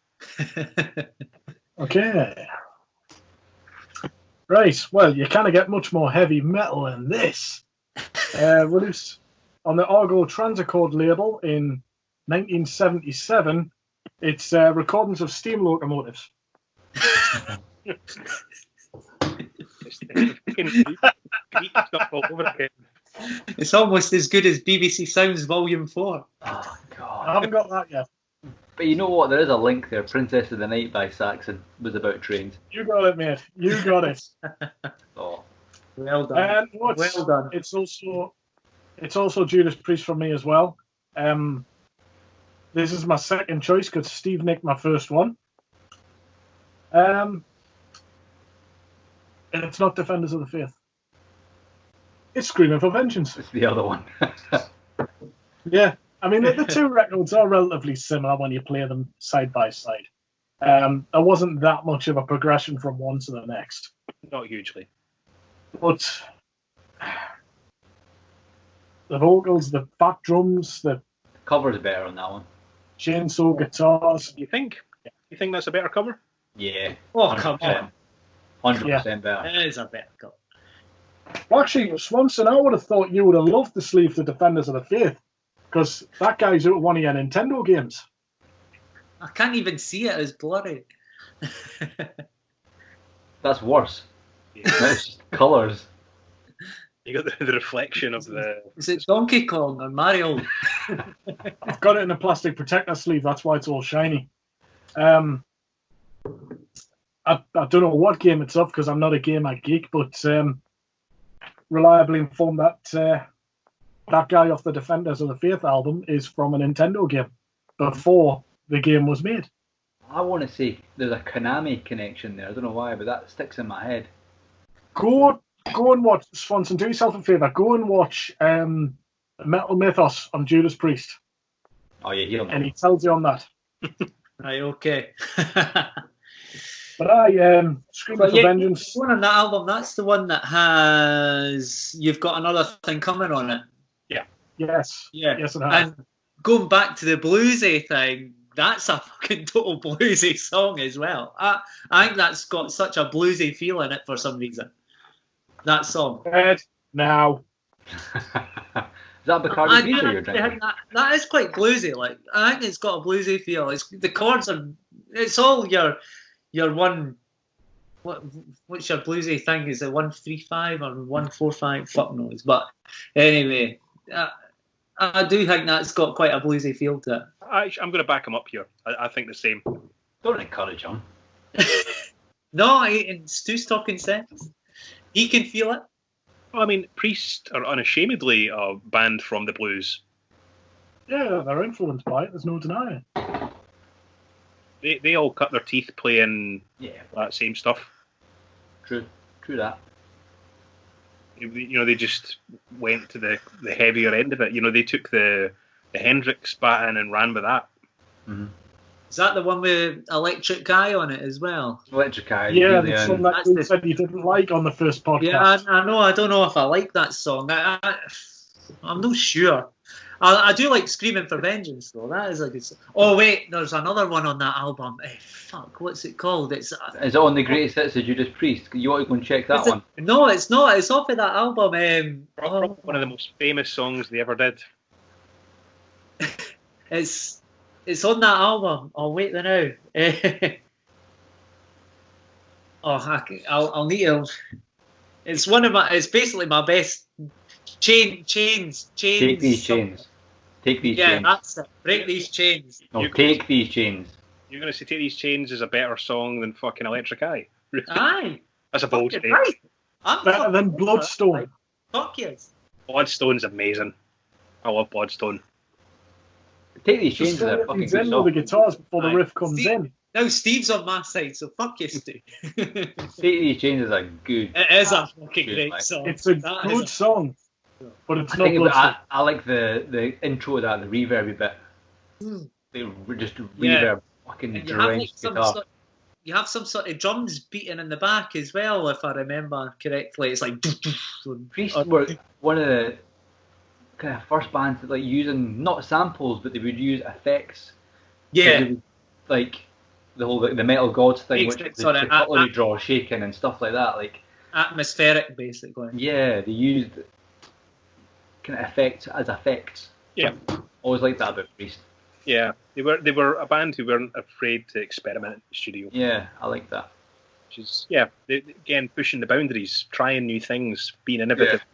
Okay. Right, well, you can't get much more heavy metal than this. Released on the Argo Transicord label in 1977, it's recordings of steam locomotives. It's almost as good as BBC Sounds Volume 4. Oh, God. I haven't got that yet. But you know what? There is a link there. Princess of the Night by Saxon was about trains. You got it, mate. You got it. Oh. Well done. Well done. It's also Judas Priest from me as well. This is my second choice because Steve nicked my first one. And it's not Defenders of the Faith. It's Screaming for Vengeance. It's the other one. Yeah. I mean, the two records are relatively similar when you play them side by side. There wasn't that much of a progression from one to the next. Not hugely. But the vocals, the fat drums, the cover's better on that one. Chainsaw guitars. You think? You think that's a better cover? Yeah. Oh, come on. 100% better. It is a better cover. Well, actually, Swanson, I would have thought you would have loved the sleeve to Defenders of the Faith, because that guy's out of one of your Nintendo games. I can't even see it as blurry. That's worse. Yeah. That's just colours. You got the reflection of the... Is it Donkey Kong or Mario? I've got it in a plastic protector sleeve, that's why it's all shiny. I don't know what game it's of, because I'm not a gamer geek, but reliably informed that that guy off the Defenders of the Faith album is from a Nintendo game before the game was made. I want to say there's a Konami connection there. I don't know why, but that sticks in my head. Go and watch, Swanson, do yourself a favour. Go and watch Metal Mythos on Judas Priest. Oh yeah, he'll know. And he tells you on that. Right, okay. But I Screaming for Vengeance. One on that album, that's the one that has You've Got Another Thing Coming on it. Yeah. Yes. Yeah. Yes, it has. And going back to the bluesy thing, that's a fucking total bluesy song as well. I think that's got such a bluesy feel in it for some reason. That song. Ed, now. Is that Bacardi Breezer you're drinking? That is quite bluesy. Like, I think it's got a bluesy feel. The chords are. It's all your one. What's your bluesy thing? Is it 135 or 145? Fuck knows. But anyway, I do think that's got quite a bluesy feel to it. I'm going to back him up here. I think the same. Don't encourage him. No, Stu's talking sense. He can feel it. Well, I mean, Priest are unashamedly a band from the blues. Yeah, they're influenced by it. There's no denying. They all cut their teeth playing that same stuff. True that. They just went to the heavier end of it. They took the Hendrix baton and ran with that. Mm-hmm. Is that the one with Electric Eye on it as well? Electric Eye. Yeah, the song that you said you didn't like on the first podcast. Yeah, I know. I don't know if I like that song. I'm not sure. I do like Screaming for Vengeance, though. That is a good song. Oh, wait, there's another one on that album. Fuck, what's it called? Is it on the greatest hits of Judas Priest? You want to go and check that one? No, it's not. It's off of that album. One of the most famous songs they ever did. It's on that album. I'll wait there now. I'll need to. It's one of my. It's basically my best. Chains. Take these chains. Yeah, that's it. Break these chains. No, take these chains. You're going to say Take These Chains is a better song than fucking Electric Eye? Aye. That's a bold statement. Right. Better than Bloodstone. Fuck yes. Bloodstone's amazing. I love Bloodstone. Take These Chains is a fucking good song. With the guitars before the riff comes in. Now Steve's on my side, so fuck you, Steve. Take These Chains is a good. It is a fucking great song. It's a good song, but it's not Bloodstone. I like the intro to that, the reverb bit. They just reverb fucking drenched guitar. You have some sort of drums beating in the back as well, if I remember correctly. It's like. Priest were one of the kind of first bands that like using not samples, but they would use effects. Yeah. Like the whole the Metal Gods thing, which the cutlery draw shaking and stuff like that, like atmospheric basically. Yeah, they used kind of effects as effects. Yeah. Always liked that about Priest. Yeah, they were a band who weren't afraid to experiment in the studio. Yeah, I like that. Which is again pushing the boundaries, trying new things, being innovative. Yeah.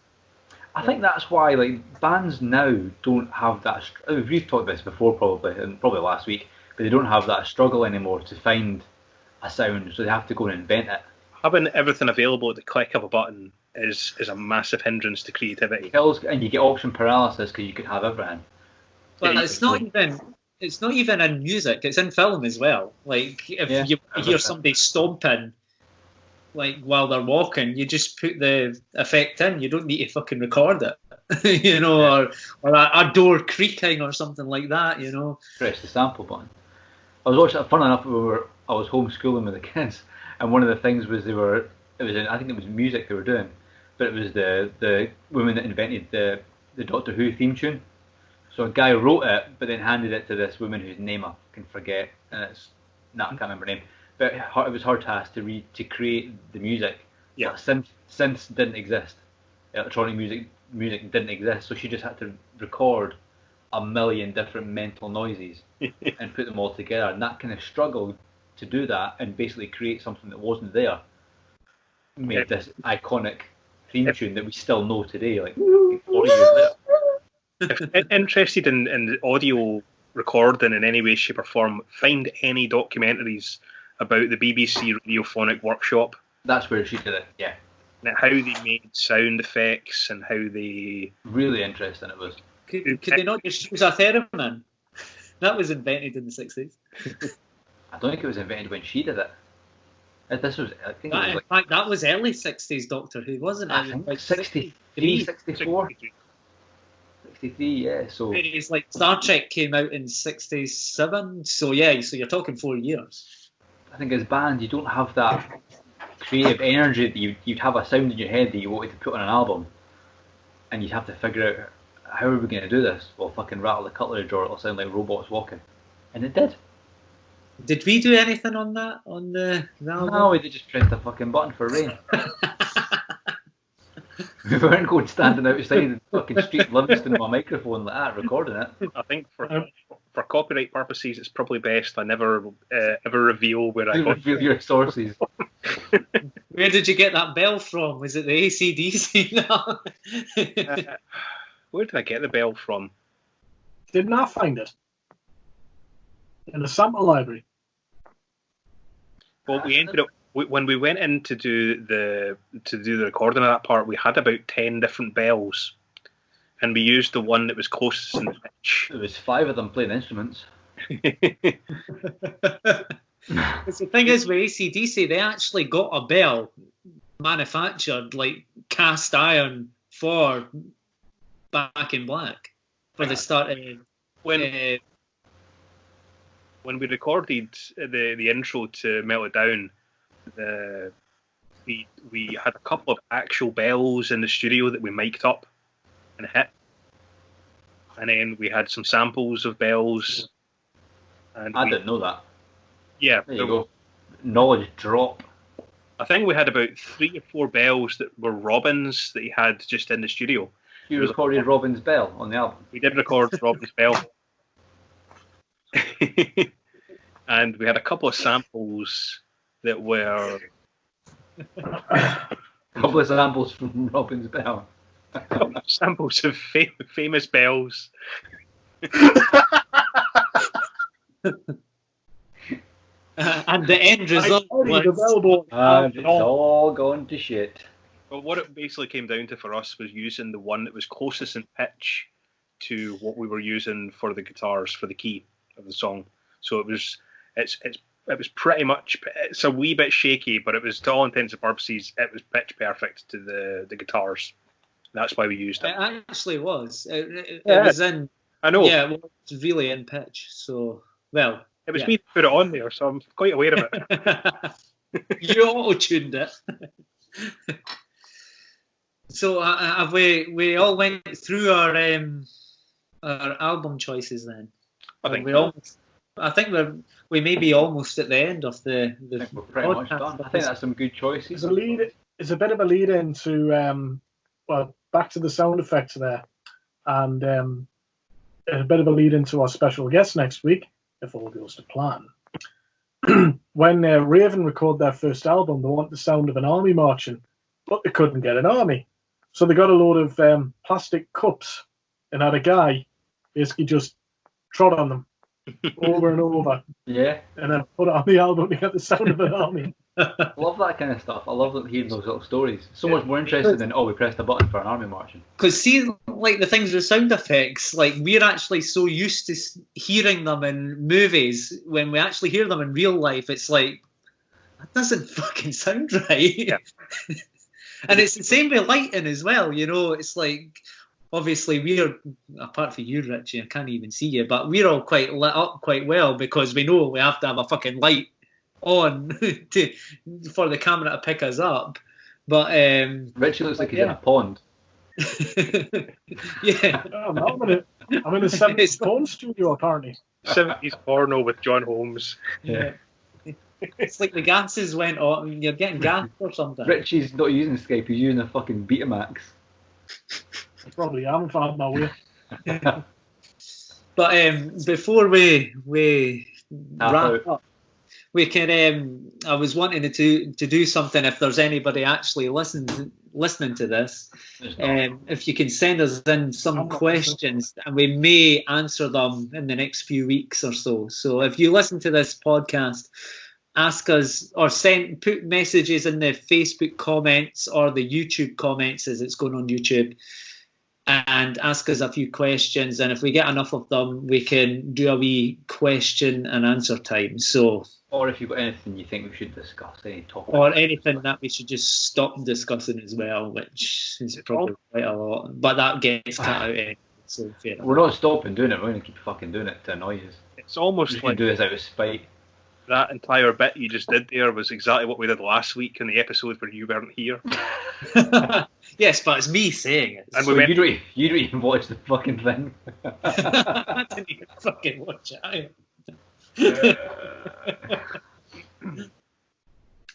I think that's why like bands now don't have that. We've talked about this before probably, and probably last week, but they don't have that struggle anymore to find a sound, so they have to go and invent it. Having everything available at the click of a button is a massive hindrance to creativity. And you get option paralysis because you could have everything. Well, it's not even in music. It's in film as well. Like if you hear somebody stomping, like while they're walking, you just put the effect in. You don't need to fucking record it, or a door creaking or something like that. Press the sample button. I was watching. Fun enough, I was homeschooling with the kids, and one of the things was I think it was music they were doing, but it was the woman that invented the Doctor Who theme tune. So a guy wrote it, but then handed it to this woman whose name I can forget, and I can't remember her name. But it was her task to create the music. Yeah. Synths didn't exist. Electronic music didn't exist, so she just had to record a million different mental noises and put them all together. And that kind of struggle to do that and basically create something that wasn't there made this iconic theme tune that we still know today, like 40 years later. If interested in audio recording in any way, shape or form, find any documentaries about the BBC Radiophonic Workshop. That's where she did it, yeah. And how they made sound effects and how they... Really interesting it was. Could they not just use a theremin? That was invented in the 60s. I don't think it was invented when she did it. This was, I think it was In like, fact, that was early 60s Doctor Who, wasn't it? I think Like 63, 64, 63, yeah. So It's like Star Trek came out in 67, so yeah, so you're talking 4 years. I think as bands, you don't have that creative energy that you'd have a sound in your head that you wanted to put on an album, and you'd have to figure out how are we going to do this? Well, fucking rattle the cutlery drawer, it'll sound like robots walking, and it did. Did we do anything on that on the album? No, we just pressed the fucking button for rain. We weren't going standing outside the fucking street of Livingston with my microphone like that, recording it. I think for copyright purposes, it's probably best I never ever reveal where I got. Reveal your sources. Where did you get that bell from? Was it the AC/DC? Where did I get the bell from? Didn't I find it? In the sample library. Well, we ended up when we went in to do the recording of that part. We had about 10 different bells, and we used the one that was closest in pitch. There was 5 of them playing instruments. The thing is with AC/DC, they actually got a bell manufactured like cast iron for Back in Black for the start of when we recorded the intro to Melt It Down, we had a couple of actual bells in the studio that we mic'd up and hit, and then we had some samples of bells. And I didn't know that. Yeah, there you go. Knowledge drop. I think we had about 3 or 4 bells that were Robin's that he had just in the studio. You recorded Robin's bell on the album? We did record Robin's bell. And we had a couple of samples that were... a couple of samples from Robin's bell. A couple of samples of famous bells. And the end result was... And it's all gone to shit. Well, what it basically came down to for us was using the one that was closest in pitch to what we were using for the guitars for the key of the song. So it was pretty much, it's a wee bit shaky, but it was, to all intents and purposes, it was pitch perfect to the guitars. That's why we used it. It actually was. It was in. I know. Yeah, it was really in pitch. So, well. It was me to put it on there, so I'm quite aware of it. You auto-tuned it. So have we all went through our album choices then? I think we may be almost at the end of the I think we're pretty much done. I think that's some good choices. It's a bit of a lead into back to the sound effects there, and a bit of a lead into our special guest next week, if all goes to plan. When Raven recorded their first album, they wanted the sound of an army marching, but they couldn't get an army. So they got a load of plastic cups and had a guy basically just trod on them over and over. Yeah. And then put it on the album to get the sound of an army. I love that kind of stuff. I love hearing those little stories. So much more interesting than, we pressed a button for an army marching. Because see, like the things with sound effects, like we're actually so used to hearing them in movies, when we actually hear them in real life, it's like, that doesn't fucking sound right. Yeah. And it's the same with lighting as well, you know, it's like, obviously we're, apart from you, Richie, I can't even see you, but we're all quite lit up quite well because we know we have to have a fucking light on for the camera to pick us up. But Richie looks like he's in a pond. Yeah. I'm in a 70s porn studio, apparently. 70s porno with John Holmes. Yeah. It's like the gases went on. You're getting gas or something. Richie's not using Skype. He's using a fucking Betamax. I probably haven't found my way. But before we wrap up, we can. I was wanting to do something. If there's anybody actually listening to this, if you can send us in some questions, and we may answer them in the next few weeks or so. So if you listen to this podcast, ask us or put messages in the Facebook comments or the YouTube comments as it's going on YouTube. and ask us a few questions. And if we get enough of them, we can do a wee question and answer time. So, or if you've got anything you think we should discuss, any topic, or anything that we should just stop discussing as well, which is probably quite a lot. But that gets cut out anyway. So fair enough. We're not stopping doing it. We're going to keep fucking doing it to annoy us. It's almost We like do this out of spite. that entire bit you just did there was exactly what we did last week in the episode where you weren't here. Yes, but it's me saying it. And So we went, you don't even watch the fucking thing. I didn't even fucking watch it either.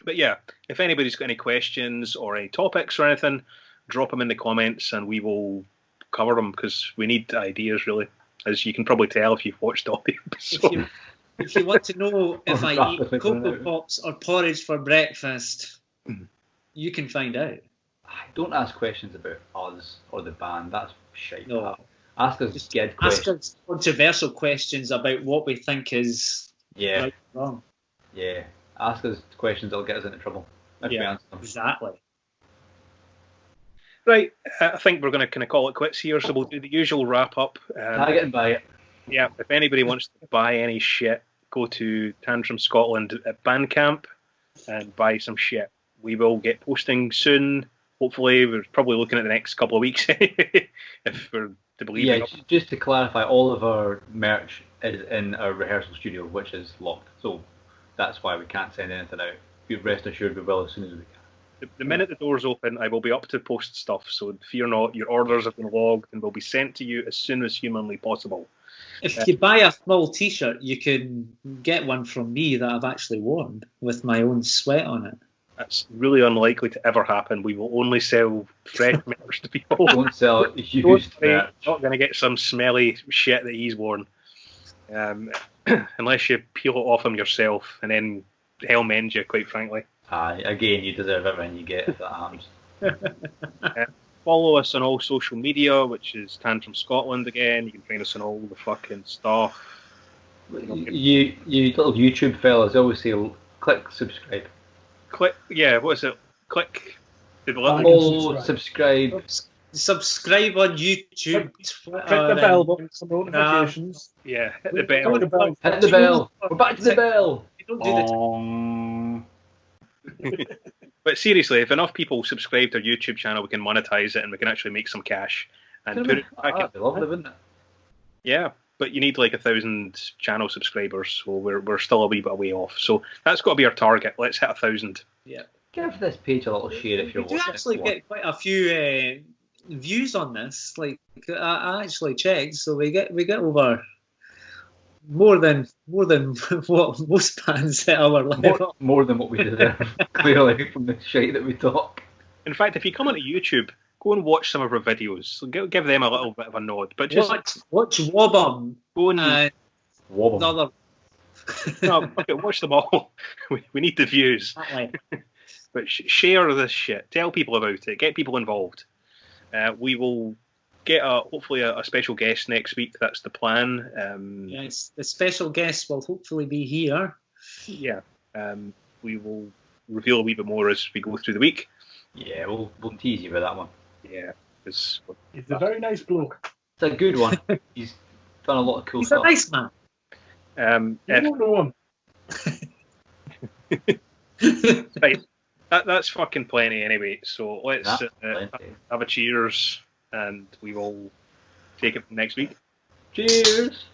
but yeah, if anybody's got any questions or any topics or anything, drop them in the comments and we will cover them because we need ideas really, as you can probably tell if you've watched all the episodes. If you want to know if I eat Cocoa Pops or porridge for breakfast, you can find out. Don't ask questions about us or the band. That's shite. No. Ask us Just good ask questions. us controversial questions about what we think is Yeah, right or wrong. yeah. Ask us questions that'll get us into trouble. If we Yeah, answer them. exactly. Right, I think we're going to kind of call it quits here, so we'll do the usual wrap up. Tag it and buy it. Yeah, if anybody wants to buy any shit, go to Tantrum Scotland at Bandcamp and buy some shit. We will get posting soon. Hopefully, we're probably looking at the next couple of weeks if we're to believe Yeah, it. just to clarify, all of our merch is in our rehearsal studio, which is locked. So that's why we can't send anything out. You rest assured we will as soon as we can. The minute the doors open, I will be up to post stuff, so fear not, your orders have been logged and will be sent to you as soon as humanly possible. If you buy a small T-shirt, you can get one from me that I've actually worn with my own sweat on it. That's really unlikely to ever happen. We will only sell fresh merch to people. Don't sell Don't used worry, merch. you're not going to get some smelly shit that he's worn. Unless you peel it off him yourself and then hell mend you, quite frankly. Aye, again, you deserve everything you get if that happens. Follow us on all social media, which is Tantrum Scotland again. You can find us on all the fucking stuff. You little YouTube fellas always say click subscribe. Click, yeah, what is it? Click the Like little Follow, subscribe. Subscribe on YouTube, Twitter, Click the bell button for notifications. yeah, hit the bell. Click the bell. Hit the bell. We're back to the bell. You don't do the But seriously, if enough people subscribe to our YouTube channel, we can monetize it and we can actually make some cash and put it back in. That'd be lovely, wouldn't it? Yeah, but you need like 1,000 channel subscribers, so we're still a wee bit away off. So that's got to be our target. Let's hit 1,000. Yeah. Give this page a little share if you're We do watching. actually get quite a few views on this. Like I actually checked, so we get over more than what most bands at our level. More than what we deserve, clearly, from the shite that we talk. In fact, if you come onto YouTube, go and watch some of our videos. So give them a little bit of a nod. But just Watch Wobbum go and and Wobble. another. no, okay, watch them all. We need the views. But share this shit. Tell people about it. Get people involved. We will get hopefully a special guest next week. That's the plan. Yes, the special guest will hopefully be here. Yeah. We will reveal a wee bit more as we go through the week. Yeah, we'll tease you with that one. Yeah. It's He's a very nice bloke. It's a good one. He's done a lot of cool He's a stuff. nice man. You don't know him. right. That's fucking plenty anyway. So let's That's plenty. have a cheers and we will take it from next week. Cheers.